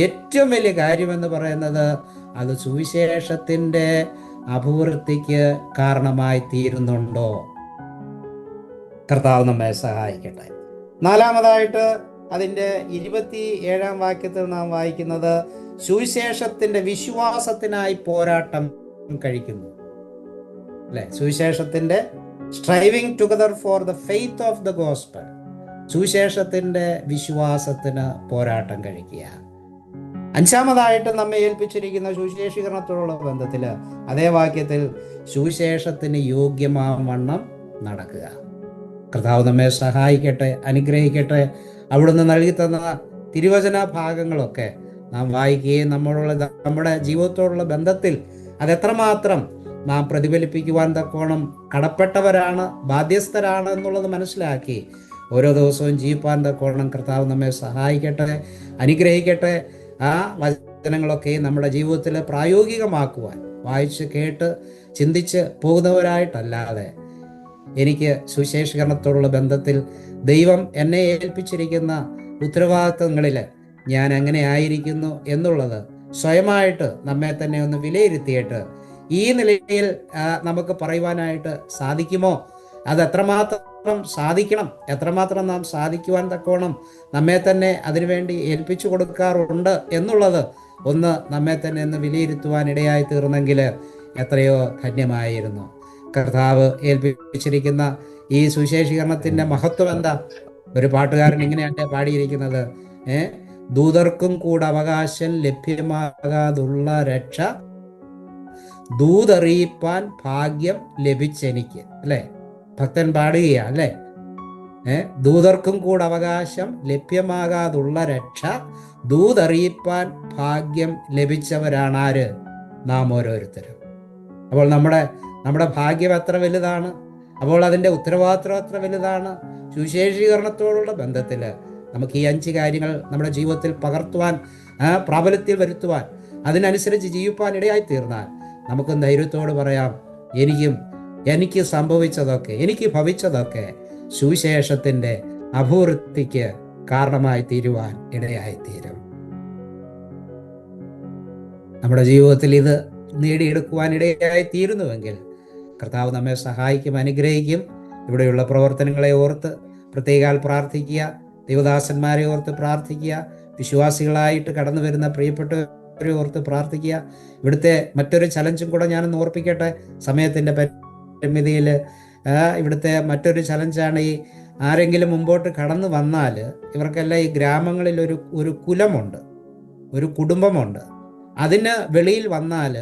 ഏറ്റവും വലിയ കാര്യമെന്ന് പറയുന്നത് അത് സുവിശേഷത്തിന്റെ അഭിവൃദ്ധിക്ക് കാരണമായി തീരുന്നുണ്ടോ? കർത്താവ് നമ്മെ സഹായിക്കട്ടെ. നാലാമതായിട്ട് അതിൻ്റെ 27-ാം വാക്യത്തിൽ നാം വായിക്കുന്നത് സുവിശേഷത്തിന്റെ വിശ്വാസത്തിനായി പോരാട്ടം കഴിക്കുന്നു. അല്ലെ? സുവിശേഷത്തിന്റെ striving together for the faith of the gospel, സുവിശേഷത്തിന്റെ വിശ്വാസത്തിന് പോരാട്ടം കഴിക്കുക. അഞ്ചാമതായിട്ട് നമ്മെ ഏൽപ്പിച്ചിരിക്കുന്ന സുവിശേഷീകരണത്തോടുള്ള ബന്ധത്തിൽ അതേ വാക്യത്തിൽ സുവിശേഷത്തിന് യോഗ്യമാവണ്ണം നടക്കുക. കർത്താവ് നമ്മെ സഹായിക്കട്ടെ, അനുഗ്രഹിക്കട്ടെ. അവിടുന്ന് നൽകി തന്ന തിരുവചന ഭാഗങ്ങളൊക്കെ നാം വായിക്കുകയും നമ്മുടെ ജീവിതത്തോടുള്ള ബന്ധത്തിൽ അതെത്രമാത്രം നാം പ്രതിഫലിപ്പിക്കുവാൻ തക്കോണം കടപ്പെട്ടവരാണ്, ബാധ്യസ്ഥരാണ് എന്നുള്ളത് മനസ്സിലാക്കി ഓരോ ദിവസവും ജീവിപ്പാൻ തക്കോണം കർത്താവ് നമ്മെ സഹായിക്കട്ടെ, അനുഗ്രഹിക്കട്ടെ. ആ വചനങ്ങളൊക്കെ നമ്മുടെ ജീവിതത്തിൽ പ്രായോഗികമാക്കുവാൻ വായിച്ച് കേട്ട് ചിന്തിച്ച് പോകുന്നവരായിട്ടല്ലാതെ എനിക്ക് സുവിശേഷീകരണത്തോടുള്ള ബന്ധത്തിൽ ദൈവം എന്നെ ഏൽപ്പിച്ചിരിക്കുന്ന ഉത്തരവാദിത്തങ്ങളിൽ ഞാൻ എങ്ങനെ ആയിരിക്കുന്നു എന്നുള്ളത് സ്വയമായിട്ട് നമ്മെ തന്നെ ഒന്ന് വിലയിരുത്തിയിട്ട് ഈ നിലയിൽ നമുക്ക് പറയുവാനായിട്ട് സാധിക്കുമോ? അത് എത്രമാത്രം സാധിക്കണം, എത്രമാത്രം നാം സാധിക്കുവാൻ തക്കോണം നമ്മെ തന്നെ അതിനുവേണ്ടി ഏൽപ്പിച്ചു കൊടുക്കാറുണ്ട് എന്നുള്ളത് ഒന്ന് നമ്മെ തന്നെ ഒന്ന് വിലയിരുത്തുവാൻ ഇടയായി തീർന്നെങ്കിൽ എത്രയോ ധന്യമായിരുന്നു. കർത്താവ് ഏൽപ്പിച്ചിരിക്കുന്ന ഈ സുവിശേഷീകരണത്തിൻ്റെ മഹത്വം എന്താ? ഒരു പാട്ടുകാരൻ ഇങ്ങനെയാണ് പാടിയിരിക്കുന്നത്, ദൂതർക്കും കൂടെ അവകാശം ലഭ്യമാകാതുള്ള രക്ഷ ദൂതറിയിപ്പാൻ ഭാഗ്യം ലഭിച്ചെനിക്ക്. അല്ലേ? ഭക്തൻ പാടുകയാ അല്ലേ? ദൂതർക്കും കൂടെ അവകാശം ലഭ്യമാകാതുള്ള രക്ഷ ദൂതറിയിപ്പാൻ ഭാഗ്യം ലഭിച്ചവരാണ് ആര്? നാം ഓരോരുത്തരും. അപ്പോൾ നമ്മുടെ ഭാഗ്യം എത്ര വലുതാണ്, അപ്പോൾ അതിൻ്റെ ഉത്തരവാദിത്വം എത്ര വലുതാണ്. സുവിശേഷീകരണത്തോടുള്ള ബന്ധത്തിൽ നമുക്ക് ഈ 5 കാര്യങ്ങൾ നമ്മുടെ ജീവിതത്തിൽ പകർത്തുവാൻ, പ്രാബല്യത്തിൽ വരുത്തുവാൻ, അതിനനുസരിച്ച് ജീവിപ്പാൻ ഇടയായി തീർന്നാൽ നമുക്ക് ധൈര്യത്തോട് പറയാം, എനിക്ക് സംഭവിച്ചതൊക്കെ, എനിക്ക് ഭവിച്ചതൊക്കെ സുവിശേഷത്തിൻ്റെ അഭിവൃദ്ധിക്ക് കാരണമായി തീരുവാൻ ഇടയായി തീരും. നമ്മുടെ ജീവിതത്തിൽ ഇത് നേടിയെടുക്കുവാൻ ഇടയായി തീരുന്നുവെങ്കിൽ കർത്താവ് നമ്മെ സഹായിക്കും, അനുഗ്രഹിക്കും. ഇവിടെയുള്ള പ്രവർത്തനങ്ങളെ ഓർത്ത് പ്രത്യേകാൽ പ്രാർത്ഥിക്കുക, ദൈവദാസന്മാരെ ഓർത്ത് പ്രാർത്ഥിക്കുക, വിശ്വാസികളായിട്ട് കടന്നു വരുന്ന പ്രിയപ്പെട്ടവരെ ഓർത്ത് പ്രാർത്ഥിക്കുക. ഇവിടുത്തെ മറ്റൊരു ചലഞ്ചും കൂടെ ഞാനൊന്ന് ഓർപ്പിക്കട്ടെ, സമയത്തിൻ്റെ പരിമിതിയിൽ. ഇവിടുത്തെ മറ്റൊരു ചലഞ്ചാണ് ഈ ആരെങ്കിലും മുമ്പോട്ട് കടന്നു വന്നാൽ ഇവർക്കെല്ലാം ഈ ഗ്രാമങ്ങളിൽ ഒരു കുലമുണ്ട്, ഒരു കുടുംബമുണ്ട്. അതിന് വെളിയിൽ വന്നാൽ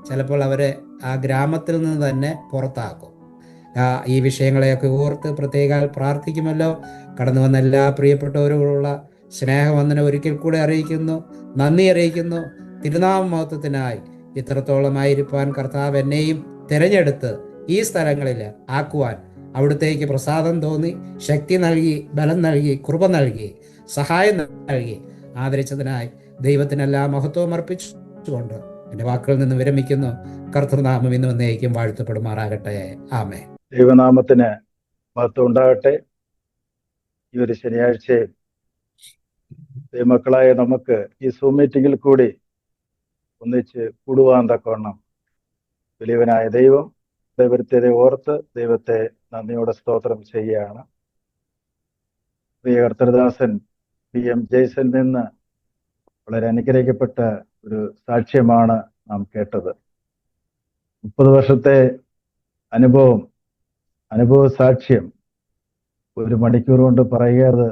ചിലപ്പോൾ അവരെ ആ ഗ്രാമത്തിൽ നിന്ന് തന്നെ പുറത്താക്കും. ഈ വിഷയങ്ങളെയൊക്കെ ഓർത്ത് പ്രത്യേകം പ്രാർത്ഥിക്കുമല്ലോ. കടന്നു വന്ന എല്ലാ പ്രിയപ്പെട്ടവരോടുള്ള സ്നേഹവന്ദനം ഒരിക്കൽ കൂടെ അറിയിക്കുന്നു, നന്ദി അറിയിക്കുന്നു. തിരുനാമ മഹത്വത്തിനായി ഇത്രത്തോളമായിരിക്കാൻ കർത്താവ് എന്നെയും തിരഞ്ഞെടുത്ത് ഈ സ്ഥലങ്ങളിൽ ആക്കുവാൻ അവിടുത്തേക്ക് പ്രസാദം തോന്നി, ശക്തി നൽകി, ബലം നൽകി, കൃപ നൽകി, സഹായം നൽകി ആദരിച്ചതിനായി ദൈവത്തിനെല്ലാം മഹത്വം അർപ്പിച്ചുകൊണ്ട് എൻ്റെ വാക്കുകളിൽ നിന്ന് വിരമിക്കുന്നു. കർത്തൃനാമം ഇന്നും എന്നേക്കും വാഴ്ത്തപ്പെടുമാറാകട്ടെ. ആമേൻ. ദൈവനാമത്തിന് മഹത്വം ഉണ്ടാകട്ടെ. ഈ ഒരു ശനിയാഴ്ചയിൽ ദൈവമക്കളായ നമുക്ക് ഈ സൂം മീറ്റിങ്ങിൽ കൂടി ഒന്നിച്ച് കൂടുവാൻ തക്കവണ്ണം വലിയവനായ ദൈവം ദൈവത്തെ ഓർത്ത് ദൈവത്തെ നന്ദിയോടെ സ്തോത്രം ചെയ്യുകയാണ്. പ്രിയ കർത്തൃദാസൻ PM ജെയ്സനിൽ നിന്ന് വളരെ അനുഗ്രഹിക്കപ്പെട്ട ഒരു സാക്ഷ്യമാണ് നാം കേട്ടത്. 30 വർഷത്തെ അനുഭവ സാക്ഷ്യം 1 മണിക്കൂർ കൊണ്ട് പറയുക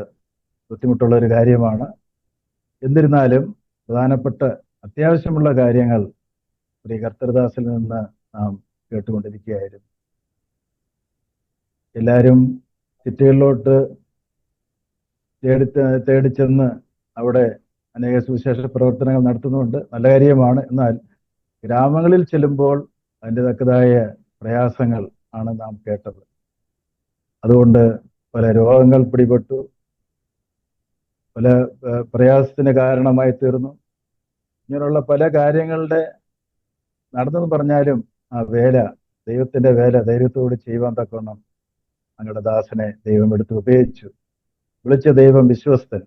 ബുദ്ധിമുട്ടുള്ള ഒരു കാര്യമാണ്. എന്നിരുന്നാലും പ്രധാനപ്പെട്ട അത്യാവശ്യമുള്ള കാര്യങ്ങൾ ശ്രീ കർത്തൃദാസിൽ നിന്ന് നാം കേട്ടുകൊണ്ടിരിക്കുകയായിരുന്നു. എല്ലാവരും സിറ്റികളിലോട്ട് തേടിച്ചെന്ന് അവിടെ അനേക സുവിശേഷ പ്രവർത്തനങ്ങൾ നടത്തുന്നുണ്ട്, നല്ല കാര്യമാണ്. എന്നാൽ ഗ്രാമങ്ങളിൽ ചെല്ലുമ്പോൾ അതിൻ്റെ തക്കതായ പ്രയാസങ്ങൾ ആണ് നാം കേട്ടത്. അതുകൊണ്ട് പല രോഗങ്ങൾ പിടിപെട്ടു, പല പ്രയാസത്തിന് കാരണമായി തീർന്നു. ഇങ്ങനെയുള്ള പല കാര്യങ്ങളുടെ നടന്നെന്ന് പറഞ്ഞാലും ആ വേല, ദൈവത്തിൻ്റെ വേല ധൈര്യത്തോട് ചെയ്യുവാൻ തക്കവണ്ണം ഞങ്ങളുടെ ദാസനെ ദൈവം എടുത്ത് ഉപയോഗിച്ചു. വിളിച്ച ദൈവം വിശ്വസ്തൻ,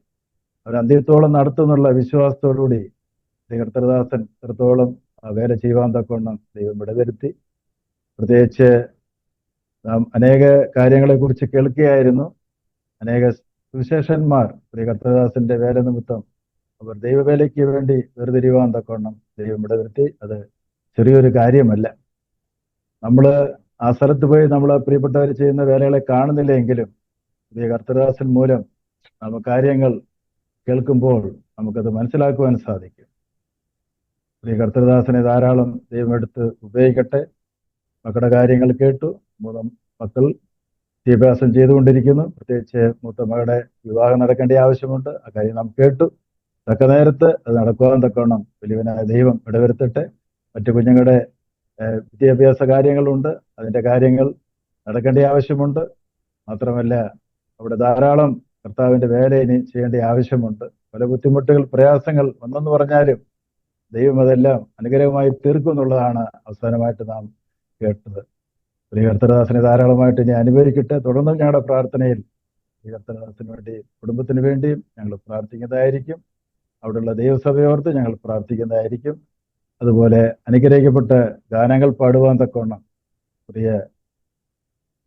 അവർ അന്ത്യത്തോളം നടത്തുന്നുള്ള വിശ്വാസത്തോടുകൂടി കർത്തൃദാസൻ എത്രത്തോളം ആ വേല ചെയ്യുവാൻ തക്കവണ്ണം ദൈവം ഇടവരുത്തി. പ്രത്യേകിച്ച് നാം അനേക കാര്യങ്ങളെക്കുറിച്ച് കേൾക്കുകയായിരുന്നു. അനേക സുവിശേഷന്മാർ ശ്രീ കർത്തൃദാസന്റെ വേല നിമിത്തം അവർ ദൈവവേലയ്ക്ക് വേണ്ടി വേർതിരിവാൻ തക്കവണ്ണം ദൈവം ഇടവരുത്തി. അത് ചെറിയൊരു കാര്യമല്ല. നമ്മൾ ആ സ്ഥലത്ത് പോയി നമ്മൾ പ്രിയപ്പെട്ടവർ ചെയ്യുന്ന വേലകളെ കാണുന്നില്ല എങ്കിലും ശ്രീ കർത്തൃദാസൻ മൂലം നമ്മൾ കാര്യങ്ങൾ കേൾക്കുമ്പോൾ നമുക്കത് മനസ്സിലാക്കുവാൻ സാധിക്കും. ശ്രീ കർത്തൃദാസനെ ധാരാളം ദൈവം എടുത്ത് ഉപയോഗിക്കട്ടെ. മക്കളുടെ കാര്യങ്ങൾ കേട്ടു. 3 മക്കൾ വിദ്യാഭ്യാസം ചെയ്തുകൊണ്ടിരിക്കുന്നു. പ്രത്യേകിച്ച് മൂത്ത മകളുടെ വിവാഹം നടക്കേണ്ട ആവശ്യമുണ്ട്. ആ കാര്യം നാം കേട്ടു. തക്ക നേരത്ത് അത് നടക്കുവാൻ തക്കവണ്ണം വലിയവനായ ദൈവം ഇടവരുത്തട്ടെ. മറ്റു കുഞ്ഞുങ്ങളുടെ വിദ്യാഭ്യാസ കാര്യങ്ങളുണ്ട്. അതിൻ്റെ കാര്യങ്ങൾ നടക്കേണ്ട ആവശ്യമുണ്ട്. മാത്രമല്ല അവിടെ ധാരാളം കർത്താവിൻ്റെ വേല ഇനി ചെയ്യേണ്ട ആവശ്യമുണ്ട്. പല ബുദ്ധിമുട്ടുകൾ, പ്രയാസങ്ങൾ വന്നെന്ന് പറഞ്ഞാലും ദൈവം അതെല്ലാം അനുഗ്രഹമായി തീർക്കും എന്നുള്ളതാണ് അവസാനമായിട്ട് നാം കേട്ടത്. ശ്രീ കർത്തൃദാസനെ ധാരാളമായിട്ട് ഇനി അനുഭവിക്കട്ടെ. തുടർന്നും ഞങ്ങളുടെ പ്രാർത്ഥനയിൽ ശ്രീ കർത്തൃദാസന് വേണ്ടി, കുടുംബത്തിന് വേണ്ടിയും ഞങ്ങൾ പ്രാർത്ഥിക്കുന്നതായിരിക്കും. അവിടെയുള്ള ദൈവസഭയോർത്ത് ഞങ്ങൾ പ്രാർത്ഥിക്കുന്നതായിരിക്കും. അതുപോലെ അനുഗ്രഹിക്കപ്പെട്ട ഗാനങ്ങൾ പാടുവാൻ തക്കവണ്ണം പ്രിയ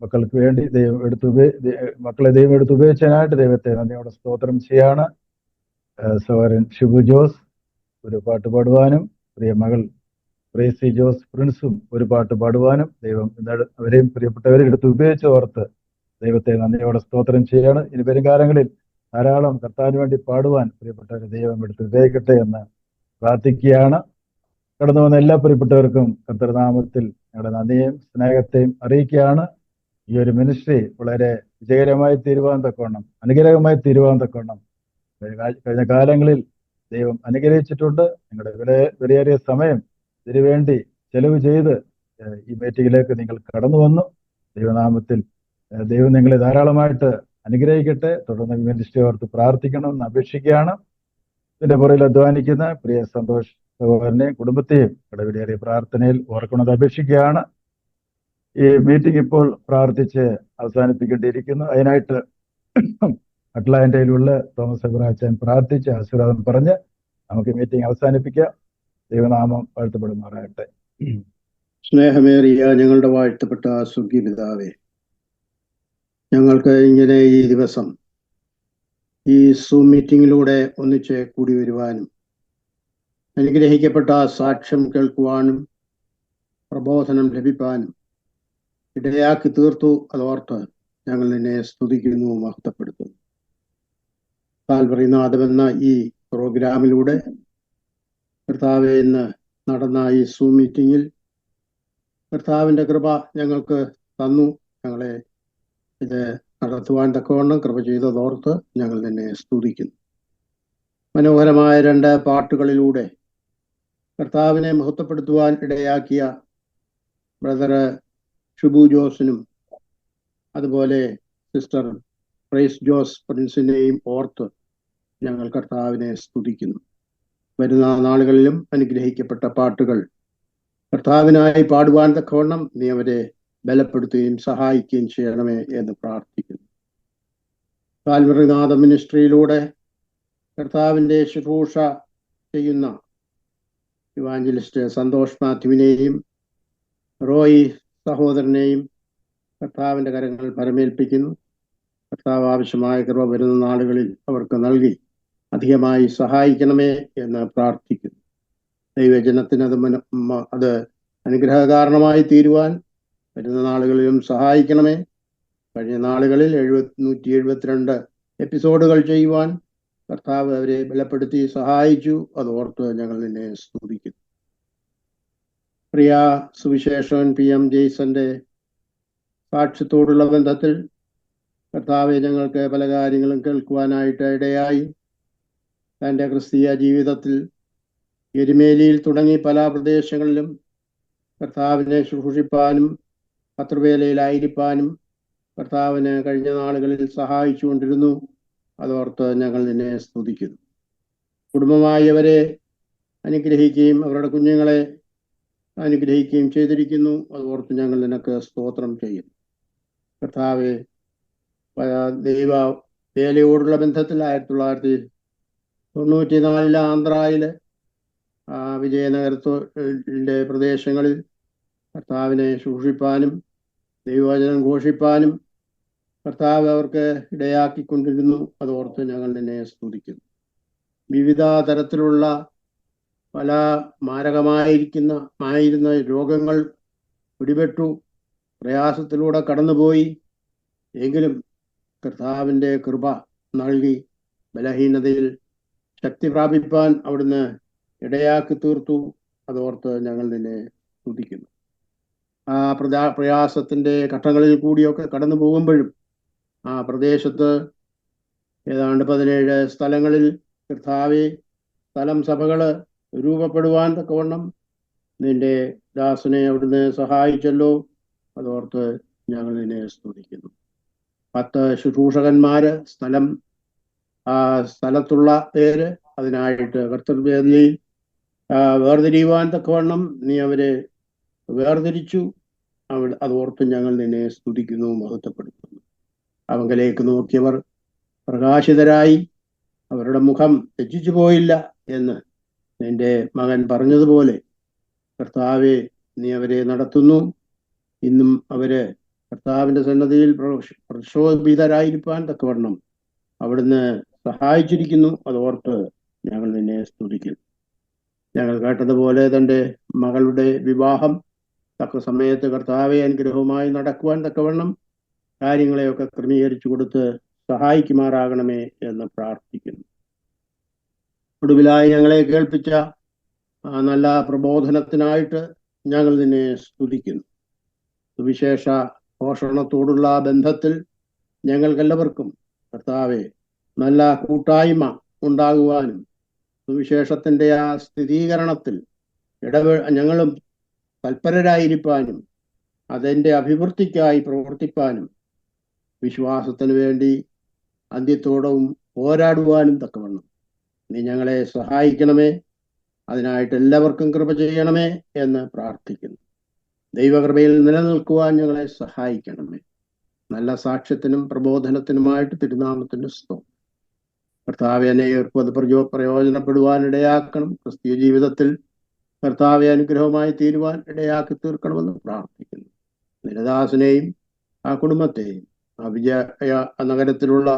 മക്കൾക്ക് വേണ്ടി മക്കളെ ദൈവം എടുത്ത് ഉപയോഗിച്ചതിനായിട്ട് ദൈവത്തെ നന്ദിയോടെ സ്തോത്രം ചെയ്യാണ്. സഹോദരൻ ഷിബു ജോസ് ഒരു പാട്ട് പാടുവാനും പ്രിയ മകൾ പ്രേസി ജോസ് പ്രിൻസും ഒരു പാട്ട് പാടുവാനും ദൈവം അവരെയും പ്രിയപ്പെട്ടവരെ എടുത്ത് ഉപയോഗിച്ചോർത്ത് ദൈവത്തെ നന്ദിയോടെ സ്തോത്രം ചെയ്യാണ്. ഇനി വരും കാലങ്ങളിൽ ധാരാളം കർത്താവിന് വേണ്ടി പാടുവാൻ പ്രിയപ്പെട്ടവരെ ദൈവം എടുത്ത് ഉപയോഗിക്കട്ടെ എന്ന് പ്രാർത്ഥിക്കുകയാണ്. കടന്നു വന്ന എല്ലാ പ്രിയപ്പെട്ടവർക്കും കർത്തൃനാമത്തിൽ ഞങ്ങളുടെ നന്ദിയെയും സ്നേഹത്തെയും അറിയിക്കുകയാണ്. ഈ ഒരു മിനിസ്ട്രി വളരെ വിജയകരമായി തീരുവാൻ തക്കവണ്ണം, അനുഗ്രഹമായി തീരുവാൻ തക്കവണ്ണം കഴിഞ്ഞ കാലങ്ങളിൽ ദൈവം അനുഗ്രഹിച്ചിട്ടുണ്ട്. നിങ്ങളുടെ വിലയേറിയ സമയം ഇതിനുവേണ്ടി ചെലവ് ചെയ്ത് ഈ മീറ്റിംഗിലേക്ക് നിങ്ങൾ കടന്നു വന്നു. ദൈവനാമത്തിൽ ദൈവം നിങ്ങളെ ധാരാളമായിട്ട് അനുഗ്രഹിക്കട്ടെ. തുടർന്ന് മിനിസ്ട്രി ഓർത്ത് പ്രാർത്ഥിക്കണമെന്ന് അപേക്ഷിക്കുകയാണ്. ഇതിന്റെ പുറകിൽ അധ്വാനിക്കുന്ന പ്രിയ സന്തോഷ് സഹോദരനെയും കുടുംബത്തെയും വിലയേറിയ പ്രാർത്ഥനയിൽ ഓർക്കണമെന്ന് അപേക്ഷിക്കുകയാണ്. ഈ മീറ്റിംഗ് ഇപ്പോൾ പ്രാർത്ഥിച്ച് അവസാനിപ്പിക്കേണ്ടിയിരിക്കുന്നു. അതിനായിട്ട് അറ്റ്ലാന്റയിലുള്ള തോമസ് എബ്രഹാച്ചൻ പ്രാർത്ഥിച്ച് ആശീർവാദം പറഞ്ഞ് നമുക്ക് മീറ്റിംഗ് അവസാനിപ്പിക്കാം. ദൈവനാമം വാഴ്ത്തപ്പെടുമാറാകട്ടെ. സ്നേഹമേറിയ ഞങ്ങളുടെ വാഴ്ത്തപ്പെട്ട സ്വർഗീയ പിതാവേ, ഞങ്ങൾക്ക് ഇങ്ങനെ ഈ ദിവസം ഈ സൂം മീറ്റിങ്ങിലൂടെ ഒന്നിച്ച് കൂടി വരുവാനും അനുഗ്രഹിക്കപ്പെട്ട സാക്ഷ്യം കേൾക്കുവാനും പ്രബോധനം ലഭിക്കാനും ഇടയാക്കി തീർത്തു. അതോർത്ത് ഞങ്ങൾ നിന്നെ സ്തുതിക്കുന്നു, മഹത്വപ്പെടുത്തുന്നു. കാൽവറി നാദമെന്ന ഈ പ്രോഗ്രാമിലൂടെ കർത്താവെ ഇന്ന് നടന്ന ഈ സൂം മീറ്റിങ്ങിൽ കർത്താവിൻ്റെ കൃപ ഞങ്ങൾക്ക് തന്നു. ഞങ്ങളെ ഇത് നടത്തുവാൻ തക്കവണ്ണം കൃപ ചെയ്തതോർത്ത് ഞങ്ങൾ നിന്നെ സ്തുതിക്കുന്നു. മനോഹരമായ 2 പാട്ടുകളിലൂടെ കർത്താവിനെ മഹത്വപ്പെടുത്തുവാൻ ഇടയാക്കിയ ബ്രദർ ഷിബു ജോസിനും അതുപോലെ സിസ്റ്റർ പ്രൈസ് ജോസ് പ്രിൻസിനെയും ഓർത്ത് ഞങ്ങൾ കർത്താവിനെ സ്തുതിക്കുന്നു. വരുന്ന നാളുകളിലും അനുഗ്രഹിക്കപ്പെട്ട പാട്ടുകൾ കർത്താവിനായി പാടുവാൻ തക്കവണ്ണം നീ അവരെ ബലപ്പെടുത്തുകയും സഹായിക്കുകയും ചെയ്യണമേ എന്ന് പ്രാർത്ഥിക്കുന്നു. കാൽവറി നാഥ മിനിസ്ട്രിയിലൂടെ കർത്താവിൻ്റെ ശുശ്രൂഷ ചെയ്യുന്ന ഇവാഞ്ചലിസ്റ്റ് സന്തോഷ് മാത്യുവിനെയും റോയി സഹോദരനെയും കർത്താവിൻ്റെ കരങ്ങൾ പരമേൽപ്പിക്കുന്നു. കർത്താവ് ആവശ്യമായ കൃപ വരുന്ന നാളുകളിൽ അവർക്ക് നൽകി അധികമായി സഹായിക്കണമേ എന്ന് പ്രാർത്ഥിക്കുന്നു. ദൈവജനത്തിന് അത് അനുഗ്രഹകാരണമായി തീരുവാൻ വരുന്ന നാളുകളിലും സഹായിക്കണമേ. കഴിഞ്ഞ നാളുകളിൽ 172 എപ്പിസോഡുകൾ ചെയ്യുവാൻ കർത്താവ് അവരെ ബലപ്പെടുത്തി സഹായിച്ചു. അതോർത്ത് ഞങ്ങൾ നിന്നെ സ്തുതിക്കുന്നു. പ്രിയ സുവിശേഷൻ PM ജെയ്സന്റെ സാക്ഷ്യത്തോടുള്ള ബന്ധത്തിൽ കർത്താവെ ഞങ്ങൾക്ക് പല കാര്യങ്ങളും കേൾക്കുവാനായിട്ട് ഇടയായി. തൻ്റെ ക്രിസ്തീയ ജീവിതത്തിൽ എരുമേലിയിൽ തുടങ്ങി പല പ്രദേശങ്ങളിലും കർത്താവിനെ ശുശ്രൂഷിപ്പാനും പത്രവേലയിലായിരിക്കാനും കർത്താവിന് കഴിഞ്ഞ നാളുകളിൽ സഹായിച്ചുകൊണ്ടിരുന്നു. അതോർത്ത് ഞങ്ങൾ നിന്നെ സ്തുതിക്കുന്നു. കുടുംബമായി അവരെ അനുഗ്രഹിക്കുകയും അവരുടെ കുഞ്ഞുങ്ങളെ അനുഗ്രഹിക്കുകയും ചെയ്തിരിക്കുന്നു. അതോർത്ത് ഞങ്ങൾ നിനക്ക് സ്തോത്രം ചെയ്യുന്നു. കർത്താവെ, ദൈവ വേലയോടുള്ള ബന്ധത്തിൽ 1994 ആന്ധ്രയില് വിജയനഗരത്തിൻ്റെ പ്രദേശങ്ങളിൽ കർത്താവിനെ ശുശ്രൂഷിപ്പാനും ദൈവവചനം ഘോഷിപ്പാനും കർത്താവ് അവർക്ക് ഇടയാക്കിക്കൊണ്ടിരുന്നു. അതോർത്ത് ഞങ്ങൾ നിന്നെ സ്തുതിക്കുന്നു. വിവിധ തരത്തിലുള്ള പല മാരകമായിരുന്ന രോഗങ്ങൾ പിടിപെട്ടു, പ്രയാസത്തിലൂടെ കടന്നുപോയി. എങ്കിലും കർത്താവിൻ്റെ കൃപ നൽകി ബലഹീനതയിൽ ശക്തി പ്രാപിപ്പാൻ അവിടുന്ന് ഇടയാക്കി തീർത്തു. അതോർത്ത് ഞങ്ങൾ നിന്നെ സ്തുതിക്കുന്നു. ആ പ്രയാസത്തിന്റെ ഘട്ടങ്ങളിൽ കൂടിയൊക്കെ കടന്നു പോകുമ്പോഴും ആ പ്രദേശത്ത് ഏതാണ്ട് 17 സ്ഥലങ്ങളിൽ കർത്താവെ സ്ഥലം സഭകള് രൂപപ്പെടുവാൻ തക്കവണ്ണം നിന്റെ ദാസനെ അവിടുന്ന് സഹായിച്ചല്ലോ. അതോർത്ത് ഞങ്ങൾ നിന്നെ സ്തുതിക്കുന്നു. 10 ശുശ്രൂഷകന്മാര് ആ സ്ഥലത്തുള്ള പേര് അതിനായിട്ട് കർത്തൃവേദിയിൽ വേർതിരിയുവാൻ തക്കവണ്ണം നീ അവരെ വേർതിരിച്ചു. അതോർത്ത് ഞങ്ങൾ നിന്നെ സ്തുതിക്കുന്നു, മഹത്വപ്പെടുത്തുന്നു. അവങ്കലേക്ക് നോക്കിയവർ പ്രകാശിതരായി, അവരുടെ മുഖം തെറ്റിച്ചു പോയില്ല എന്ന് നിന്റെ മകൻ പറഞ്ഞതുപോലെ കർത്താവെ നീ അവരെ നടത്തുന്നു. ഇന്നും അവര് കർത്താവിന്റെ സന്നദ്ധിയിൽ പ്രക്ഷോഭിതരായിരിക്കാൻ തക്കവണ്ണം അവിടുന്ന് സഹായിച്ചിരിക്കുന്നു. അതോർത്ത് ഞങ്ങൾ നിന്നെ സ്തുതിക്കുന്നു. ഞങ്ങൾ കേട്ടതുപോലെ തൻ്റെ മകളുടെ വിവാഹം തക്ക സമയത്ത് കർത്താവെ അനുഗ്രഹവുമായി നടക്കുവാൻ തക്കവണ്ണം കാര്യങ്ങളെയൊക്കെ ക്രമീകരിച്ചു കൊടുത്ത് സഹായിക്കുമാറാകണമേ എന്ന് പ്രാർത്ഥിക്കുന്നു. ഒടുവിലായി ഞങ്ങളെ കേൾപ്പിച്ച നല്ല പ്രബോധനത്തിനായിട്ട് ഞങ്ങൾ നിന്നെ സ്തുതിക്കുന്നു. സുവിശേഷ പോഷണത്തോടുള്ള ബന്ധത്തിൽ ഞങ്ങൾക്കെല്ലാവർക്കും കർത്താവെ നല്ല കൂട്ടായ്മ ഉണ്ടാകുവാനും സുവിശേഷത്തിന്റെ ആ സ്ഥിരീകരണത്തിൽ ഞങ്ങളും തൽപരരായിരിക്കാനും അതിൻ്റെ അഭിവൃദ്ധിക്കായി പ്രവർത്തിപ്പാനും വിശ്വാസത്തിന് വേണ്ടി അന്ത്യത്തോടവും പോരാടുവാനും തക്കവണ്ണം നീ ഞങ്ങളെ സഹായിക്കണമേ. അതിനായിട്ട് എല്ലാവർക്കും കൃപ ചെയ്യണമേ എന്ന് പ്രാർത്ഥിക്കുന്നു. ദൈവകൃപയിൽ നിലനിൽക്കുവാൻ ഞങ്ങളെ സഹായിക്കണമേ. നല്ല സാക്ഷ്യത്തിനും പ്രബോധനത്തിനുമായിട്ട് തിരുനാമത്തിന് സ്തോത്രം. കർത്താവെ അനേകർക്കും അത് പ്രയോജനപ്പെടുവാൻ ഇടയാക്കണം. ക്രിസ്തീയ ജീവിതത്തിൽ കർത്താവെ അനുഗ്രഹമായി തീരുവാൻ ഇടയാക്കി തീർക്കണമെന്ന് പ്രാർത്ഥിക്കുന്നു. നിരദാസനെയും ആ കുടുംബത്തെയും ആ വിജയ നഗരത്തിലുള്ള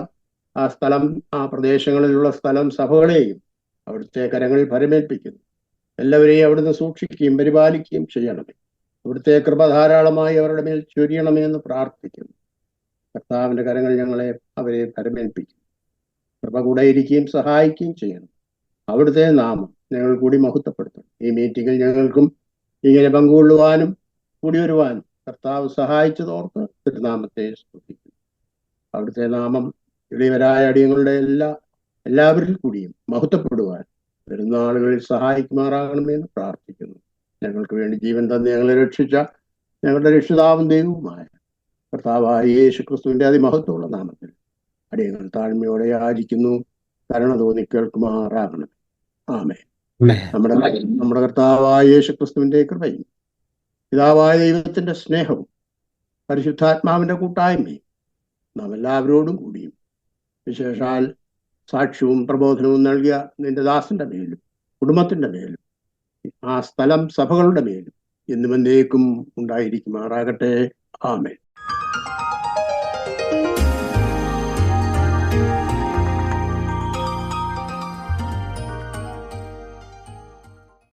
ആ സ്ഥലം, ആ പ്രദേശങ്ങളിലുള്ള സ്ഥലം സഭകളെയും അവിടുത്തെ കരങ്ങളിൽ പരമേൽപ്പിക്കുന്നു. എല്ലാവരെയും അവിടുന്ന് സൂക്ഷിക്കുകയും പരിപാലിക്കുകയും ചെയ്യണമേ. അവിടുത്തെ കൃപ ധാരാളമായി അവരുടെ മേൽ ചൊരിയണമേ എന്ന് പ്രാർത്ഥിക്കുന്നു. കർത്താവിന്റെ കരങ്ങൾ അവരെ പരമേൽപ്പിക്കും. കൃപ കൂടെ ഇരിക്കുകയും സഹായിക്കുകയും ചെയ്യണം. അവിടുത്തെ നാമം ഞങ്ങൾ കൂടി മഹത്വപ്പെടുത്തണം. ഈ മീറ്റിങ്ങിൽ ഞങ്ങൾക്കും ഇങ്ങനെ പങ്കുകൊള്ളുവാനും കൂടി വരുവാനും കർത്താവ് സഹായിച്ചതോർത്ത് തിരുനാമത്തെ സ്തുതിക്കുന്നു. അവിടുത്തെ നാമം എളിയവരായ അടിയങ്ങളുടെ എല്ലാവരിൽ കൂടിയും മഹത്വപ്പെടുവാൻ പെരുന്നാളുകളിൽ സഹായിക്കുമാറാകണമെന്ന് പ്രാർത്ഥിക്കുന്നു. ഞങ്ങൾക്ക് വേണ്ടി ജീവൻ തന്ന് ഞങ്ങളെ രക്ഷിച്ച ഞങ്ങളുടെ രക്ഷിതാവും ദൈവവുമായ കർത്താവായ യേശു ക്രിസ്തുവിന്റെ അതിമഹത്വമുള്ള നാമത്തിൽ അടിയങ്ങൾ താഴ്മയോടെ യാചിക്കുന്നു. കരുണ തോന്നി കേൾക്കുമാറാകണം. ആമേൻ. നമ്മുടെ കർത്താവായ യേശു ക്രിസ്തുവിന്റെ കൃപയും പിതാവായ ദൈവത്തിന്റെ സ്നേഹവും പരിശുദ്ധാത്മാവിന്റെ കൂട്ടായ്മയും നാം എല്ലാവരോടും കൂടിയും വിശേഷാൽ സാക്ഷ്യവും പ്രബോധനവും നൽകിയ നിന്റെ ദാസന്റെ മേലും കുടുംബത്തിന്റെ മേലും ആ സ്ഥലം സഭകളുടെ മേലും എന്നും എന്നേക്കും ഉണ്ടായിരിക്കുമാറാകട്ടെ. ആമേൻ.